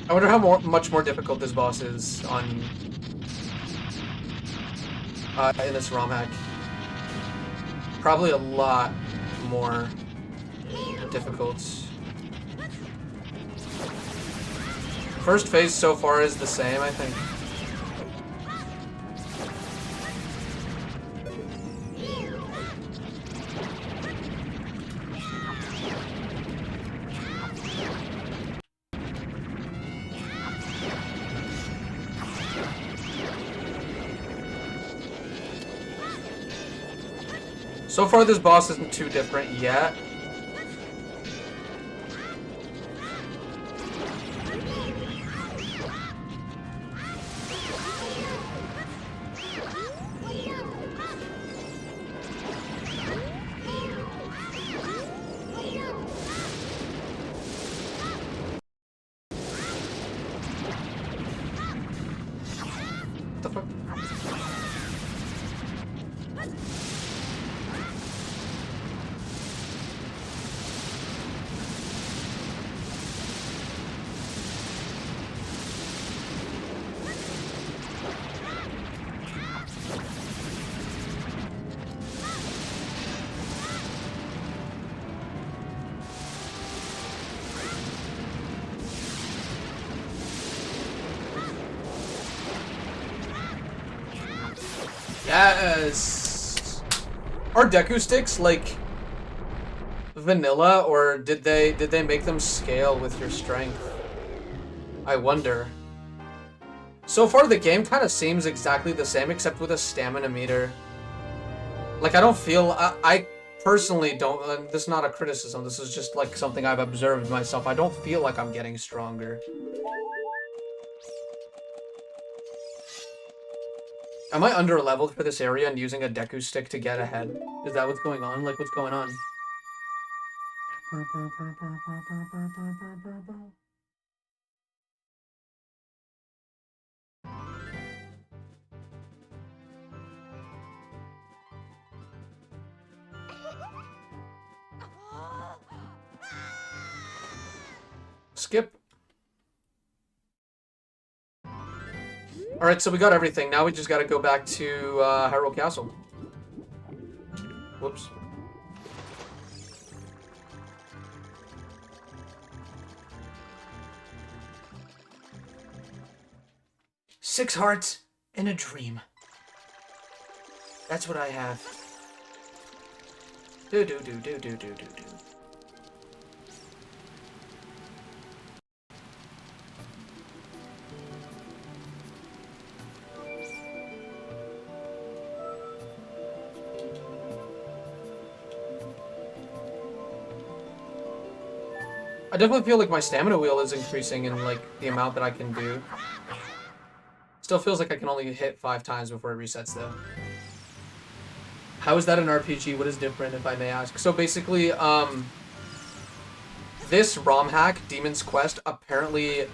I wonder how much more difficult this boss is on in this ROM hack. Probably a lot more difficult. First phase so far is the same, I think. So far, this boss isn't too different yet. What the fuck? Yes! Are Deku sticks, like, vanilla, or did they make them scale with your strength? I wonder. So far, the game kind of seems exactly the same, except with a stamina meter. Like, I don't feel... I personally don't... this is not a criticism, this is just, like, something I've observed myself. I don't feel like I'm getting stronger. Am I under-leveled for this area and using a Deku stick to get ahead? Is that what's going on? Like, what's going on? Skip. Alright, so we got everything. Now we just gotta go back to Hyrule Castle. Whoops. Six hearts and a dream. That's what I have. Do. I definitely feel like my stamina wheel is increasing in, like, the amount that I can do. Still feels like I can only hit 5 times before it resets, though. How is that an RPG? What is different, if I may ask? So basically, this ROM hack, Demon's Quest, apparently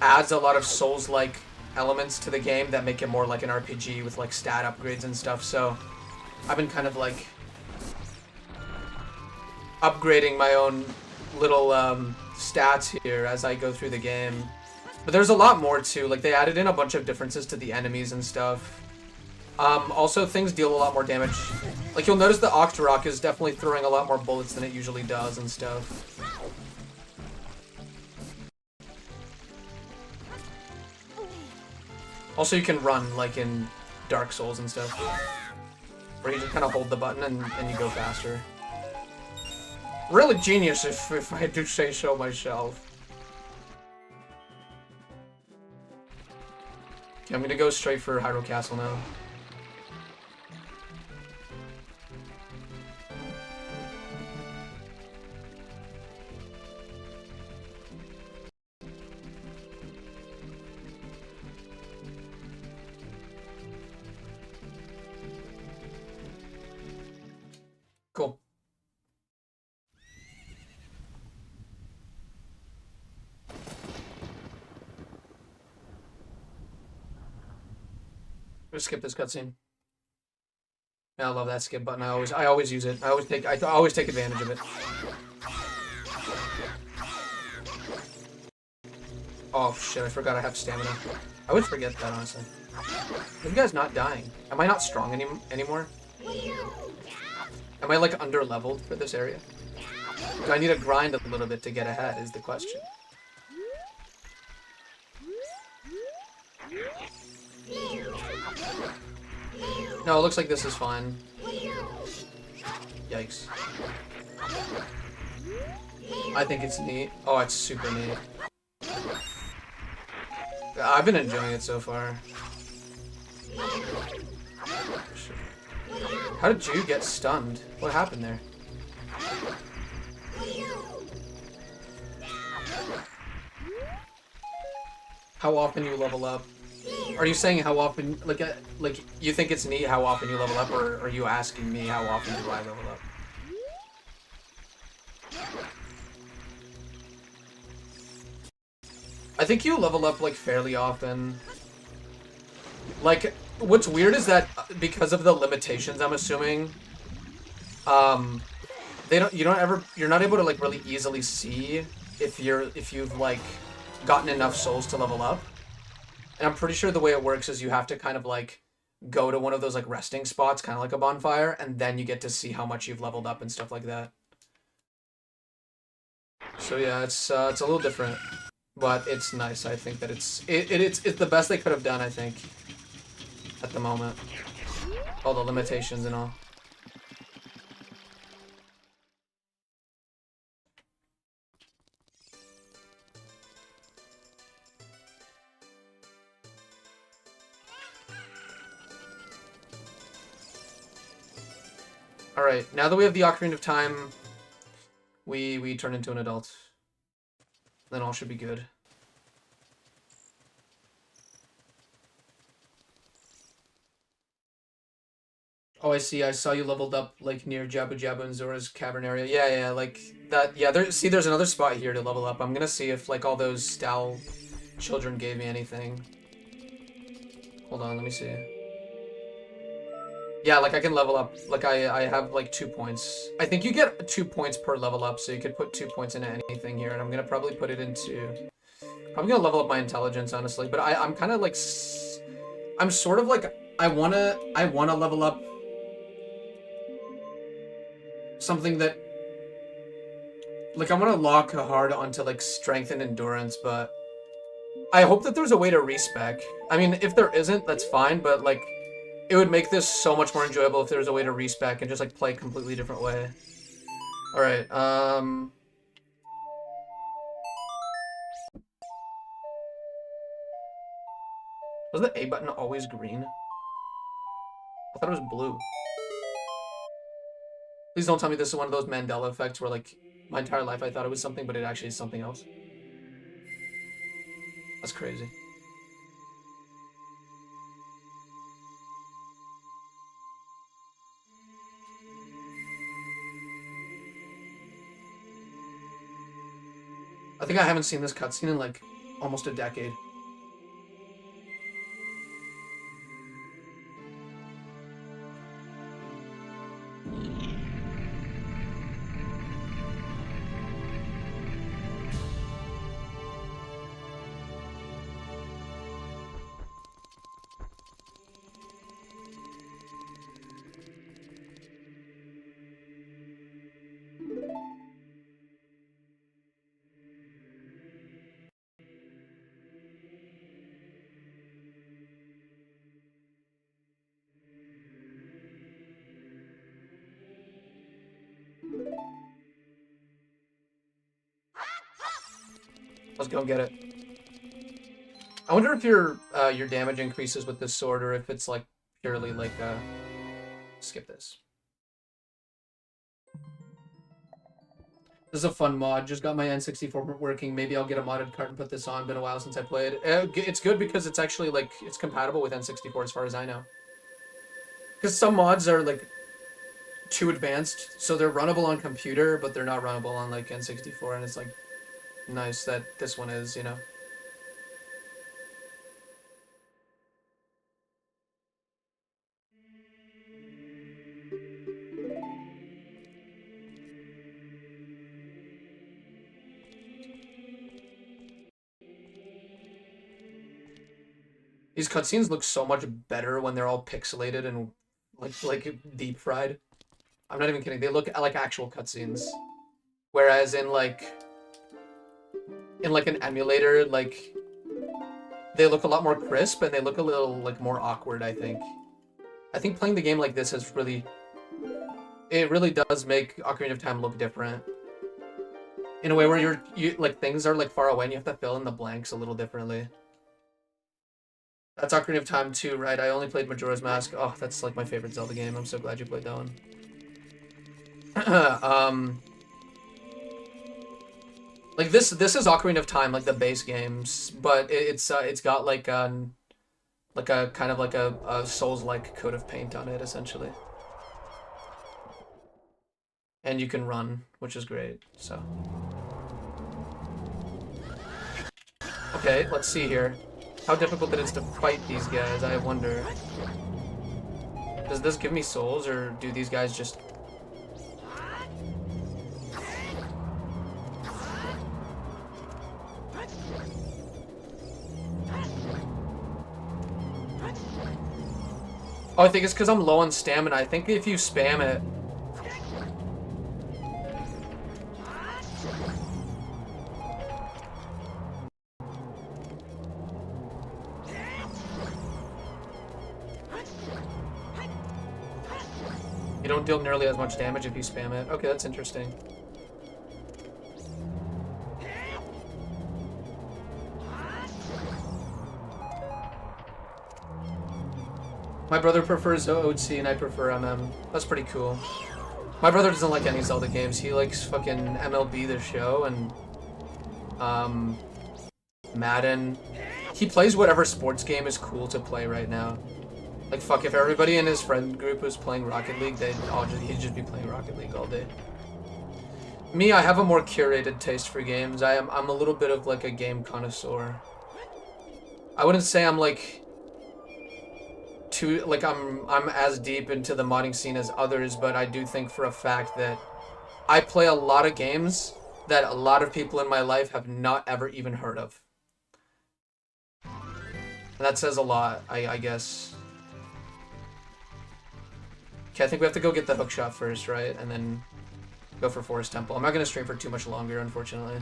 adds a lot of Souls-like elements to the game that make it more like an RPG with, like, stat upgrades and stuff. So I've been kind of, like, upgrading my own little stats here as I go through the game. But there's a lot more too. Like, they added in a bunch of differences to the enemies and stuff. Also, things deal a lot more damage. Like, you'll notice the Octorok is definitely throwing a lot more bullets than it usually does and stuff. Also, you can run, like in Dark Souls and stuff, where you just kind of hold the button and you go faster. Really genius, if I do say so myself. Okay, I'm gonna go straight for Hyrule Castle now. Cool. Just skip this cutscene. Yeah, I love that skip button. I always use it. I always take advantage of it. Oh shit! I forgot I have stamina. I would forget that, honestly. Are you guys not dying? Am I not strong anymore? Am I like under leveled for this area? Do I need to grind a little bit to get ahead? Is the question. No, it looks like this is fine. Yikes. I think it's neat. Oh, it's super neat. I've been enjoying it so far. How did you get stunned? What happened there? How often you level up? Are you saying how often, like you think it's neat how often you level up, or are you asking me how often do I level up? I think you level up, like, fairly often. Like, what's weird is that because of the limitations, I'm assuming, you're not able to, like, really easily see if you've, like, gotten enough souls to level up. And I'm pretty sure the way it works is you have to kind of, like, go to one of those, like, resting spots, kind of like a bonfire, and then you get to see how much you've leveled up and stuff like that. So yeah, it's a little different, but it's nice. I think that it's the best they could have done, I think, at the moment. all the limitations and all. Alright, now that we have the Ocarina of Time, we turn into an adult. Then all should be good. Oh, I see. I saw you leveled up, like, near Jabu Jabu and Zora's cavern area. Yeah, yeah, like, that, yeah, there's another spot here to level up. I'm gonna see if, like, all those Stal children gave me anything. Hold on, let me see. Yeah, like, I can level up. Like, I have, like, 2 points. I think you get 2 points per level up, so you could put 2 points into anything here, and I'm gonna probably put it into... I'm gonna level up my intelligence, honestly, but I'm kind of, like... I'm sort of, like... I wanna level up something that... Like, I wanna lock hard onto, like, strength and endurance, but... I hope that there's a way to respec. I mean, if there isn't, that's fine, but, like... It would make this so much more enjoyable if there was a way to respec and just, like, play a completely different way. Alright, Was the A button always green? I thought it was blue. Please don't tell me this is one of those Mandela effects where, like, my entire life I thought it was something, but it actually is something else. That's crazy. I think I haven't seen this cutscene in, like, almost a decade. Let's go get it. I wonder if your damage increases with this sword, or if it's, like, purely, like, skip this. This is a fun mod. Just got my N64 working. Maybe I'll get a modded cart and put this on. Been a while since I played. It's good because it's actually, like, it's compatible with N64 as far as I know. Because some mods are, like, too advanced, so they're runnable on computer, but they're not runnable on, like, N64, and it's, like, nice that this one is, you know? These cutscenes look so much better when they're all pixelated and, like deep fried. I'm not even kidding. They look like actual cutscenes. Whereas in, like, an emulator, like, they look a lot more crisp and they look a little, like, more awkward, I think. I think playing the game like this has really... It really does make Ocarina of Time look different. In a way where like, things are, like, far away and you have to fill in the blanks a little differently. That's Ocarina of Time 2, right? I only played Majora's Mask. Oh, that's, like, my favorite Zelda game. I'm so glad you played that one. Like, this is Ocarina of Time, like, the base games, but it's got, like, a kind of, like, a Souls-like coat of paint on it, essentially. And you can run, which is great, so. Okay, let's see here. How difficult it is to fight these guys, I wonder. Does this give me souls, or do these guys just... Oh, I think it's because I'm low on stamina. I think if you spam it... You don't deal nearly as much damage if you spam it. Okay, that's interesting. My brother prefers OOC and I prefer MM. That's pretty cool. My brother doesn't like any Zelda games. He likes fucking MLB The Show and Madden. He plays whatever sports game is cool to play right now. Like, fuck, if everybody in his friend group was playing Rocket League, he'd just be playing Rocket League all day. Me, I have a more curated taste for games. I'm a little bit of like a game connoisseur. I wouldn't say I'm like I'm as deep into the modding scene as others, but I do think for a fact that I play a lot of games that a lot of people in my life have not ever even heard of. And that says a lot, I guess. Okay, I think we have to go get the hookshot first, right? And then go for Forest Temple. I'm not gonna stream for too much longer, unfortunately.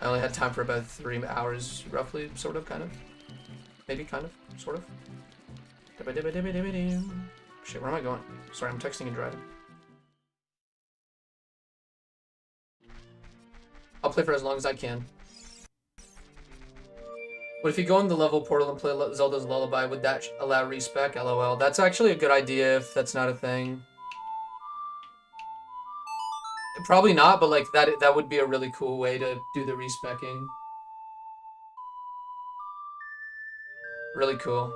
I only had time for about 3 hours, roughly, sort of, kind of. Maybe, kind of, sort of. Shit, where am I going? Sorry, I'm texting and driving. I'll play for as long as I can. What if you go in the level portal and play Zelda's Lullaby, would that allow respec? LOL. That's actually a good idea if that's not a thing. Probably not, but like that would be a really cool way to do the respecking. Really cool.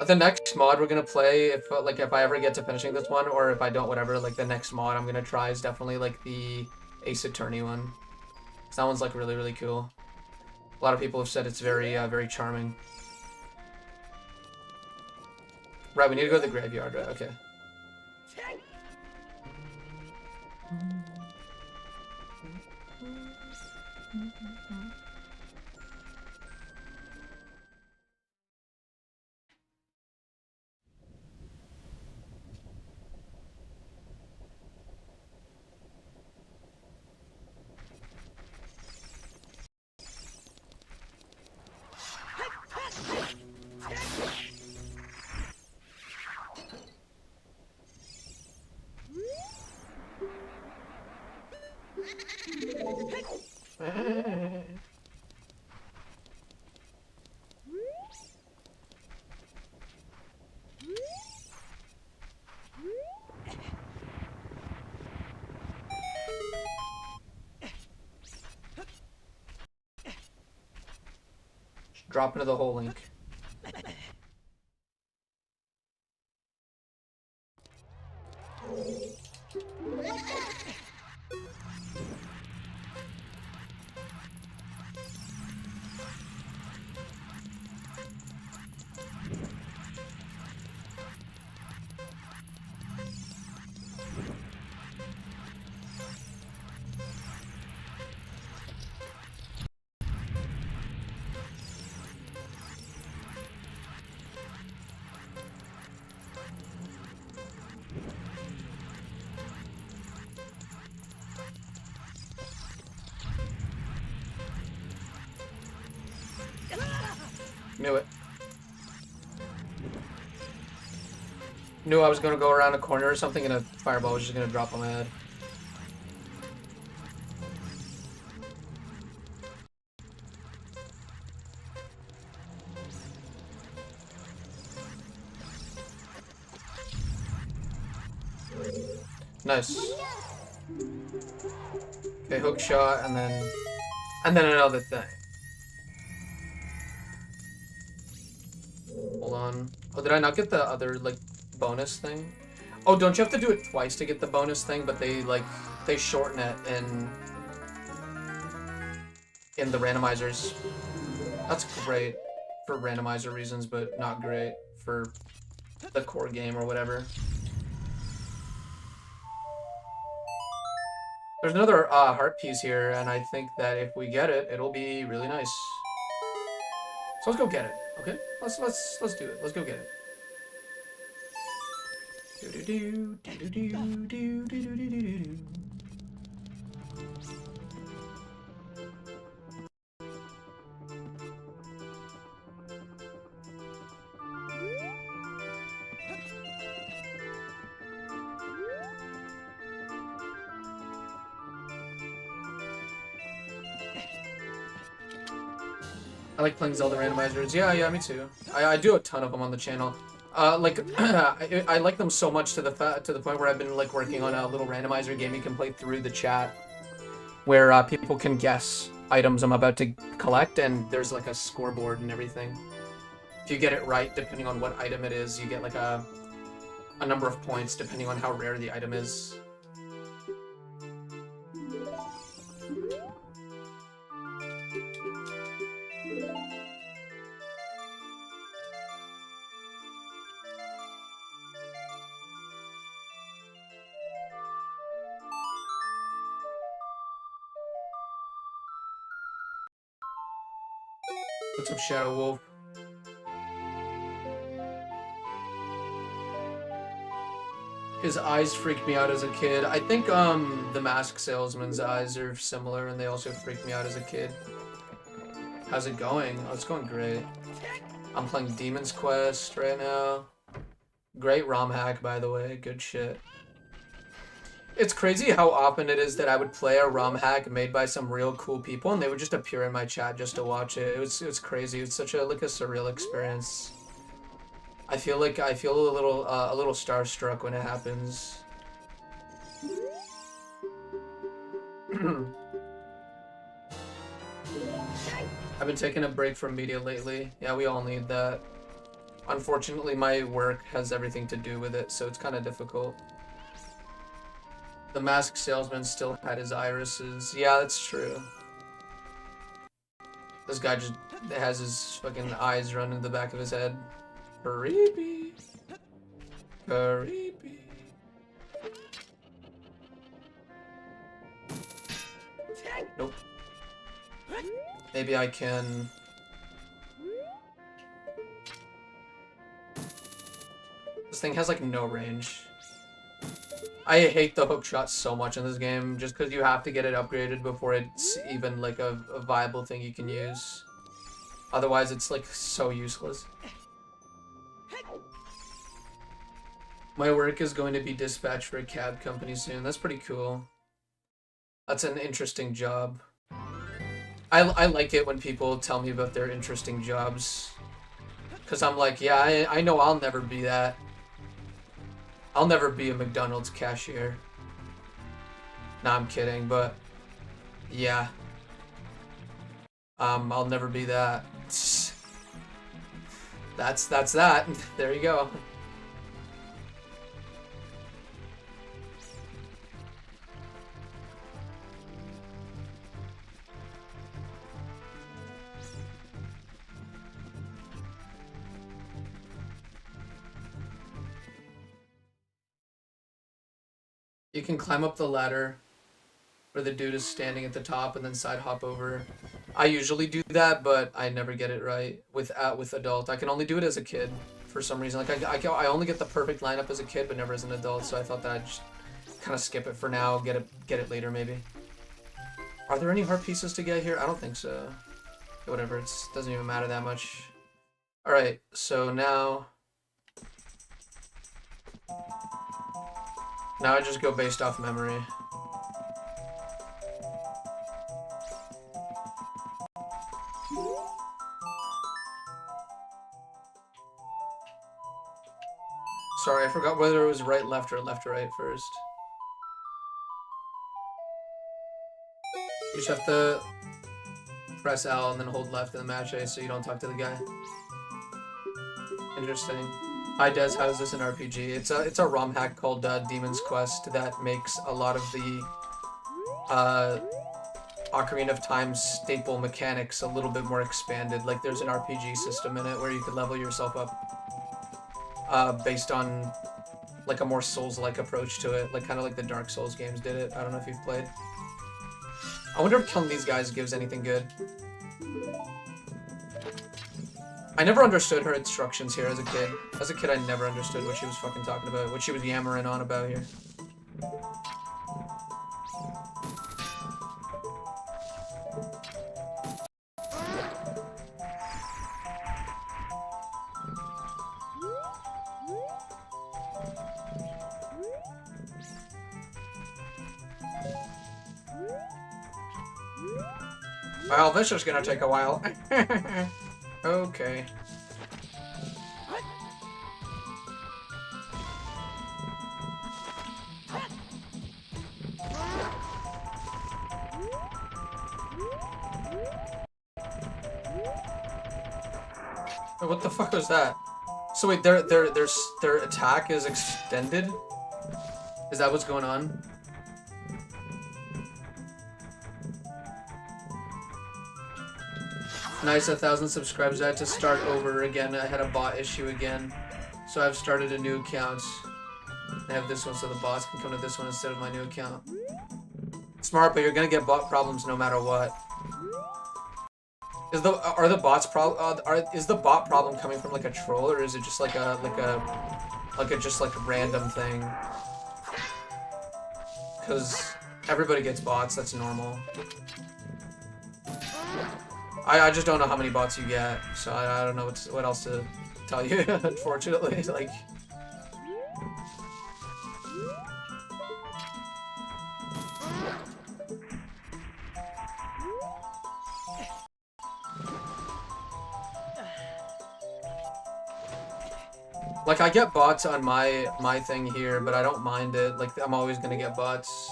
The next mod we're gonna play, if I ever get to finishing this one, or if I don't, whatever, like the next mod I'm gonna try is definitely like the Ace Attorney one. 'Cause that one's like really, really cool. A lot of people have said it's very, very charming. Right, we need to go to the graveyard, right? Okay. Drop into the hole, Link. Knew it. Knew I was gonna go around a corner or something and a fireball was just gonna drop on my head. Nice. Okay, hook shot and then another thing. Hold on. Oh, did I not get the other like bonus thing? Oh, don't you have to do it twice to get the bonus thing? But they shorten it in the randomizers. That's great for randomizer reasons, but not great for the core game or whatever. There's another heart piece here, and I think that if we get it, it'll be really nice. So let's go get it, okay? Let's do it. Let's go get it. Do do do do do do do do do do do. I like playing Zelda randomizers. Yeah, me too. I do a ton of them on the channel. Like, I like them so much to the point where I've been like working on a little randomizer game you can play through the chat, where people can guess items I'm about to collect, and there's like a scoreboard and everything. If you get it right, depending on what item it is, you get like a number of points depending on how rare the item is. What's up, Shadow Wolf? His eyes freaked me out as a kid. I think the Mask Salesman's eyes are similar, and they also freaked me out as a kid. How's it going? Oh, it's going great. I'm playing Demon's Quest right now. Great ROM hack, by the way. Good shit. It's crazy how often it is that I would play a ROM hack made by some real cool people, and they would just appear in my chat just to watch it. It was crazy. It's such a like a surreal experience. I feel a little starstruck when it happens. I've been taking a break from media lately. Yeah, we all need that. Unfortunately, my work has everything to do with it, so it's kind of difficult. The Masked Salesman still had his irises. Yeah, that's true. This guy just has his fucking eyes running in the back of his head. Creepy. Creepy. Nope. Maybe I can... This thing has like no range. I hate the hook shot so much in this game, just because you have to get it upgraded before it's even like a viable thing you can use. Otherwise it's like so useless. My work is going to be dispatched for a cab company soon. That's pretty cool. That's an interesting job. I like it when people tell me about their interesting jobs. Because I'm like, yeah, I know I'll never be that. I'll never be a McDonald's cashier. Nah, I'm kidding, but yeah. I'll never be that. That's that. There you go. You can climb up the ladder where the dude is standing at the top and then side hop over. I usually do that, but I never get it right with adult. I can only do it as a kid for some reason. Like I only get the perfect lineup as a kid, but never as an adult. So I thought that I'd just kind of skip it for now. Get it later maybe. Are there any heart pieces to get here? I don't think so. Whatever. It doesn't even matter that much. All right. So now I just go based off memory. Sorry, I forgot whether it was right, left, or left, right first. You just have to press L and then hold left in the match A so you don't talk to the guy. Interesting. Hi Des, how is this an RPG? It's a ROM hack called Demon's Quest that makes a lot of the Ocarina of Time staple mechanics a little bit more expanded. Like there's an RPG system in it where you could level yourself up based on like a more Souls-like approach to it, like kind of like the Dark Souls games did it. I don't know if you've played. I wonder if killing these guys gives anything good. I never understood her instructions here as a kid. As a kid, I never understood what she was fucking talking about, what she was yammering on about here. Well, this is gonna take a while. Okay. Oh, what the fuck was that? So wait, their attack is extended? Is that what's going on? Nice, 1,000 subscribers. I had to start over again. I had a bot issue again. So I've started a new account. I have this one so the bots can come to this one instead of my new account. Smart, but you're gonna get bot problems no matter what. Is the bots is the bot problem coming from like a troll, or is it just like a just like a random thing? Because everybody gets bots, that's normal. I just don't know how many bots you get, so I don't know what else to tell you, unfortunately. Like, I get bots on my thing here, but I don't mind it. Like, I'm always gonna get bots.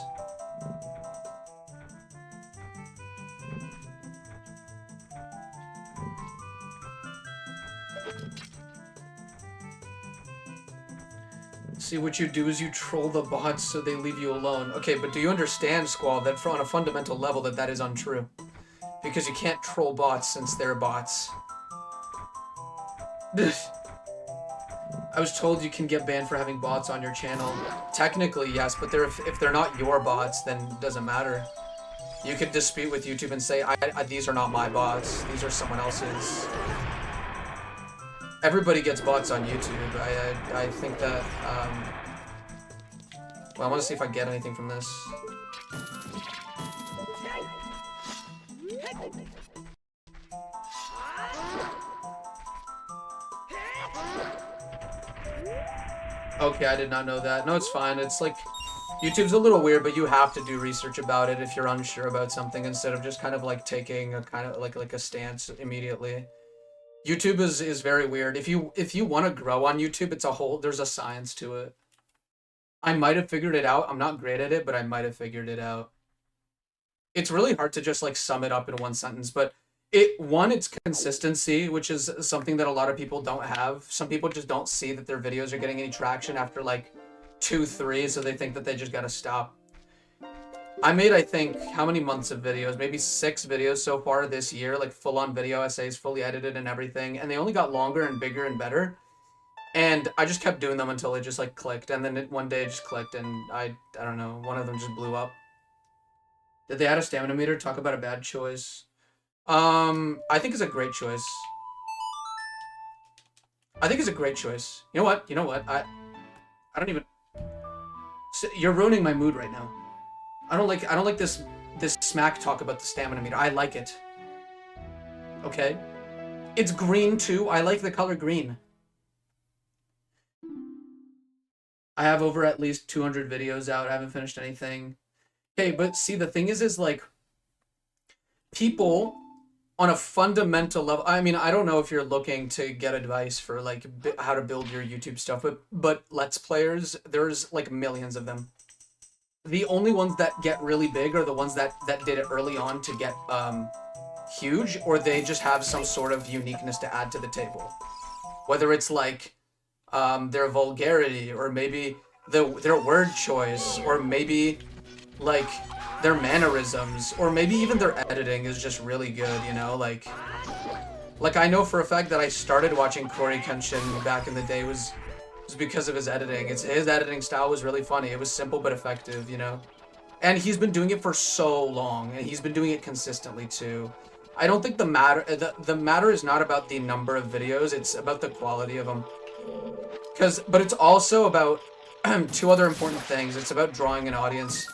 See, what you do is you troll the bots so they leave you alone. Okay, but do you understand, Squall, that on a fundamental level that is untrue? Because you can't troll bots since they're bots. I was told you can get banned for having bots on your channel. Technically, yes, but if they're not your bots, then it doesn't matter. You could dispute with YouTube and say, these are not my bots. These are someone else's. Everybody gets bots on YouTube. I think that, well, I want to see if I get anything from this. Okay, I did not know that. No, it's fine. It's like, YouTube's a little weird, but you have to do research about it if you're unsure about something instead of just kind of like taking a kind of like a stance immediately. YouTube is very weird. If you want to grow on YouTube, there's a science to it. I might have figured it out. I'm not great at it, but I might have figured it out. It's really hard to just like sum it up in one sentence, but it's consistency, which is something that a lot of people don't have. Some people just don't see that their videos are getting any traction after like 2, 3, so they think that they just gotta stop. I made, I think, how many months of videos? Maybe 6 videos so far this year, like full-on video essays, fully edited and everything, and they only got longer and bigger and better. And I just kept doing them until it just like clicked, and then one day it just clicked, and I don't know, one of them just blew up. Did they add a stamina meter? Talk about a bad choice. I think it's a great choice. I think it's a great choice. You know what? You know what? I don't even... You're ruining my mood right now. I don't like this smack talk about the stamina meter. I like it. Okay? It's green too. I like the color green. I have over at least 200 videos out. I haven't finished anything. Okay, but see, the thing is like, people on a fundamental level, I mean, I don't know if you're looking to get advice for like how to build your YouTube stuff, but Let's Players, there's like millions of them. The only ones that get really big are the ones that did it early on to get huge, or they just have some sort of uniqueness to add to the table. Whether it's like their vulgarity, or maybe their word choice, or maybe like their mannerisms, or maybe even their editing is just really good, you know? Like I know for a fact that I started watching Corey Kenshin back in the day was because of his editing. His editing style was really funny. It was simple but effective, you know? And he's been doing it for so long, and he's been doing it consistently too. I don't think the matter is not about the number of videos, it's about the quality of them. But it's also about 2 other important things. It's about drawing an audience.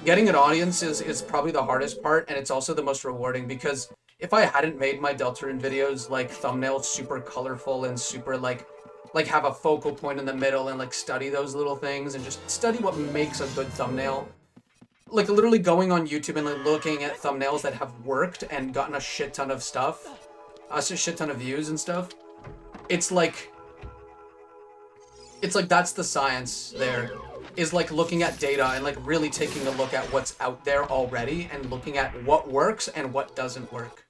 Getting an audience is probably the hardest part, and it's also the most rewarding, because if I hadn't made my Deltarune videos like thumbnails super colorful and super like have a focal point in the middle and like study those little things and just study what makes a good thumbnail, like literally going on YouTube and like looking at thumbnails that have worked and gotten a shit ton of stuff, a shit ton of views and stuff. It's like that's the science there, is like looking at data and like really taking a look at what's out there already and looking at what works and what doesn't work.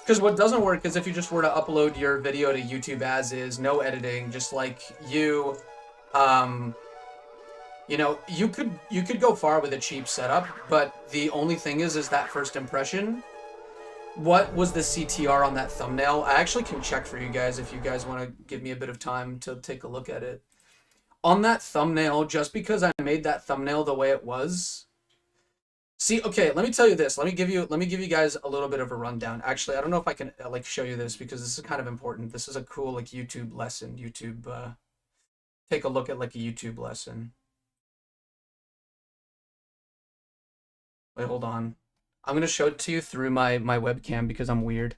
Because what doesn't work is if you just were to upload your video to YouTube as is, no editing, just like you, you know, you could go far with a cheap setup, but the only thing is that first impression. What was the CTR on that thumbnail? I actually can check for you guys if you guys want to give me a bit of time to take a look at it. On that thumbnail, just because I made that thumbnail the way it was. See, okay, let me tell you this. Let me give you guys a little bit of a rundown. Actually, I don't know if I can like show you this because this is kind of important. This is a cool like YouTube lesson. Take a look at like a YouTube lesson. Wait, hold on. I'm gonna show it to you through my webcam because I'm weird.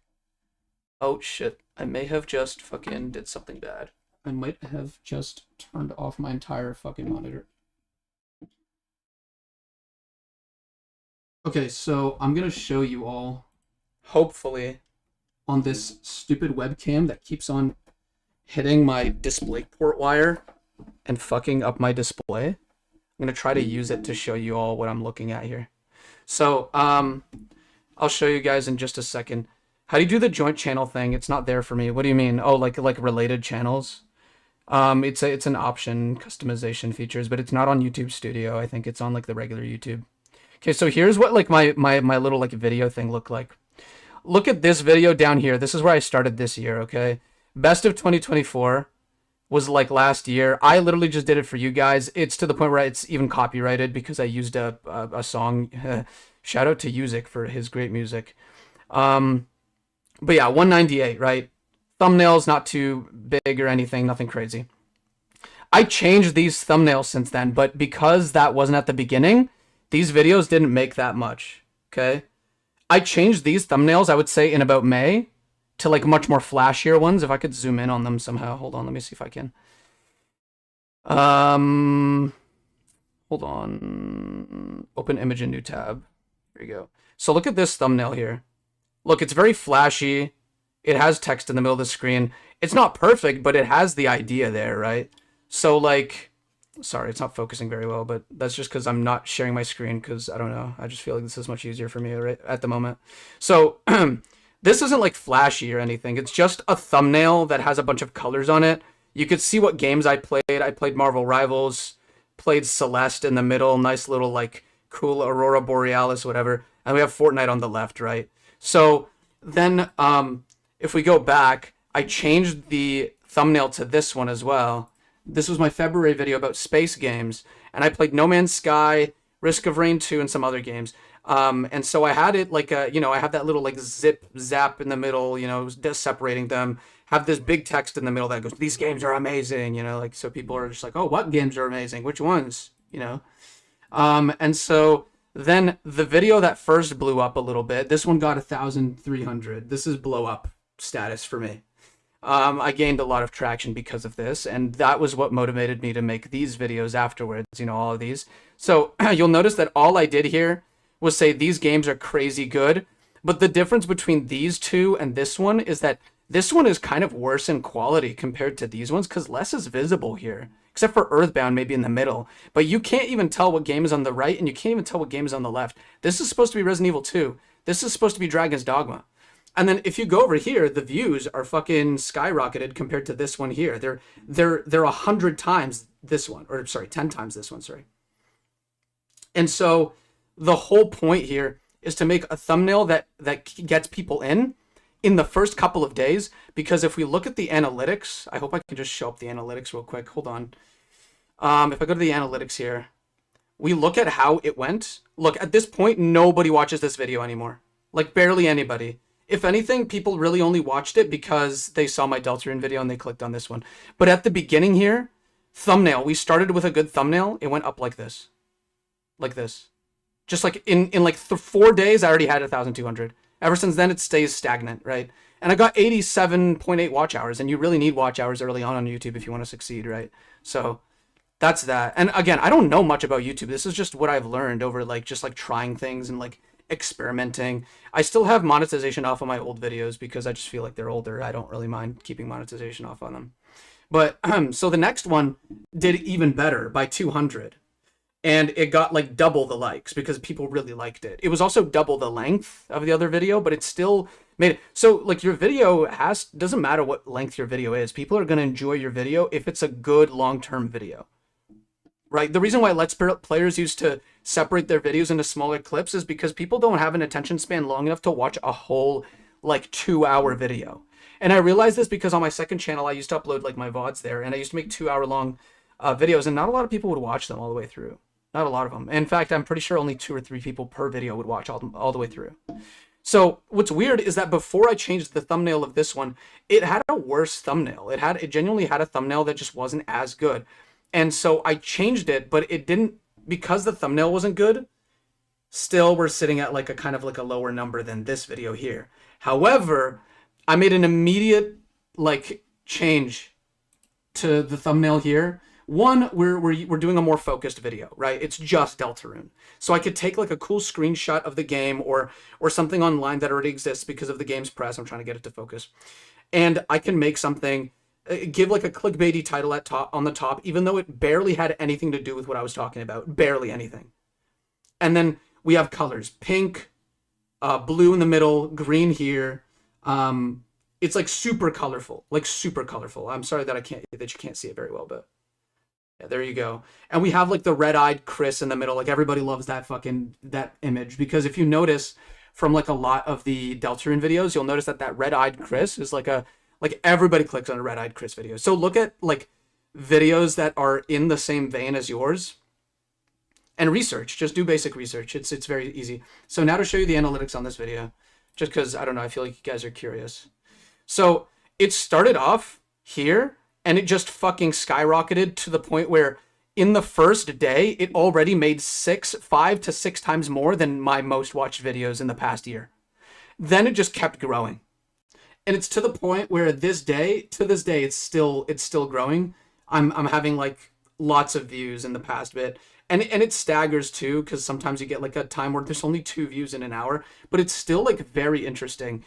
Oh shit, I may have just fucking did something bad. I might have just turned off my entire fucking monitor. Okay, so I'm gonna show you all, hopefully, on this stupid webcam that keeps on hitting my DisplayPort wire and fucking up my display. I'm gonna try to use it to show you all what I'm looking at here. So, I'll show you guys in just a second. How do you do the joint channel thing? It's not there for me. What do you mean? Oh, like related channels? It's an option, customization features, but it's not on YouTube Studio. I think it's on like the regular YouTube. Okay, so here's what like my little like video thing looked like. Look at this video down here. This is where I started this year, okay? Best of 2024 was like last year. I literally just did it for you guys. It's to the point where it's even copyrighted because I used a song. Shout out to Music for his great music. But yeah, 198, right? Thumbnails not too big or anything, nothing crazy. I changed these thumbnails since then, but because that wasn't at the beginning, these videos didn't make that much, okay? I changed these thumbnails, I would say, in about May to like much more flashier ones. If I could zoom in on them somehow. Hold on, let me see if I can. Hold on. Open image in new tab. Here you go. So look at this thumbnail here. Look, it's very flashy. It has text in the middle of the screen. It's not perfect, but it has the idea there, right? So like, sorry, it's not focusing very well, but that's just because I'm not sharing my screen because I don't know. I just feel like this is much easier for me right at the moment. So this isn't like flashy or anything. It's just a thumbnail that has a bunch of colors on it. You could see what games I played. I played Marvel Rivals, played Celeste in the middle, nice little like cool Aurora Borealis, whatever. And we have Fortnite on the left, right? So then if we go back, I changed the thumbnail to this one as well. This was my February video about space games, and I played No Man's Sky, Risk of Rain 2, and some other games. And so I had it like a, I have that little like zap in the middle, just separating them. Have this big text in the middle that goes, "These games are amazing," like so people are just like, "Oh, what games are amazing? Which ones?" And so then the video that first blew up a little bit, this one got 1,300. This is blow up status for me. I gained a lot of traction because of this, and that was what motivated me to make these videos afterwards, all of these. So you'll notice that all I did here was say these games are crazy good, but the difference between these two and this one is that this one is kind of worse in quality compared to these ones because less is visible here, except for Earthbound maybe in the middle, but you can't even tell what game is on the right, and you can't even tell what game is on the left. This is supposed to be Resident Evil 2. This is supposed to be Dragon's Dogma. And then if you go over here, the views are fucking skyrocketed compared to this one here. They're 100 times this one, or sorry, 10 times this one, sorry. And so the whole point here is to make a thumbnail that gets people in the first couple of days, because if we look at the analytics, I hope I can just show up the analytics real quick. Hold on. If I go to the analytics here, we look at how it went. Look, at this point, nobody watches this video anymore. Like barely anybody. If anything, people really only watched it because they saw my Deltarune video and they clicked on this one. But at the beginning here, thumbnail, we started with a good thumbnail. It went up like this. Like this. Just like in like 4 days, I already had 1,200. Ever since then, it stays stagnant, right? And I got 87.8 watch hours, and you really need watch hours early on YouTube if you want to succeed, right? So that's that. And again, I don't know much about YouTube. This is just what I've learned over like just like trying things and like experimenting. I still have monetization off of my old videos because I just feel like they're older. I don't really mind keeping monetization off on them. But so the next one did even better by 200. And it got like double the likes because people really liked it. It was also double the length of the other video, but it still made it. So like your video doesn't matter what length your video is. People are going to enjoy your video if it's a good long-term video. Right? The reason why Let's Players used to separate their videos into smaller clips is because people don't have an attention span long enough to watch a whole like 2-hour video. And I realized this because on my second channel, I used to upload like my VODs there, and I used to make 2-hour long videos, and not a lot of people would watch them all the way through. Not a lot of them. In fact, I'm pretty sure only 2 or 3 people per video would watch all the way through. So what's weird is that before I changed the thumbnail of this one, it had a worse thumbnail. It genuinely had a thumbnail that just wasn't as good. And so I changed it, but it didn't, because the thumbnail wasn't good, still we're sitting at like a kind of like a lower number than this video here. However, I made an immediate like change to the thumbnail here. One, we're doing a more focused video, right? It's just Deltarune. So I could take like a cool screenshot of the game or something online that already exists because of the game's press. I'm trying to get it to focus. And I can make something, give like a clickbaity title on the top, even though it barely had anything to do with what I was talking about. Barely anything. And then we have colors. Pink, blue in the middle, green here. It's like super colorful. Like super colorful. I'm sorry that you can't see it very well, but yeah, there you go. And we have like the red-eyed Chris in the middle. Like everybody loves that image because if you notice from like a lot of the Deltarune videos, you'll notice that red-eyed Chris is like everybody clicks on a red-eyed Chris video. So look at like videos that are in the same vein as yours and research. Just do basic research. It's very easy. So now to show you the analytics on this video, just because I don't know, I feel like you guys are curious. So it started off here and it just fucking skyrocketed to the point where in the first day, it already made 5 to 6 times more than my most watched videos in the past year. Then it just kept growing. And it's to the point where to this day, it's still growing. I'm having like lots of views in the past bit. And it staggers too, because sometimes you get like a time where there's only 2 views in an hour, but it's still like very interesting.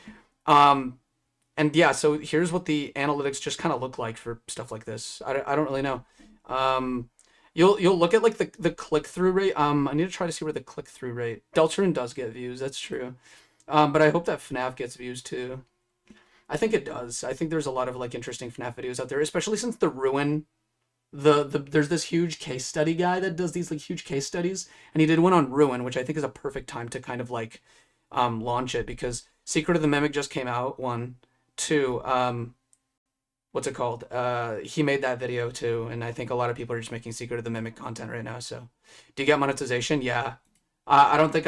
And yeah, so here's what the analytics just kind of look like for stuff like this. I don't really know. You'll look at like the click-through rate. I need to try to see where the click-through rate. Deltarune does get views, that's true. But I hope that FNAF gets views too. I think it does. I think there's a lot of like interesting FNAF videos out there, especially since the Ruin. There's this huge case study guy that does these like huge case studies, and he did one on Ruin, which I think is a perfect time to kind of like launch it because Secret of the Mimic just came out. 1, 2, what's it called? He made that video too, and I think a lot of people are just making Secret of the Mimic content right now. So, do you get monetization? Yeah. I don't think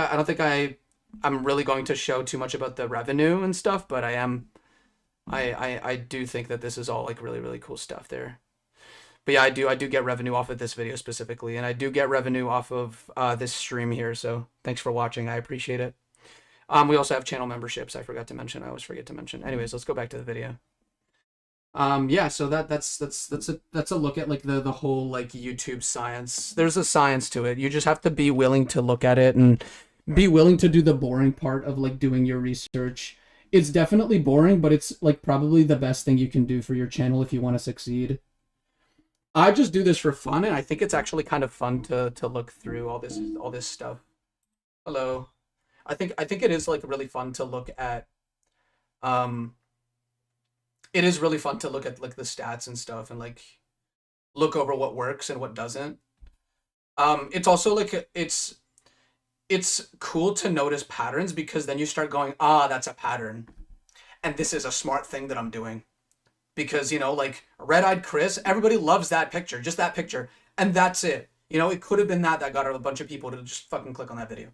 I'm really going to show too much about the revenue and stuff, but I do think that this is all like really, really cool stuff there. But yeah, I do get revenue off of this video specifically, and I do get revenue off of this stream here. So thanks for watching. I appreciate it. We also have channel memberships. I forgot to mention. I always forget to mention. Anyways, let's go back to the video. Yeah, so that's a look at like the whole like YouTube science. There's a science to it. You just have to be willing to look at it and be willing to do the boring part of like doing your research. It's definitely boring, but it's like probably the best thing you can do for your channel if you want to succeed. I just do this for fun, and I think it's actually kind of fun to look through all this stuff. Hello. I think it is like really fun to look at it is really fun to look at like the stats and stuff and like look over what works and what doesn't. It's also like it's cool to notice patterns because then you start going, that's a pattern. And this is a smart thing that I'm doing. Because, you know, like Red-Eyed Chris, everybody loves that picture, just that picture. And that's it. You know, it could have been that got a bunch of people to just fucking click on that video.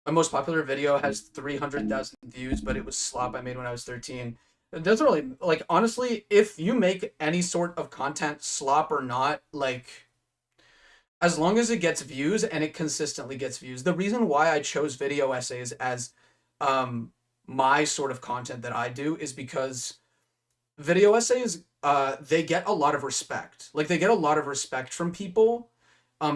My most popular video has 300,000 views, but it was slop I made when I was 13. It doesn't really, like, honestly, if you make any sort of content, slop or not, like, as long as it gets views and it consistently gets views. The reason why I chose video essays as my sort of content that I do is because video essays they get a lot of respect. Like, they get a lot of respect from people,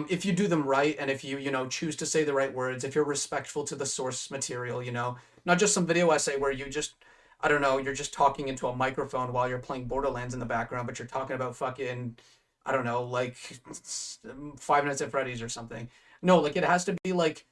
if you do them right, and if you, you know, choose to say the right words, if you're respectful to the source material, you know, not just some video essay where you just, I don't know, you're just talking into a microphone while you're playing Borderlands in the background, but you're talking about fucking, I don't know, like 5 Nights at Freddy's or something. No, like, it has to be like,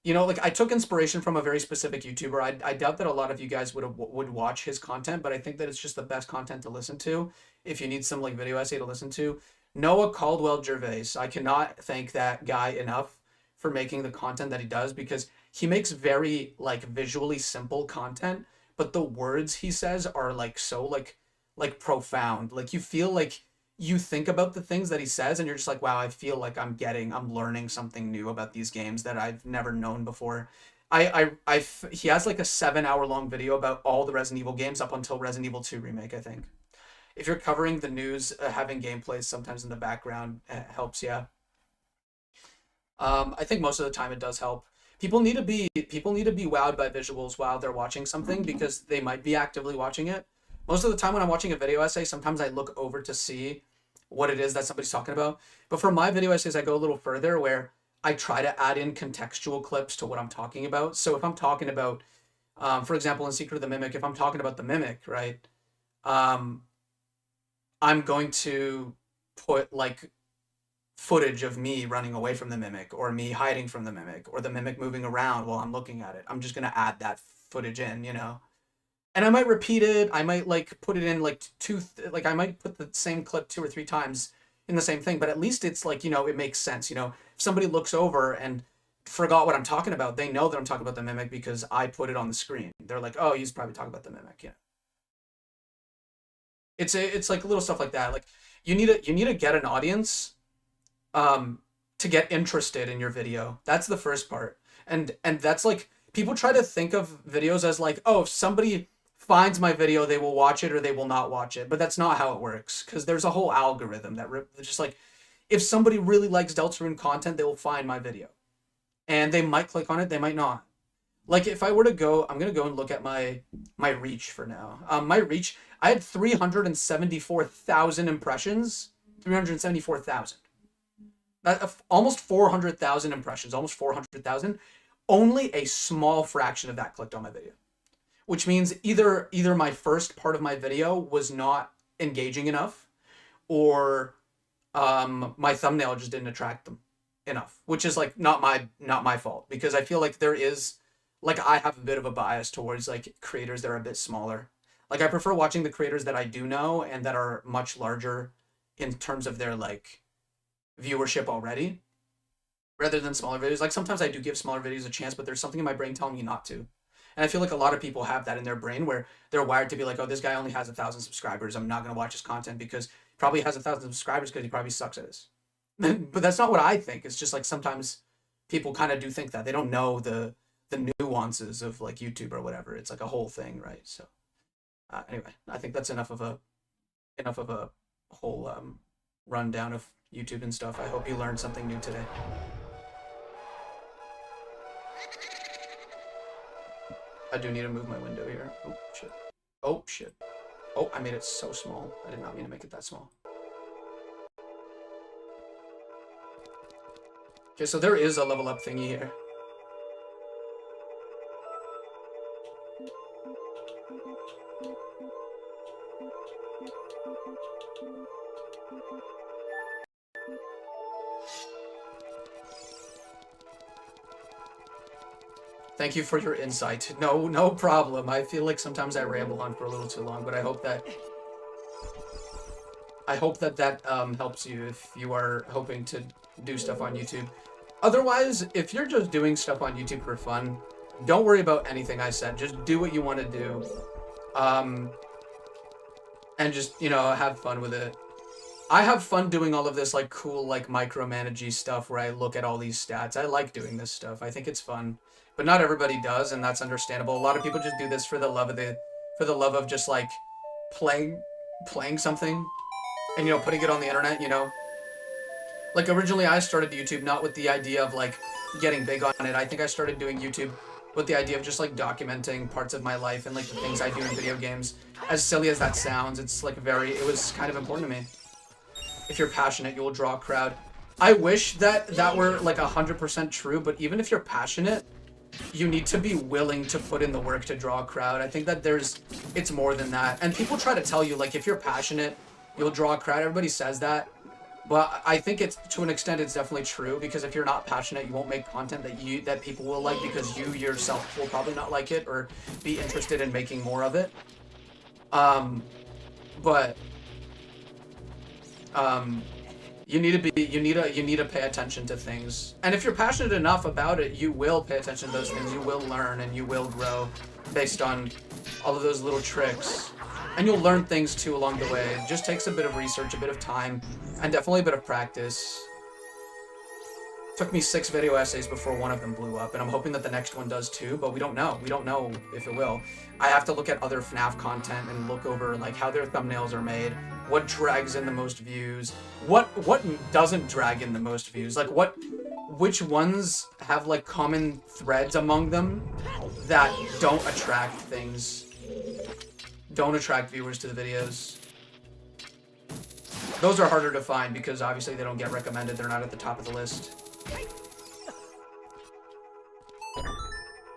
you know, like, I took inspiration from a very specific YouTuber. I doubt that a lot of you guys would watch his content, but I think that it's just the best content to listen to if you need some like video essay to listen to. Noah Caldwell Gervais. I cannot thank that guy enough for making the content that he does, because he makes very like visually simple content, but the words he says are like so like profound. Like, you feel like you think about the things that he says and you're just like, wow, I feel like I'm learning something new about these games that I've never known before. He has like a 7 hour long video about all the Resident Evil games up until Resident Evil 2 remake, I think. If you're covering the news, having gameplays sometimes in the background helps. Yeah. I think most of the time it does help. People need to be wowed by visuals while they're watching something, because they might be actively watching it. Most of the time when I'm watching a video essay, sometimes I look over to see what it is that somebody's talking about. But for my video essays, I go a little further, where I try to add in contextual clips to what I'm talking about. So if I'm talking about, for example, in Secret of the Mimic, if I'm talking about the Mimic, right, I'm going to put like footage of me running away from the Mimic, or me hiding from the Mimic, or the Mimic moving around while I'm looking at it. I'm just going to add that footage in, you know. And I might repeat it. I might like put it in like like I might put the same clip 2 or 3 times in the same thing, but at least it's like, you know, it makes sense. You know, if somebody looks over and forgot what I'm talking about, they know that I'm talking about the Mimic because I put it on the screen. They're like, oh, he's probably talking about the Mimic. Yeah. It's like little stuff like that. Like, you need to get an audience to get interested in your video. That's the first part. And that's like, people try to think of videos as like, oh, if somebody finds my video, they will watch it or they will not watch it. But that's not how it works, because there's a whole algorithm that just like, if somebody really likes Deltarune content, they will find my video. And they might click on it, they might not. Like, if I were to go, I'm going to go and look at my reach for now. My reach, I had 374,000 impressions. 374,000. Almost 400,000 impressions, almost 400,000. Only a small fraction of that clicked on my video. Which means either my first part of my video was not engaging enough, or my thumbnail just didn't attract them enough, which is like not my fault, because I feel like there is, like, I have a bit of a bias towards like creators that are a bit smaller. Like, I prefer watching the creators that I do know and that are much larger in terms of their like viewership already, rather than smaller videos. Like, sometimes I do give smaller videos a chance, but there's something in my brain telling me not to. And I feel like a lot of people have that in their brain, where they're wired to be like, oh, this guy only has 1,000 subscribers. I'm not going to watch his content because he probably has 1,000 subscribers because he probably sucks at this. But that's not what I think. It's just like, sometimes people kind of do think that. They don't know the nuances of like YouTube or whatever. It's like a whole thing, right? So anyway, I think that's enough of a whole rundown of YouTube and stuff. I hope you learned something new today. I do need to move my window here. Oh, shit. Oh, shit. Oh, I made it so small. I did not mean to make it that small. Okay, so there is a level up thingy here. Thank you for your insight. No problem. I feel like sometimes I ramble on for a little too long, but I hope that helps you if you are hoping to do stuff on YouTube. Otherwise, if you're just doing stuff on YouTube for fun, don't worry about anything I said. Just do what you want to do. And just, you know, have fun with it. I have fun doing all of this like cool like micromanagey stuff where I look at all these stats. I like doing this stuff. I think it's fun. But not everybody does, and that's understandable. A lot of people just do this for the love of just like playing something and, you know, putting it on the internet, you know. Like, originally I started YouTube not with the idea of like getting big on it. I think I started doing YouTube with the idea of just like documenting parts of my life and like the things I do in video games. As silly as that sounds, it's like it was kind of important to me. If you're passionate, you will draw a crowd. I wish that that were like 100% true, but even if you're passionate, you need to be willing to put in the work to draw a crowd. I think that it's more than that. And people try to tell you, like, if you're passionate, you'll draw a crowd. Everybody says that. But I think it's, to an extent, it's definitely true, because if you're not passionate, you won't make content that people will like, because you yourself will probably not like it or be interested in making more of it. You need to pay attention to things. And if you're passionate enough about it, you will pay attention to those things. You will learn and you will grow based on all of those little tricks. And you'll learn things too along the way. It just takes a bit of research, a bit of time, and definitely a bit of practice. It took me 6 video essays before one of them blew up, and I'm hoping that the next one does too, but we don't know. We don't know if it will. I have to look at other FNAF content and look over like how their thumbnails are made, what drags in the most views, what doesn't drag in the most views, like which ones have like common threads among them that don't attract viewers to the videos. Those are harder to find because obviously they don't get recommended, they're not at the top of the list.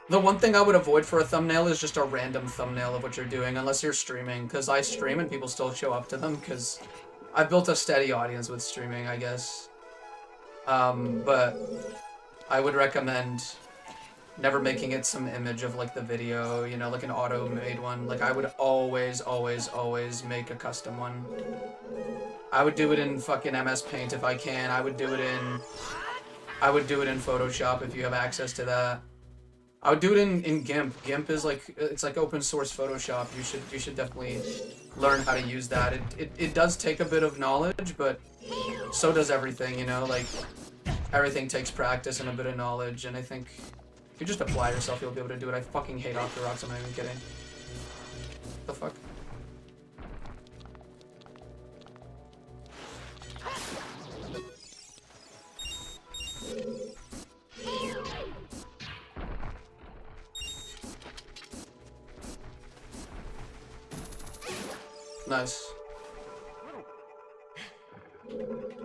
The one thing I would avoid for a thumbnail is just a random thumbnail of what you're doing, unless you're streaming, because I stream and people still show up to them, because I've built a steady audience with streaming, I guess. But I would recommend never making it some image of like the video, you know, like an auto-made one. Like I would always make a custom one. I would do it in fucking MS Paint if I can. I would do it in Photoshop if you have access to that. I would do it in GIMP. GIMP is like, it's like open source Photoshop. You should definitely learn how to use that. It does take a bit of knowledge, but so does everything, you know, like everything takes practice and a bit of knowledge, and I think if you just apply yourself, you'll be able to do it. I fucking hate Off the Rocks, I'm not even kidding. The fuck? Nice.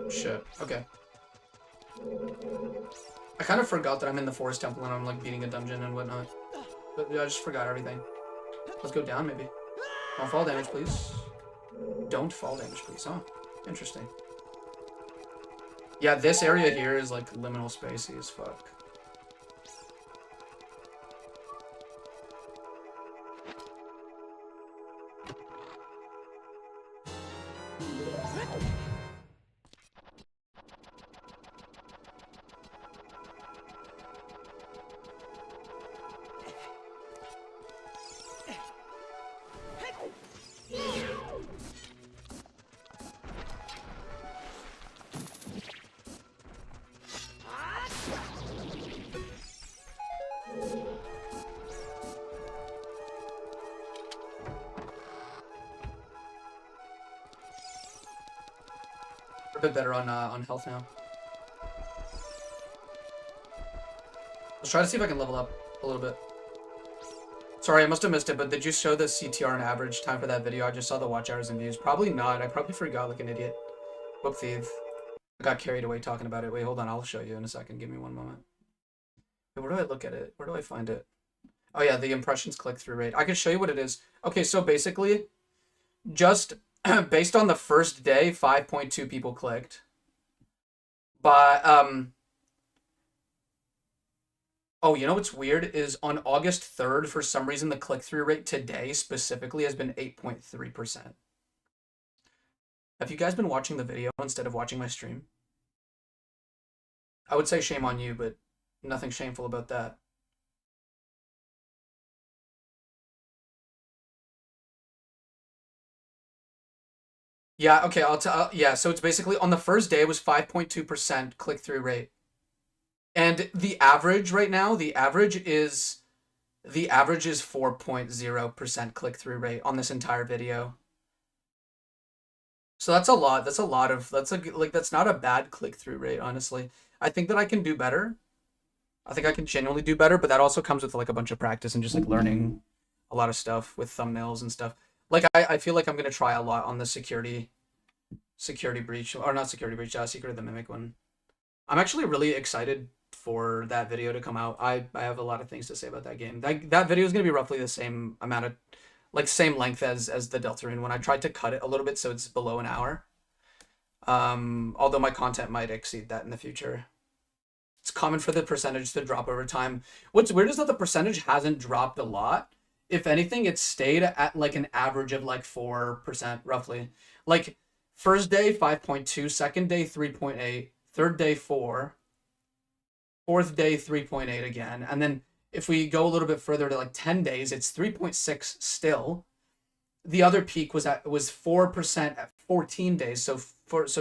Shit. Okay. I kind of forgot that I'm in the Forest Temple and I'm like beating a dungeon and whatnot. But I just forgot everything. Let's go down maybe. Don't fall damage, please. Don't fall damage, please. Huh? Interesting. Yeah, this area here is like liminal spacey as fuck. A bit better on health now. Let's try to see if I can level up a little bit. Sorry, I must have missed it, but did you show the CTR and average time for that video? I just saw the watch hours and views. Probably not. I probably forgot like an idiot. Whoop thief. I got carried away talking about it. Wait, hold on. I'll show you in a second. Give me one moment. Wait, where do I look at it? Where do I find it? Oh yeah, the impressions click-through rate. I can show you what it is. Okay, so basically, just based on the first day, 5.2 people clicked. But, oh, you know what's weird is on August 3rd, for some reason, the click-through rate today specifically has been 8.3%. Have you guys been watching the video instead of watching my stream? I would say shame on you, but nothing shameful about that. Yeah, okay, I'll tell. Yeah, so it's basically on the first day it was 5.2% click-through rate. And the average right now, the average is 4.0% click-through rate on this entire video. So that's a lot. That's not a bad click-through rate, honestly. I think that I can do better. I think I can genuinely do better, but that also comes with like a bunch of practice and just like learning a lot of stuff with thumbnails and stuff. Like I feel like I'm gonna try a lot on the security breach, or not security breach, Secret of the Mimic one. I'm actually really excited for that video to come out. I have a lot of things to say about that game. That video is gonna be roughly the same amount of, like, same length as the Deltarune one. I tried to cut it a little bit so it's below an hour. Although my content might exceed that in the future. It's common for the percentage to drop over time. What's weird is that the percentage hasn't dropped a lot. If anything, it's stayed at like an average of like 4% roughly. Like first day 5.2, second day 3.8, third day 4, fourth day 3.8 again, and then if we go a little bit further to like 10 days, it's 3.6 still. The other peak was 4% at 14 days. So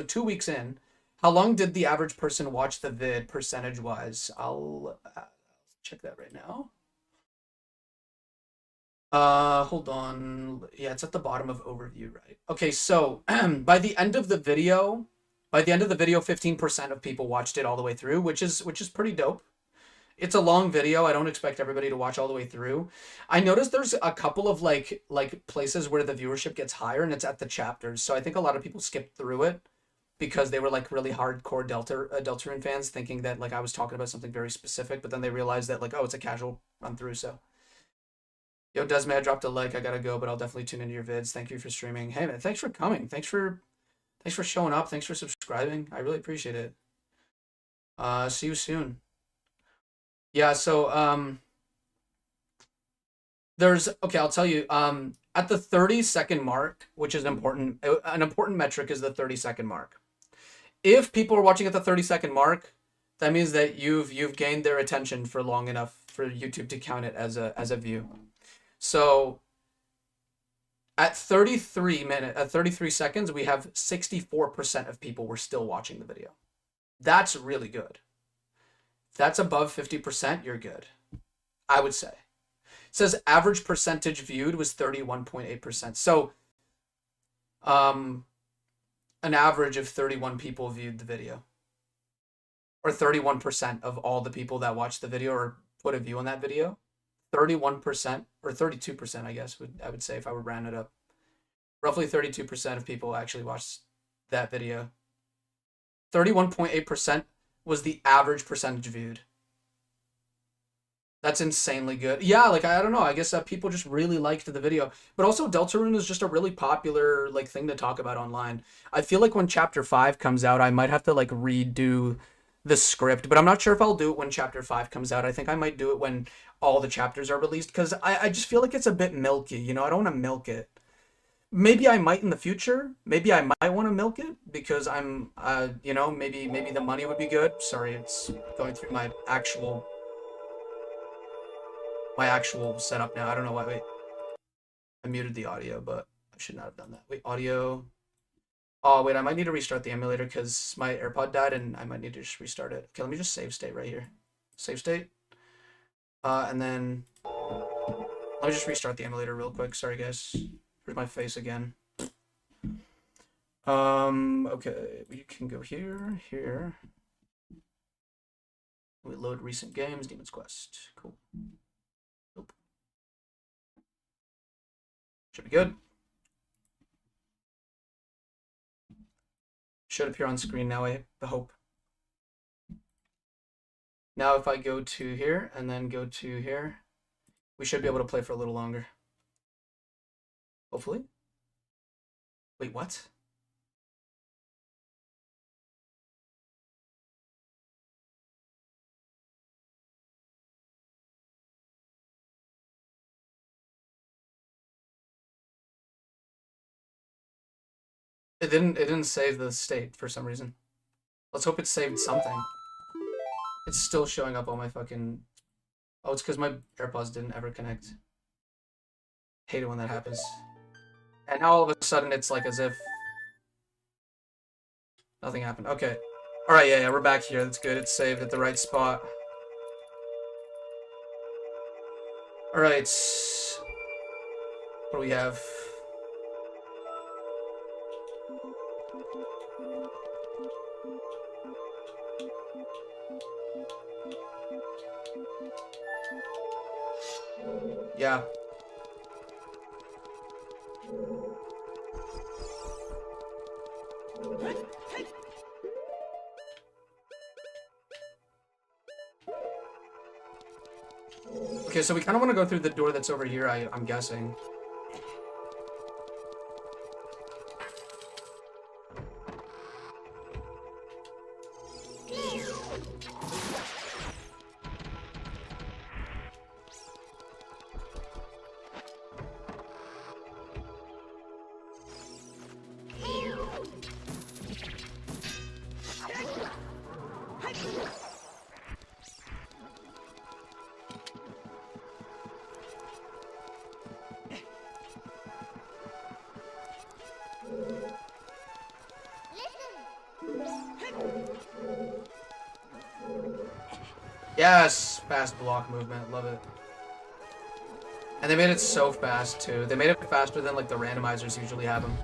2 weeks in, how long did the average person watch the vid percentage wise? I'll check that right now. Hold on. Yeah, it's at the bottom of overview, right? Okay, so by the end of the video, 15% of people watched it all the way through, which is pretty dope. It's a long video. I don't expect everybody to watch all the way through. I noticed there's a couple of like places where the viewership gets higher, and it's at the chapters. So I think a lot of people skipped through it because they were like really hardcore Deltarune fans, thinking that like I was talking about something very specific, but then they realized that like, oh, it's a casual run through. So, yo, Desmond, I dropped a like. I gotta go, but I'll definitely tune into your vids. Thank you for streaming. Hey man, thanks for coming. Thanks for showing up. Thanks for subscribing. I really appreciate it. See you soon. Yeah, so I'll tell you, at the 30-second mark, which is important, an important metric is the 30-second mark. If people are watching at the 30-second mark, that means that you've gained their attention for long enough for YouTube to count it as a view. So at 33 seconds, we have 64% of people were still watching the video. That's really good. If that's above 50%, you're good, I would say. It says average percentage viewed was 31.8%. So an average of 31 people viewed the video. Or 31% of all the people that watched the video or put a view on that video. 31% or 32%, I guess, I would say if I would round it up. Roughly 32% of people actually watched that video. 31.8% was the average percentage viewed. That's insanely good. Yeah, like, I don't know. I guess people just really liked the video. But also, Deltarune is just a really popular, like, thing to talk about online. I feel like when Chapter 5 comes out, I might have to, like, redo the script. But I'm not sure if I'll do it when Chapter 5 comes out. I think I might do it when all the chapters are released. Because I just feel like it's a bit milky, you know? I don't want to milk it. Maybe I might in the future. Maybe I might want to milk it because I'm, you know, maybe the money would be good. Sorry, it's going through my actual setup now. I don't know why. Wait, I muted the audio, but I should not have done that. Wait, audio. Oh, wait, I might need to restart the emulator because my AirPod died and I might need to just restart it. Okay, let me just save state right here. Save state. And then let me just restart the emulator real quick. Sorry, guys. Here's my face again. Okay, we can go here, here. We load recent games, Demon's Quest. Cool. Nope. Should be good. Should appear on screen now, I hope. Now if I go to here and then go to here, we should be able to play for a little longer. Hopefully. Wait, what? It didn't save the state for some reason. Let's hope it saved something. It's still showing up on my fucking... Oh, it's because my AirPods didn't ever connect. Hate it when that happens. And now all of a sudden it's like as if nothing happened. Okay. Alright, yeah, we're back here. That's good. It's saved at the right spot. Alright. What do we have? Yeah. Okay, so we kind of want to go through the door that's over here, I'm guessing. Yes! Fast block movement. Love it. And they made it so fast, too. They made it faster than, like, the randomizers usually have them.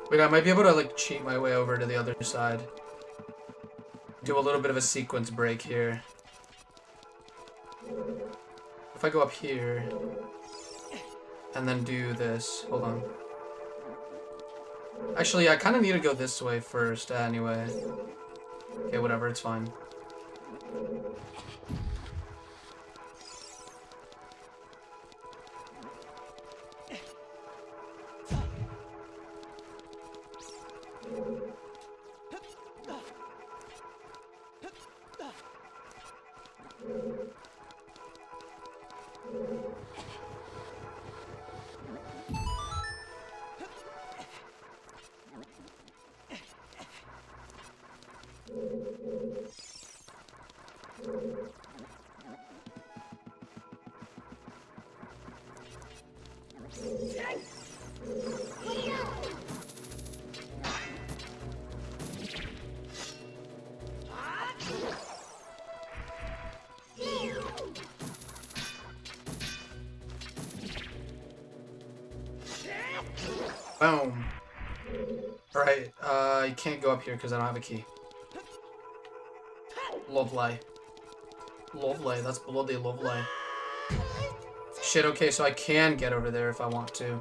Wait, I might be able to, like, cheat my way over to the other side. Do a little bit of a sequence break here. If I go up here, and then do this, hold on. Actually, I kind of need to go this way first, anyway. Okay, whatever, it's fine. Boom. Alright, I can't go up here because I don't have a key. Lovely. Lovely, that's bloody lovely. Shit, okay, so I can get over there if I want to.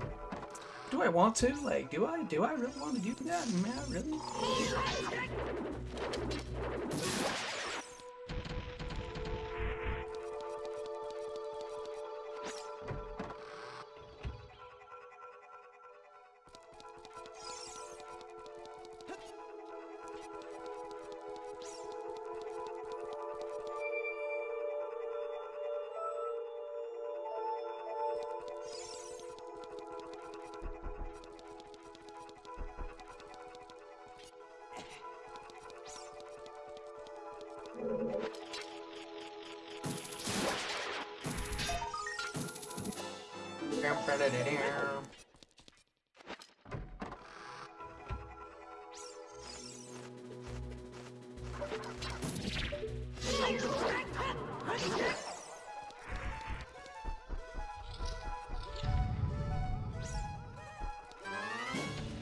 Do I want to? Like, do I really want to do that? Man, really?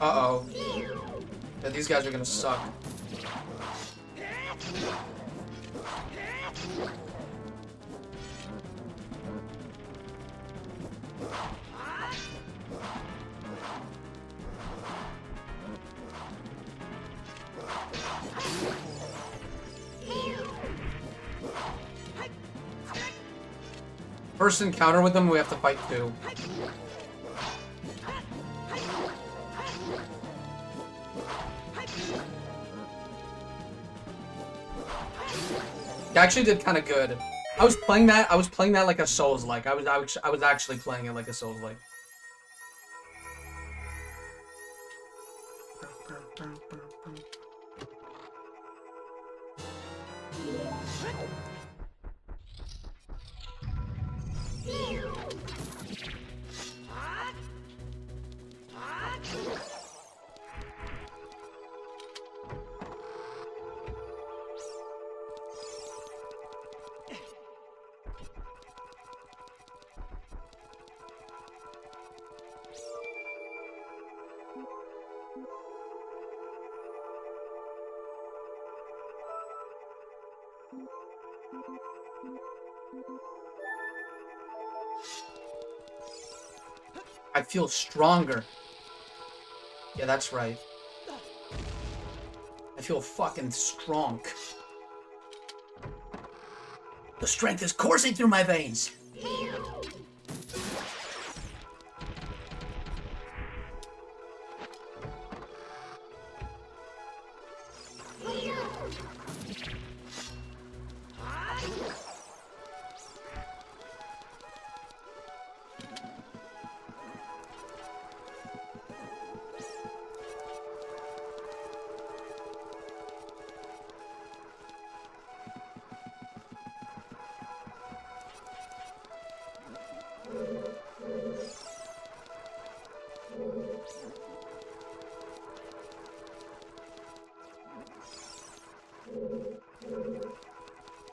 Uh-oh. Yeah, these guys are gonna suck. First encounter with them, we have to fight two. He actually did kind of good. I was playing that like a Souls-like. I was actually playing it like a Souls-like. I feel stronger. Yeah, that's right. I feel fucking strong. The strength is coursing through my veins.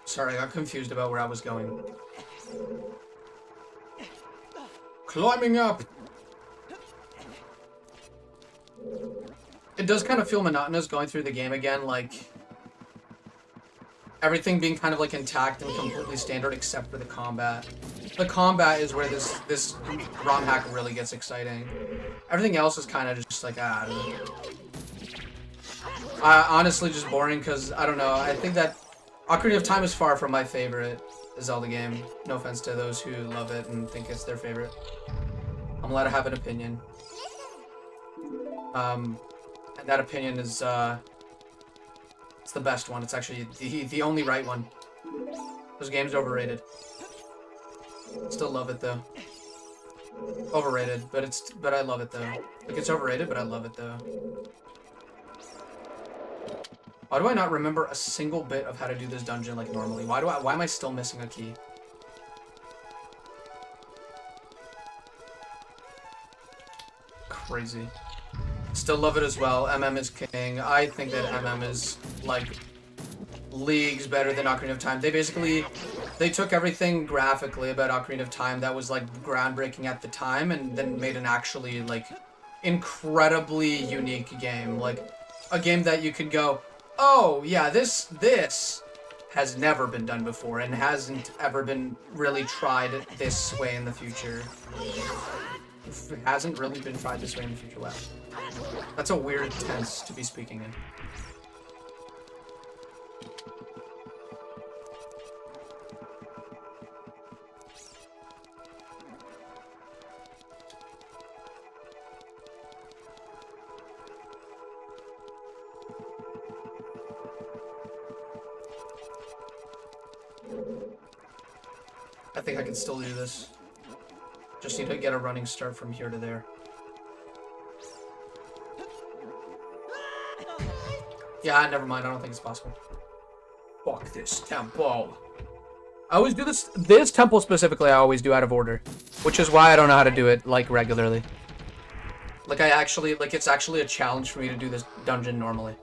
Sorry, I got confused about where I was going. Climbing up! It does kind of feel monotonous going through the game again, like... everything being kind of like intact and completely standard except for the combat. The combat is where this ROM hack really gets exciting. Everything else is kind of just like, I don't know. Honestly just boring because, I don't know, I think that Ocarina of Time is far from my favorite Zelda game. No offense to those who love it and think it's their favorite. I'm allowed to have an opinion. And that opinion is, it's the best one. It's actually the only right one. This game's overrated. Still love it though. Overrated, but I love it though. Like, it's overrated, but I love it though. Why do I not remember a single bit of how to do this dungeon like normally? Why am I still missing a key? Crazy. Still love it as well. MM is king. I think that MM is like leagues better than Ocarina of Time. They took everything graphically about Ocarina of Time that was like groundbreaking at the time and then made an actually like incredibly unique game. Like a game that you could go, oh yeah, this has never been done before and hasn't ever been really tried this way in the future. It hasn't really been tried this way in the future. Wow. That's a weird tense to be speaking in. I think I can still do this. Just need to get a running start from here to there. Yeah, never mind. I don't think it's possible. Fuck this temple. I always do this temple specifically, I always do out of order. Which is why I don't know how to do it, like, regularly. Like, it's actually a challenge for me to do this dungeon normally.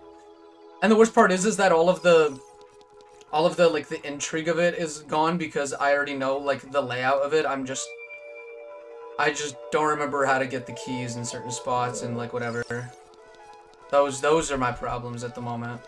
And the worst part is that all of the, like, the intrigue of it is gone because I already know, like, the layout of it. I just don't remember how to get the keys in certain spots and, like, whatever. Those are my problems at the moment.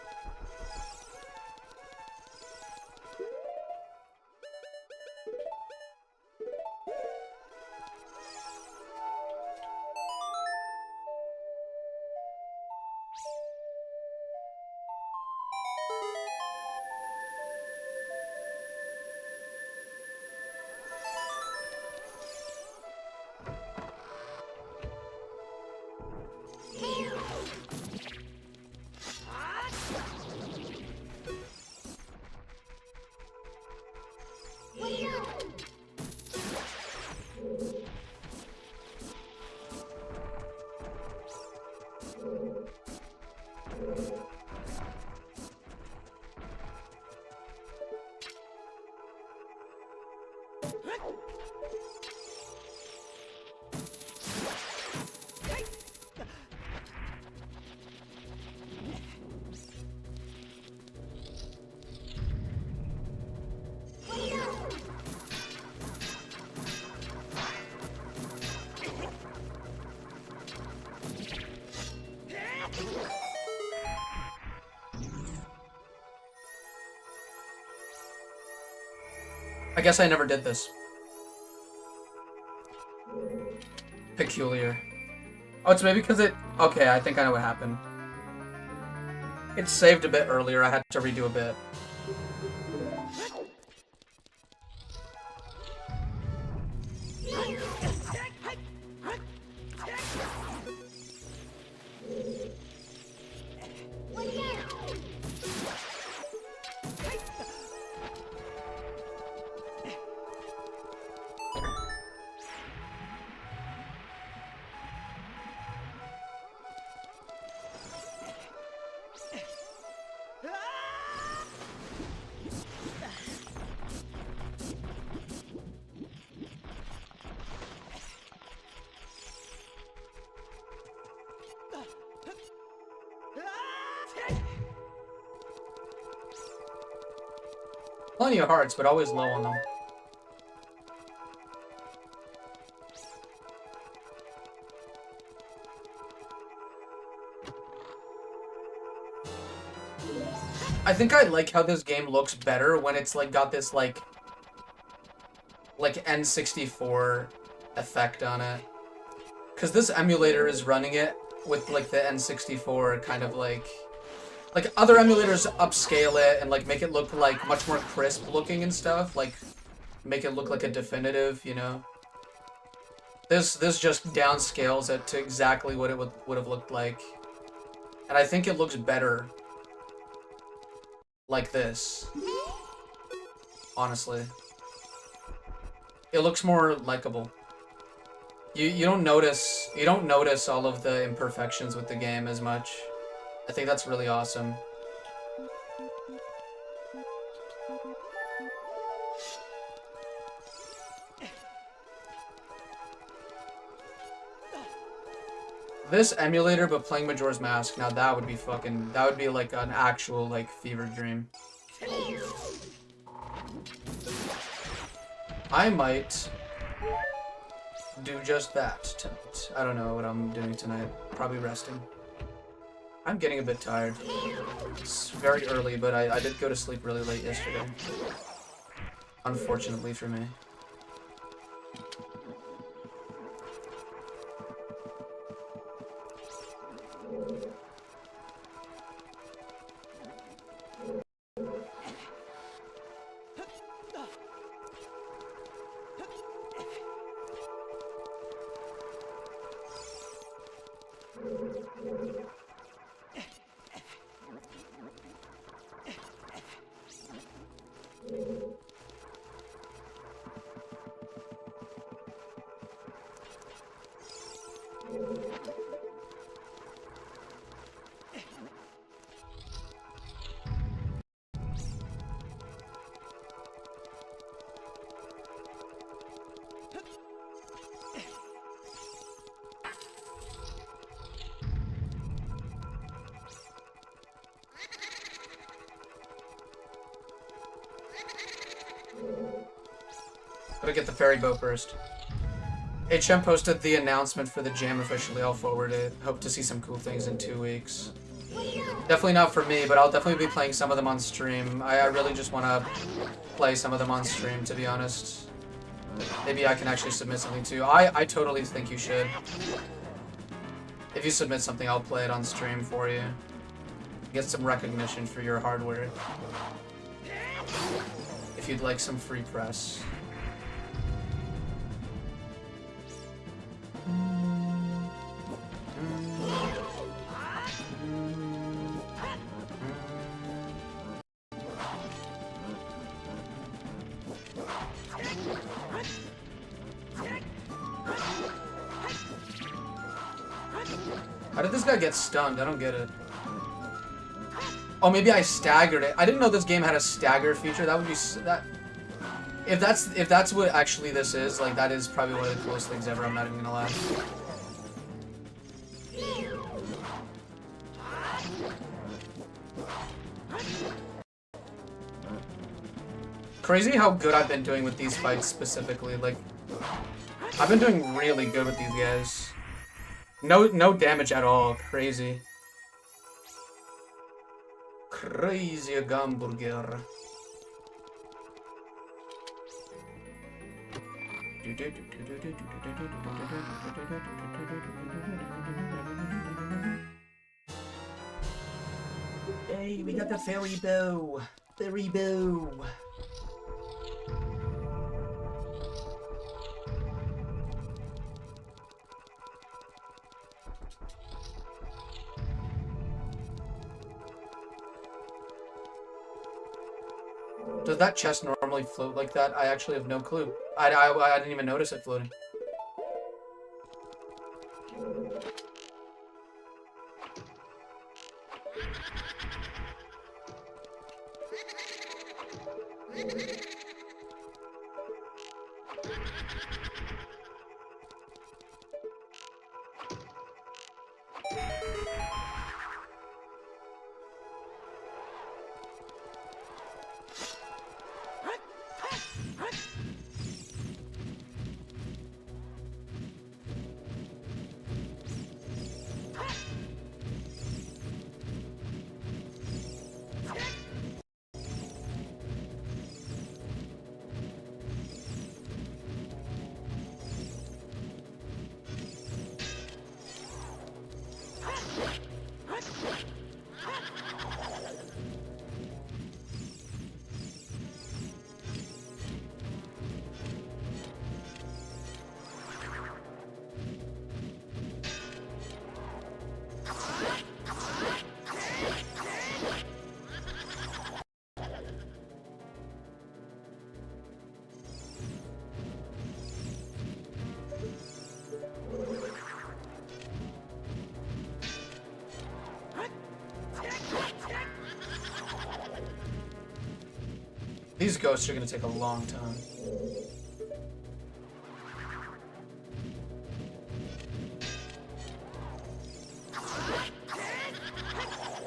I guess I never did this. Peculiar. Oh, it's maybe because it... Okay, I think I know what happened. It saved a bit earlier. I had to redo a bit. Plenty of hearts, but always low on them. I think I like how this game looks better when it's like got this like N64 effect on it. Cause this emulator is running it with like the N64 kind of like other emulators upscale it and like make it look like much more crisp looking and stuff, like make it look like a definitive, you know. This just downscales it to exactly what it would have looked like. And I think it looks better like this. Honestly. It looks more likable. You don't notice all of the imperfections with the game as much. I think that's really awesome. This emulator, but playing Majora's Mask, now that would be like an actual, like, fever dream. I might do just that tonight. I don't know what I'm doing tonight. Probably resting. I'm getting a bit tired. It's very early, but I did go to sleep really late yesterday. Unfortunately for me. Gotta get the ferry boat first. HM posted the announcement for the jam officially. I'll forward it. Hope to see some cool things in 2 weeks. Definitely not for me, but I'll definitely be playing some of them on stream. I really just want to play some of them on stream, to be honest. Maybe I can actually submit something too. I totally think you should. If you submit something, I'll play it on stream for you. Get some recognition for your hard work. If you'd like some free press. How did this guy get stunned? I don't get it. Oh, maybe I staggered it. I didn't know this game had a stagger feature. That would be that. If that's what actually this is, like that is probably one of the coolest things ever. I'm not even gonna lie. Crazy how good I've been doing with these fights specifically. Like, I've been doing really good with these guys. No damage at all. Crazy. crazy hamburger. Hey, we got the fairy bow. Fairy bow. Does that chest normally float like that? I actually have no clue. I didn't even notice it floating. These ghosts are gonna take a long time.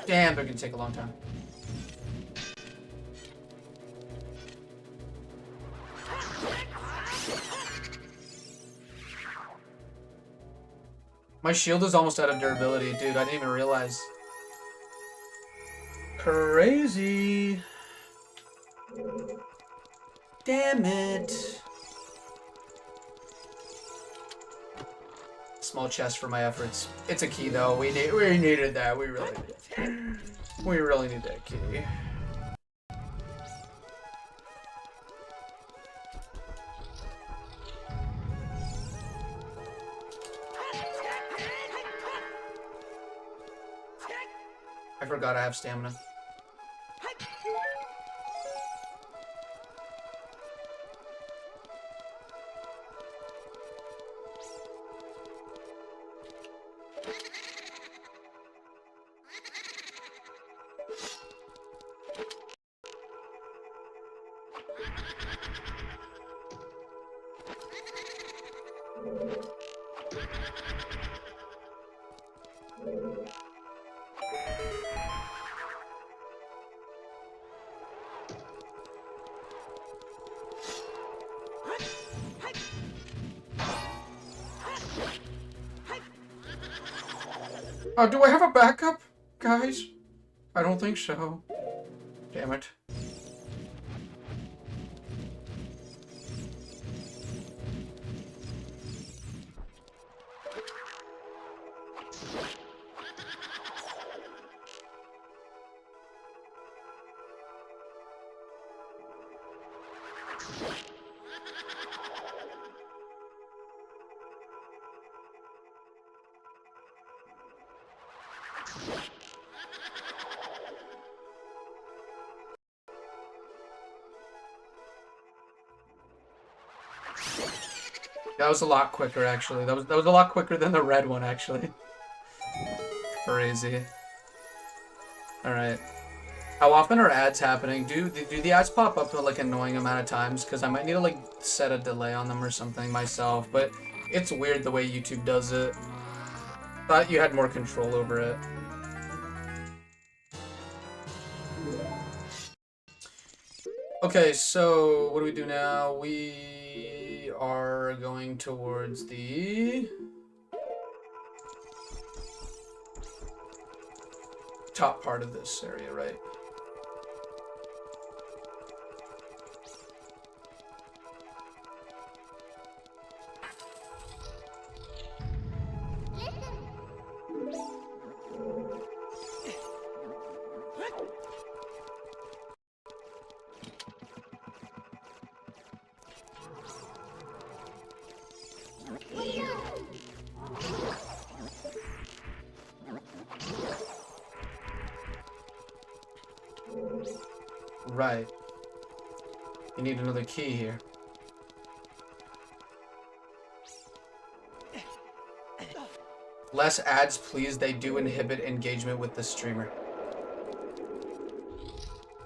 Damn, they're gonna take a long time. My shield is almost out of durability, dude. I didn't even realize. Crazy. Damn it. Small chest for my efforts. It's a key though. We needed that. We really need that key. I forgot I have stamina. Do I have a backup, guys? I don't think so. Damn it. That was a lot quicker, actually. That was a lot quicker than the red one, actually. Crazy. Alright. How often are ads happening? Do the ads pop up to like annoying amount of times? Because I might need to like set a delay on them or something myself. But it's weird the way YouTube does it. Thought you had more control over it. Okay, so what do we do now? We are going towards the top part of this area, right? Right. You need another key here. Less ads, please. They do inhibit engagement with the streamer.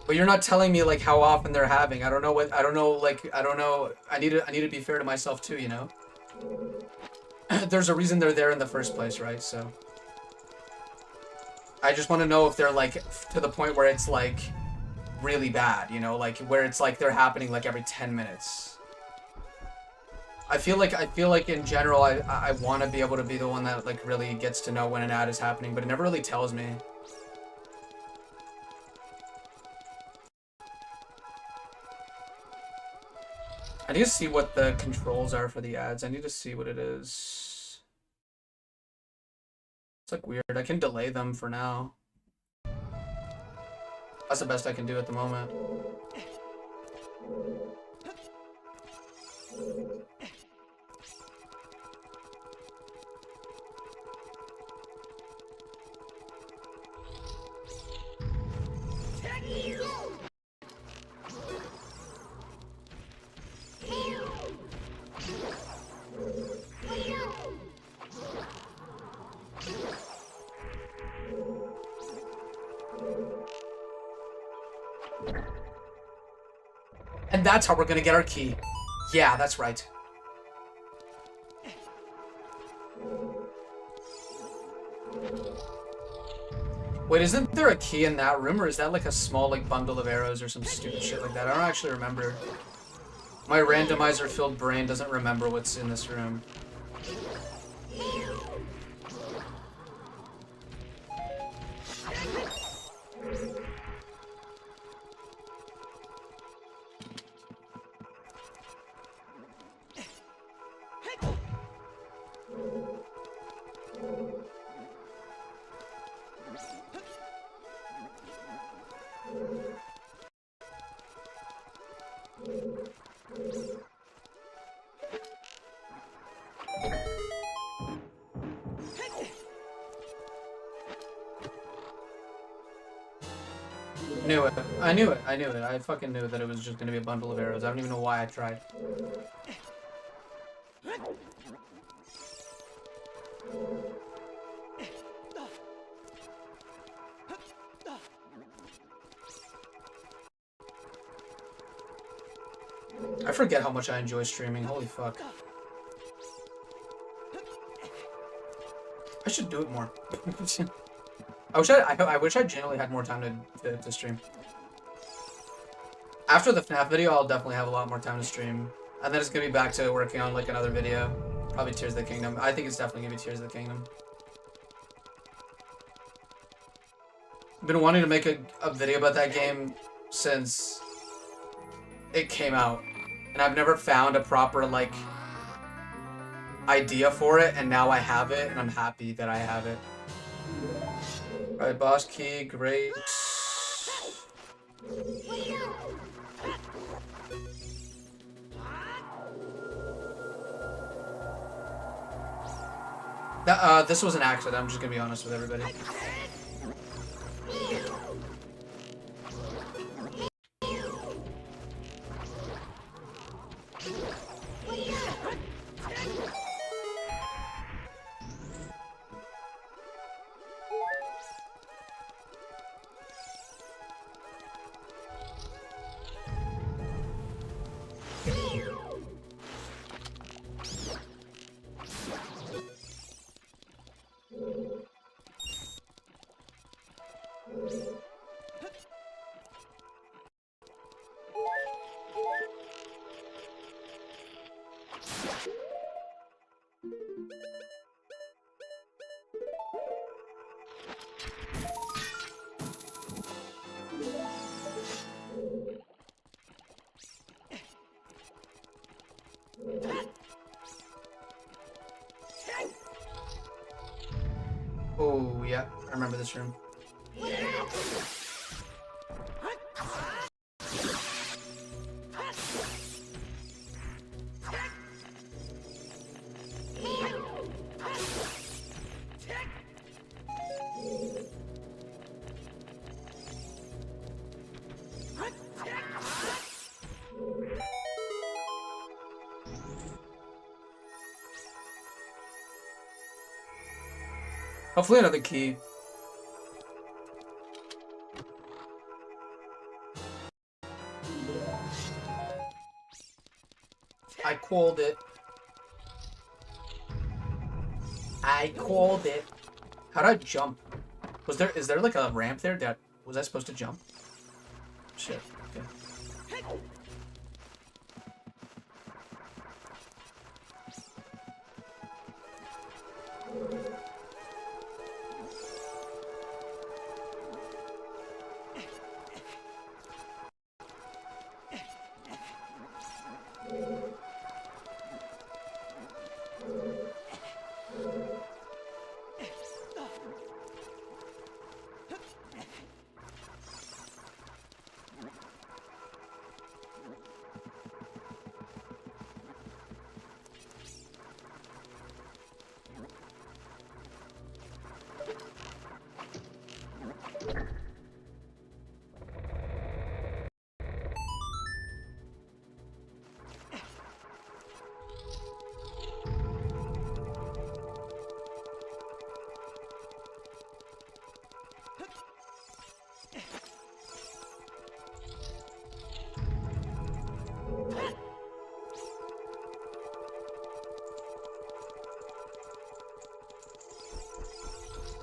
But you're not telling me like how often they're having. I don't know what. I don't know. Like I don't know. I need to be fair to myself too. You know. There's a reason they're there in the first place, right? So. I just want to know if they're like to the point where it's like really bad. You know, like where it's like they're happening like every 10 minutes. I feel like in general I want to be able to be the one that like really gets to know when an ad is happening, but it never really tells me. I need to see what the controls are for the ads. I need to see what it is. It's like weird. I can delay them for now. That's the best I can do at the moment. And that's how we're gonna get our key. Yeah, that's right. Wait, isn't there a key in that room, or is that like a small like bundle of arrows or some stupid shit like that? I don't actually remember. My randomizer-filled brain doesn't remember what's in this room. I knew it. I knew it. I fucking knew that it was just gonna be a bundle of arrows. I don't even know why I tried. I forget how much I enjoy streaming. Holy fuck. I should do it more. I wish I genuinely had more time to stream. After the FNAF video, I'll definitely have a lot more time to stream. And then it's gonna be back to working on like another video. Probably Tears of the Kingdom. I think it's definitely gonna be Tears of the Kingdom. I've been wanting to make a video about that game since it came out. And I've never found a proper like idea for it, and now I have it, and I'm happy that I have it. Alright, boss key, great. This was an accident, I'm just gonna be honest with everybody. Oh, yeah, I remember this room. Hopefully another key. I called it. I called it. How'd I jump? Is there like a ramp there? Was I supposed to jump? Shit. Okay.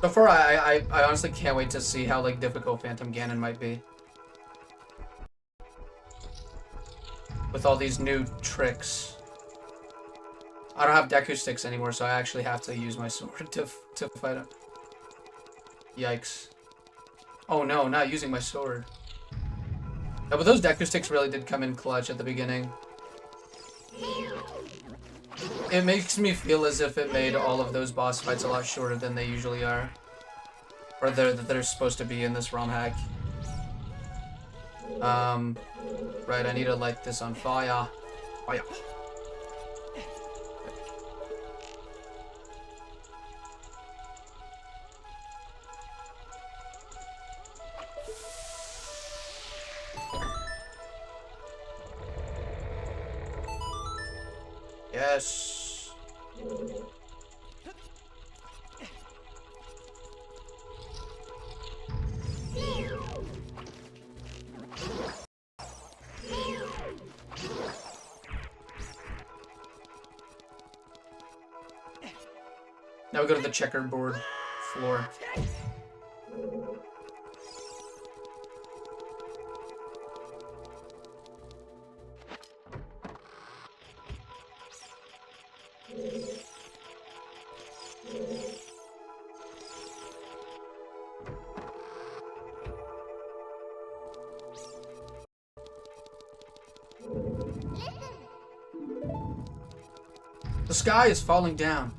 Before I honestly can't wait to see how like difficult Phantom Ganon might be. With all these new tricks. I don't have Deku sticks anymore, so I actually have to use my sword to fight him. Yikes. Oh no, not using my sword. No, but those Deku sticks really did come in clutch at the beginning. It makes me feel as if it made all of those boss fights a lot shorter than they usually are. Or they're supposed to be in this ROM hack. Right, I need to light this on fire. Fire. Yes. Now we go to the checkerboard floor. The sky is falling down.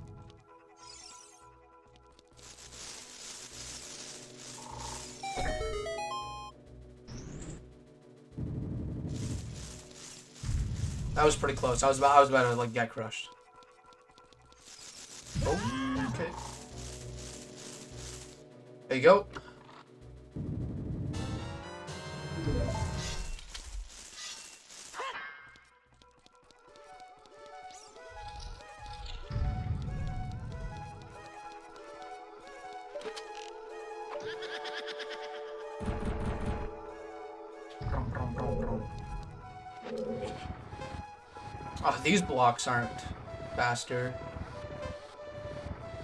That was pretty close. I was about to like get crushed. Oh, okay. There you go. Oh, these blocks aren't faster.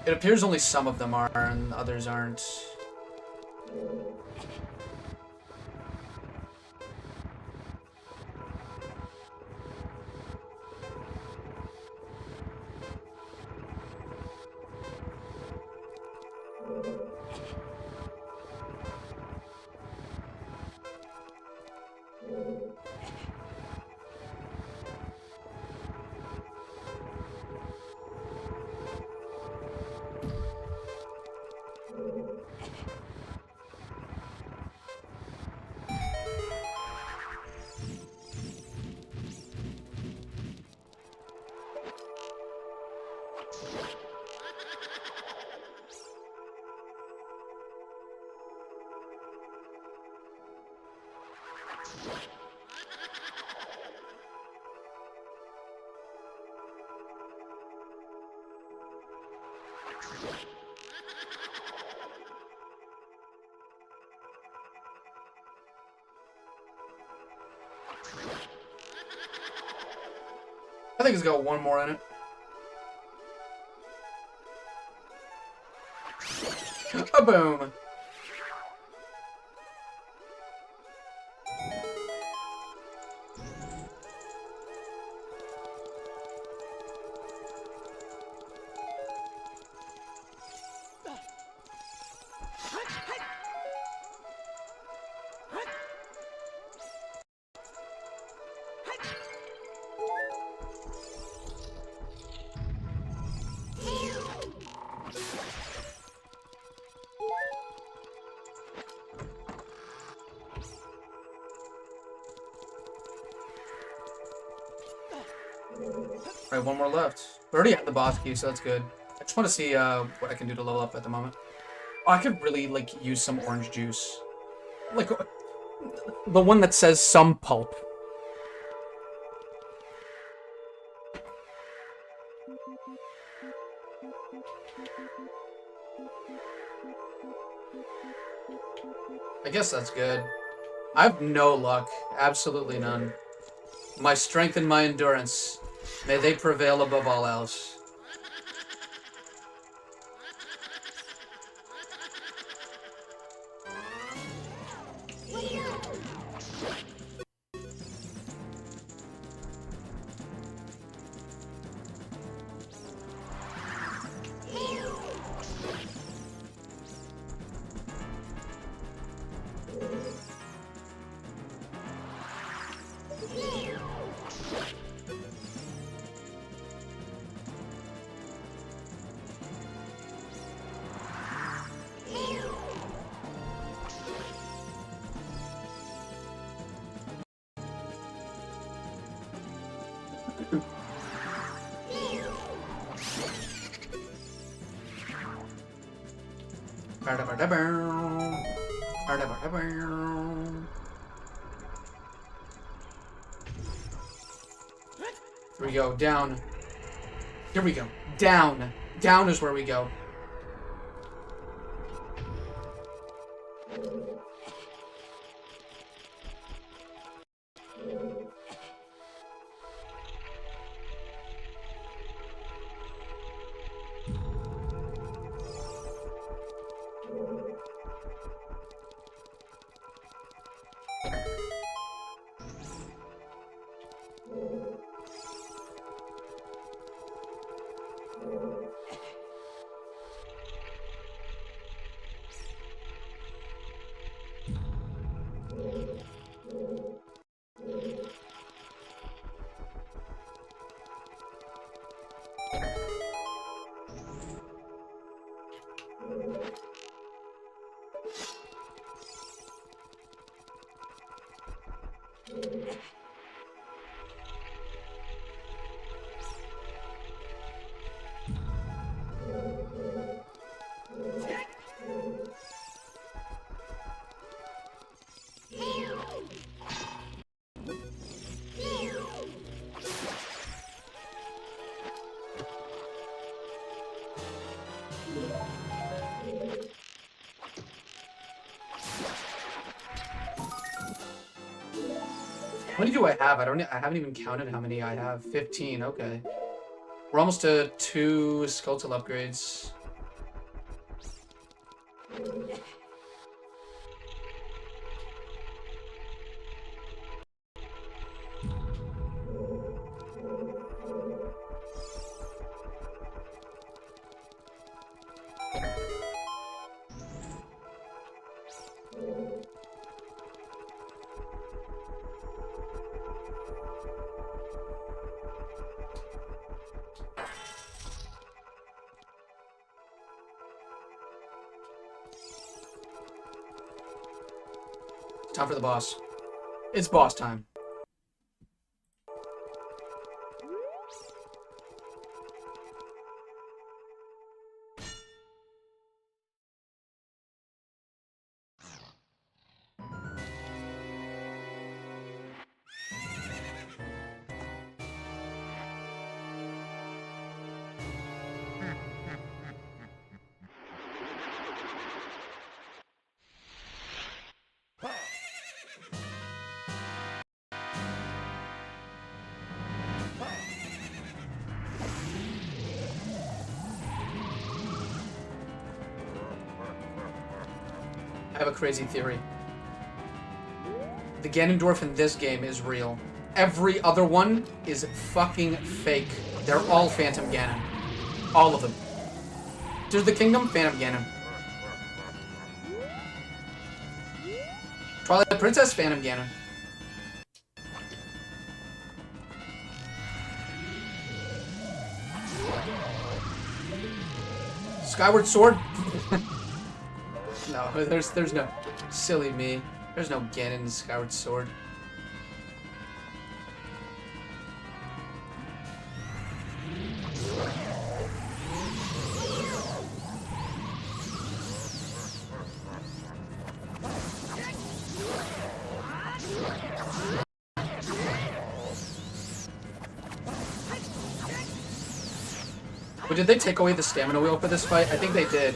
It appears only some of them are and others aren't. think it's got one more in it. A boom. Alright, one more left. We already have the boss key, so that's good. I just want to see what I can do to level up at the moment. Oh, I could really, like, use some orange juice. Like, the one that says some pulp. I guess that's good. I have no luck. Absolutely none. My strength and my endurance, may they prevail above all else. Here we go, down. Here we go, down. Down is where we go. How many do I have? I haven't even counted how many I have. 15, okay. We're almost to 2 skeletal upgrades. Time for the boss. It's boss time. I have a crazy theory. The Ganondorf in this game is real. Every other one is fucking fake. They're all Phantom Ganon. All of them. Tears of the Kingdom, Phantom Ganon. Twilight Princess, Phantom Ganon. Skyward Sword? No, there's no... Silly me. There's no Ganon in Skyward Sword. But did they take away the stamina wheel for this fight? I think they did.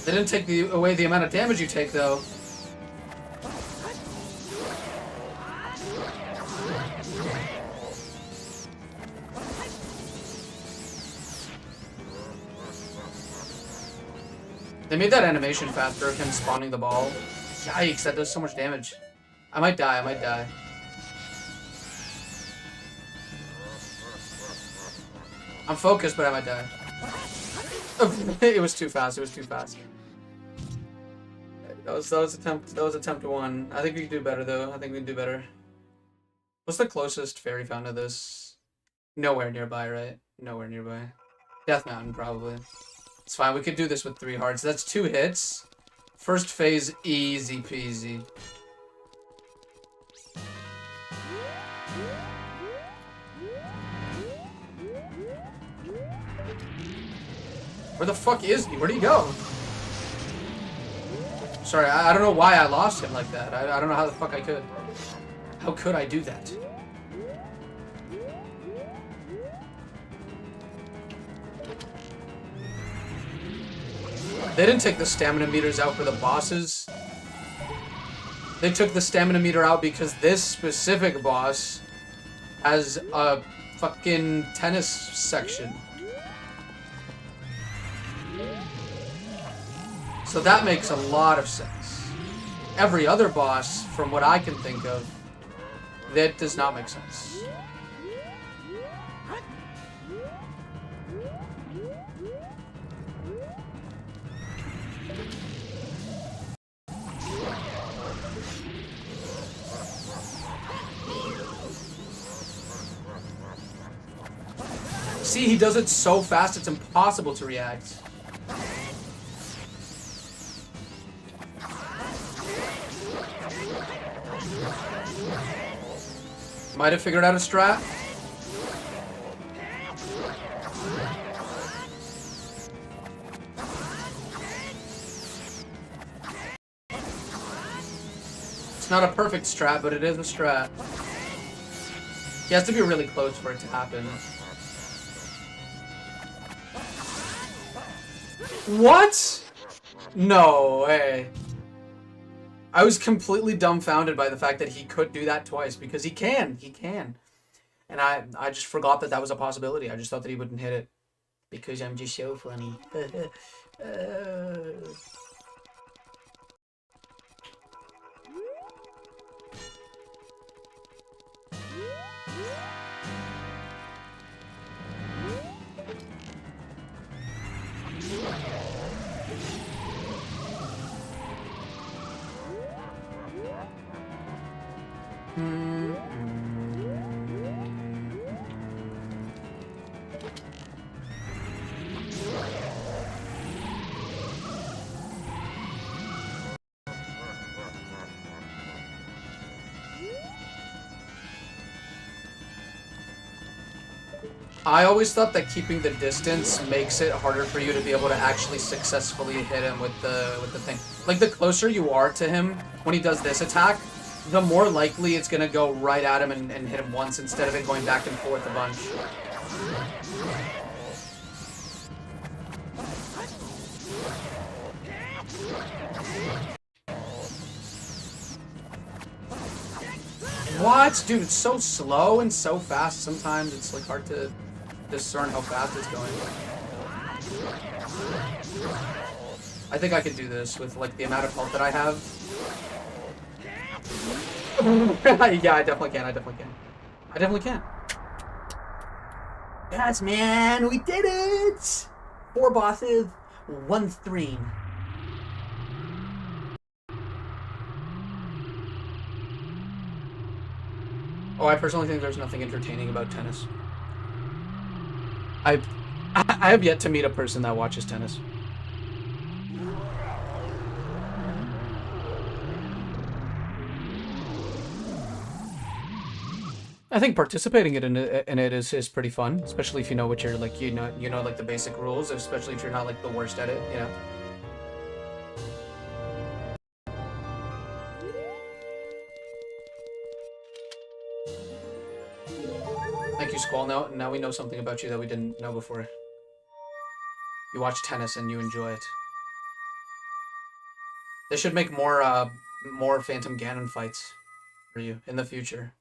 They didn't take away the amount of damage you take, though. They made that animation faster of him spawning the ball. Yikes, that does so much damage. I might die, I might die. I'm focused, but I might die. It was too fast, it was too fast. That was attempt one. I think we can do better, though. I think we can do better. What's the closest fairy fountain to this? Nowhere nearby, right? Nowhere nearby. Death Mountain, probably. It's fine, we could do this with 3 hearts. That's 2 hits. First phase, easy peasy. Where the fuck is he? Where'd he go? Sorry, I don't know why I lost him like that. I don't know how the fuck I could. How could I do that? They didn't take the stamina meters out for the bosses. They took the stamina meter out because this specific boss has a fucking tennis section. So that makes a lot of sense. Every other boss, from what I can think of, that does not make sense. See, he does it so fast it's impossible to react. Might have figured out a strat. It's not a perfect strat, but it is a strat. He has to be really close for it to happen. What? No way. I was completely dumbfounded by the fact that he could do that twice, because he can. And I just forgot that that was a possibility. I just thought that he wouldn't hit it. Because I'm just so funny. I always thought that keeping the distance makes it harder for you to be able to actually successfully hit him with the thing. Like, the closer you are to him when he does this attack, the more likely it's gonna go right at him and hit him once instead of it going back and forth a bunch. What? Dude, it's so slow and so fast sometimes it's like hard to discern how fast it's going. I think I could do this with, like, the amount of health that I have. Yeah, I definitely can. I definitely can. I definitely can. Yes, man, we did it! 4 bosses, 1 stream. Oh, I personally think there's nothing entertaining about tennis. I have yet to meet a person that watches tennis. I think participating in it is pretty fun, especially if you know what you're like. You know like the basic rules, especially if you're not like the worst at it. You know. Thank you, Squall. Now we know something about you that we didn't know before. You watch tennis and you enjoy it. They should make more Phantom Ganon fights for you in the future.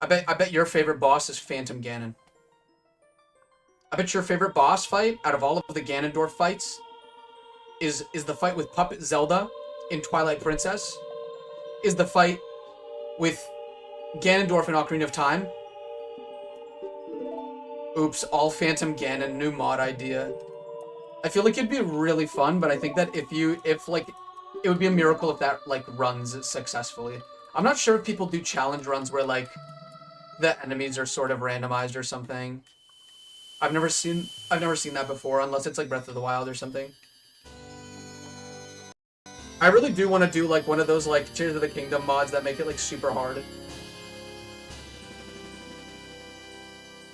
I bet your favorite boss is Phantom Ganon. I bet your favorite boss fight out of all of the Ganondorf fights is the fight with Puppet Zelda in Twilight Princess. Is the fight with Ganondorf in Ocarina of Time. Oops, all Phantom Ganon, new mod idea. I feel like it'd be really fun, but I think that if like, it would be a miracle if that, like, runs successfully. I'm not sure if people do challenge runs where, like, the enemies are sort of randomized or something. I've never seen that before, unless it's like Breath of the Wild or something. I really do want to do like one of those like Tears of the Kingdom mods that make it like super hard.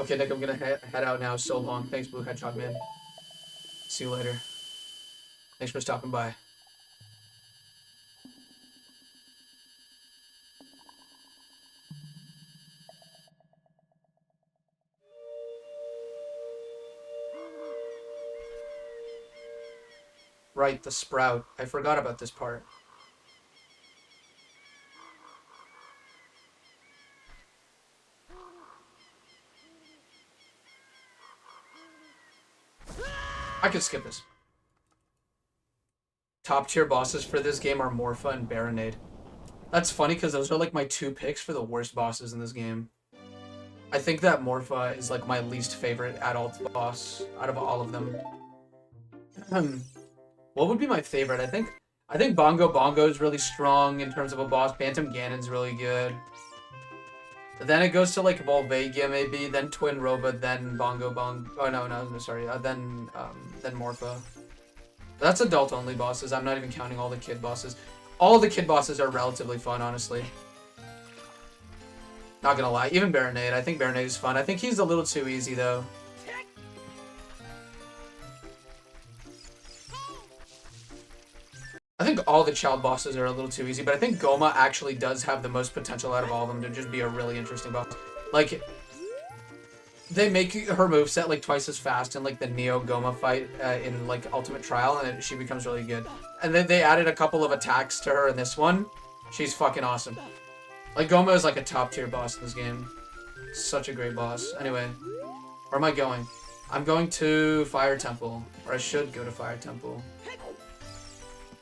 Okay, Nick, I'm gonna head out now. So long. Thanks, Blue Hedgehog Man. See you later. Thanks for stopping by. Right, the sprout. I forgot about this part. I could skip this. Top tier bosses for this game are Morpha and Baronade. That's funny because those are like my 2 picks for the worst bosses in this game. I think that Morpha is like my least favorite adult boss out of all of them. What would be my favorite? I think Bongo Bongo is really strong in terms of a boss. Phantom Ganon's really good. But then it goes to like Volvagia maybe, then Twin Roba, then Bongo Bongo. Oh no, sorry. Then Morpha. That's adult only bosses. I'm not even counting all the kid bosses. All the kid bosses are relatively fun, honestly. Not gonna lie. Even Baronade. I think Baronade is fun. I think he's a little too easy though. I think all the child bosses are a little too easy, but I think Goma actually does have the most potential out of all of them to just be a really interesting boss. Like, they make her moveset like twice as fast in like the Neo Goma fight in like Ultimate Trial, and she becomes really good. And then they added a couple of attacks to her in this one. She's fucking awesome. Like, Goma is like a top tier boss in this game. Such a great boss. Anyway, where am I going? I'm going to Fire Temple, or I should go to Fire Temple.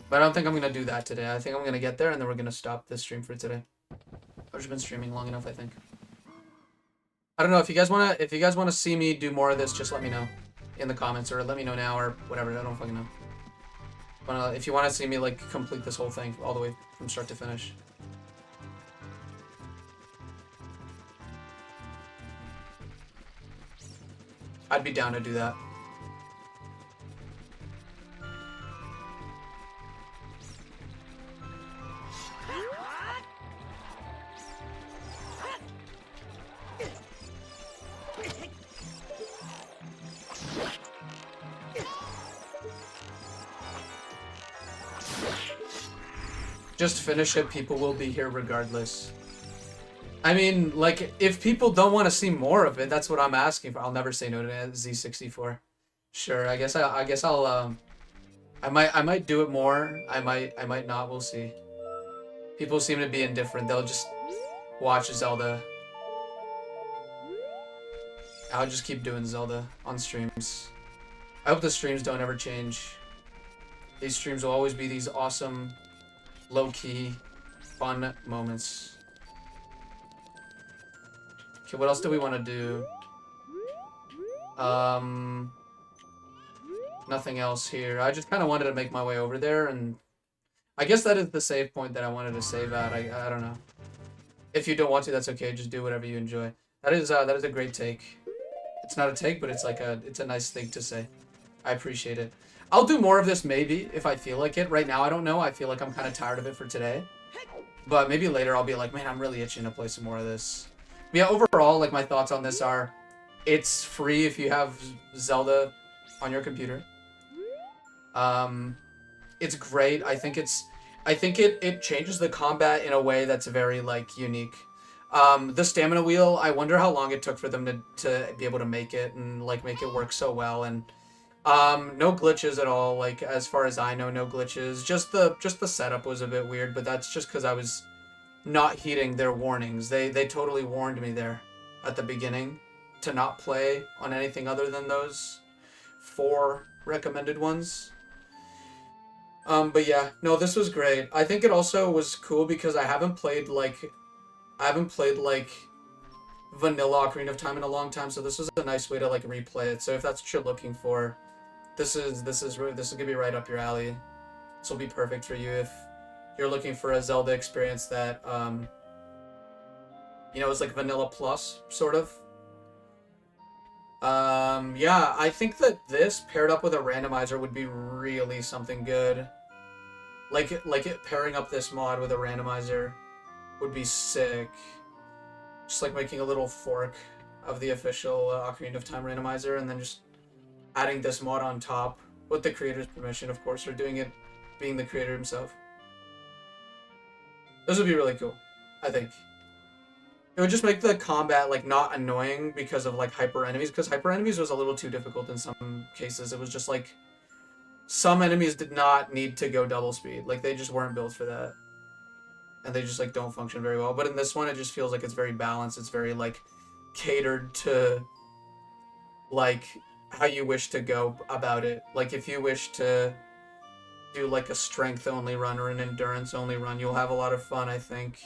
But I don't think I'm gonna do that today. I think I'm gonna get there and then we're gonna stop this stream for today. I've just been streaming long enough, I think. I don't know if you guys wanna see me do more of this, just let me know in the comments, or let me know now, or whatever. I don't fucking know. If you wanna see me like complete this whole thing all the way from start to finish. I'd be down to do that. Just finish it, people will be here regardless. I mean, like, if people don't want to see more of it, that's what I'm asking for. I'll never say no to Z64. Sure, I guess I'll I might do it more. I might not, we'll see. People seem to be indifferent. They'll just watch Zelda. I'll just keep doing Zelda on streams. hope the streams don't ever change. These streams will always be these awesome, low-key, fun moments. Okay, what else do we want to do? Nothing else here. I just kind of wanted to make my way over there, and I guess that is the save point that I wanted to save at. I don't know. If you don't want to, that's okay. Just do whatever you enjoy. That is a great take. It's not a take, but it's like it's a nice thing to say. I appreciate it. I'll do more of this maybe if I feel like it. Right now, I don't know. I feel like I'm kind of tired of it for today. But maybe later I'll be like, man, I'm really itching to play some more of this. But yeah, overall, like my thoughts on this are, it's free if you have Zelda on your computer. It's great. I think it changes the combat in a way that's very like unique. The stamina wheel, I wonder how long it took for them to be able to make it and like make it work so well. And no glitches at all. Like as far as I know, no glitches. Just the setup was a bit weird, but that's just because I was not heeding their warnings. They totally warned me there at the beginning to not play on anything other than those 4 recommended ones. But yeah, no, this was great. I think it also was cool because I haven't played like vanilla Ocarina of Time in a long time, so this was a nice way to like replay it. So if that's what you're looking for, this is gonna be right up your alley. This will be perfect for you if you're looking for a Zelda experience that you know, is like vanilla plus sort of. Yeah, I think that this paired up with a randomizer would be really something good. Like it pairing up this mod with a randomizer would be sick. Just like making a little fork of the official Ocarina of Time randomizer and then just adding this mod on top with the creator's permission, of course, or doing it being the creator himself. This would be really cool, I think. It would just make the combat like not annoying because of like hyper enemies, because hyper enemies was a little too difficult in some cases. It was just like some enemies did not need to go double speed. Like they just weren't built for that. And they just like don't function very well. But in this one it just feels like it's very balanced. It's very like catered to like how you wish to go about it. Like if you wish to do like a strength only run or an endurance only run, you'll have a lot of fun, I think.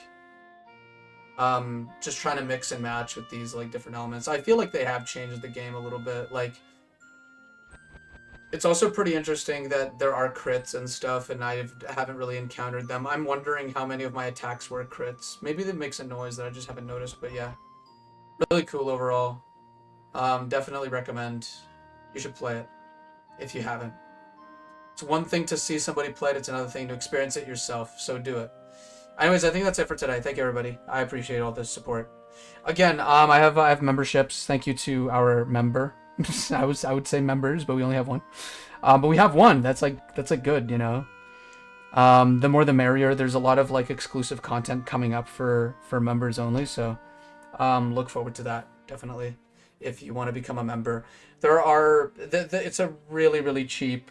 Just trying to mix and match with these like different elements. I feel like they have changed the game a little bit. Like it's also pretty interesting that there are crits and stuff, and I haven't really encountered them. I'm wondering how many of my attacks were crits. Maybe that makes a noise that I just haven't noticed, but yeah. Really cool overall. Definitely recommend. You should play it if you haven't. It's one thing to see somebody play it, it's another thing to experience it yourself, so do it. Anyways, I think that's it for today. Thank you, everybody. I appreciate all this support. Again, I have memberships. Thank you to our member. I would say members, but we only have one. But we have one. That's good, you know. The more the merrier. There's a lot of like exclusive content coming up for members only. So look forward to that definitely if you want to become a member. There are it's a really cheap.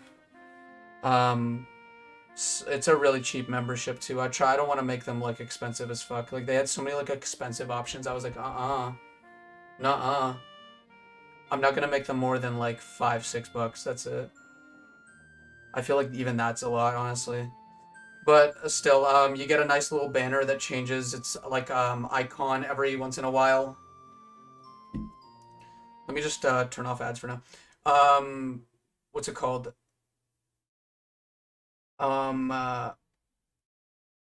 It's a really cheap membership too. I don't want to make them like expensive as fuck. Like they had so many like expensive options. I was like, nuh-uh. I'm not gonna make them more than like $5-6. That's it. I feel like even that's a lot, honestly. But still, you get a nice little banner that changes its like icon every once in a while. Let me just turn off ads for now. What's it called?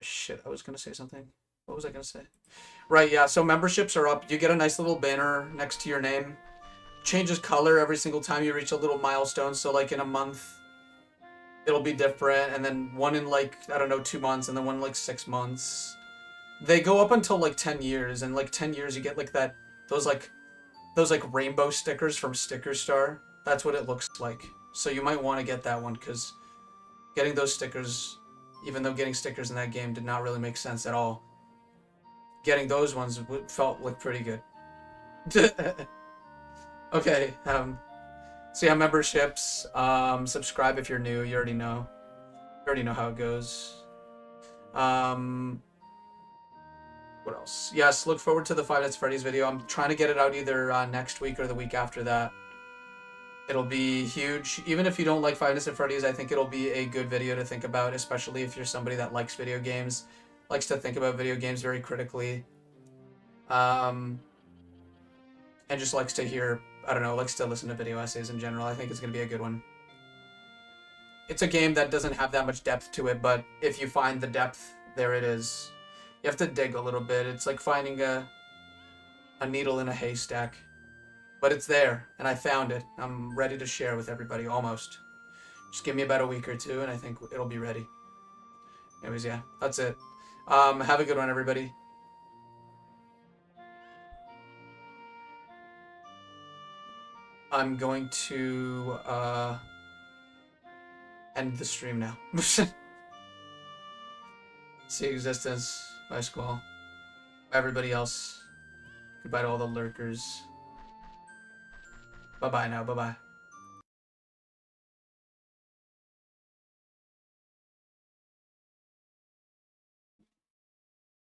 Shit, I was gonna say something. What was I gonna say? Right, yeah, so memberships are up. You get a nice little banner next to your name. Changes color every single time you reach a little milestone, so like in a month, it'll be different, and then one in like, I don't know, 2 months, and then one in like 6 months. They go up until like 10 years, and like 10 years you get like those rainbow stickers from Sticker Star. That's what it looks like. So you might want to get that one, because getting those stickers, even though getting stickers in that game did not really make sense at all, getting those ones felt like pretty good. Okay, so yeah, memberships, subscribe if you're new, you already know how it goes. What else? Yes, look forward to the Five Nights at Freddy's video. I'm trying to get it out either next week or the week after that. It'll be huge. Even if you don't like Five Nights at Freddy's, I think it'll be a good video to think about, especially if you're somebody that likes video games, likes to think about video games very critically, and just likes to hear, I don't know, likes to listen to video essays in general. I think it's going to be a good one. It's a game that doesn't have that much depth to it, but if you find the depth, there it is. You have to dig a little bit. It's like finding a needle in a haystack. But it's there, and I found it. I'm ready to share with everybody, almost. Just give me about a week or two, and I think it'll be ready. Anyways, yeah, that's it. Have a good one, everybody. I'm going to end the stream now. See you, Existence. Bye, Squall. Bye, everybody else. Goodbye to all the lurkers. Bye-bye now. Bye-bye.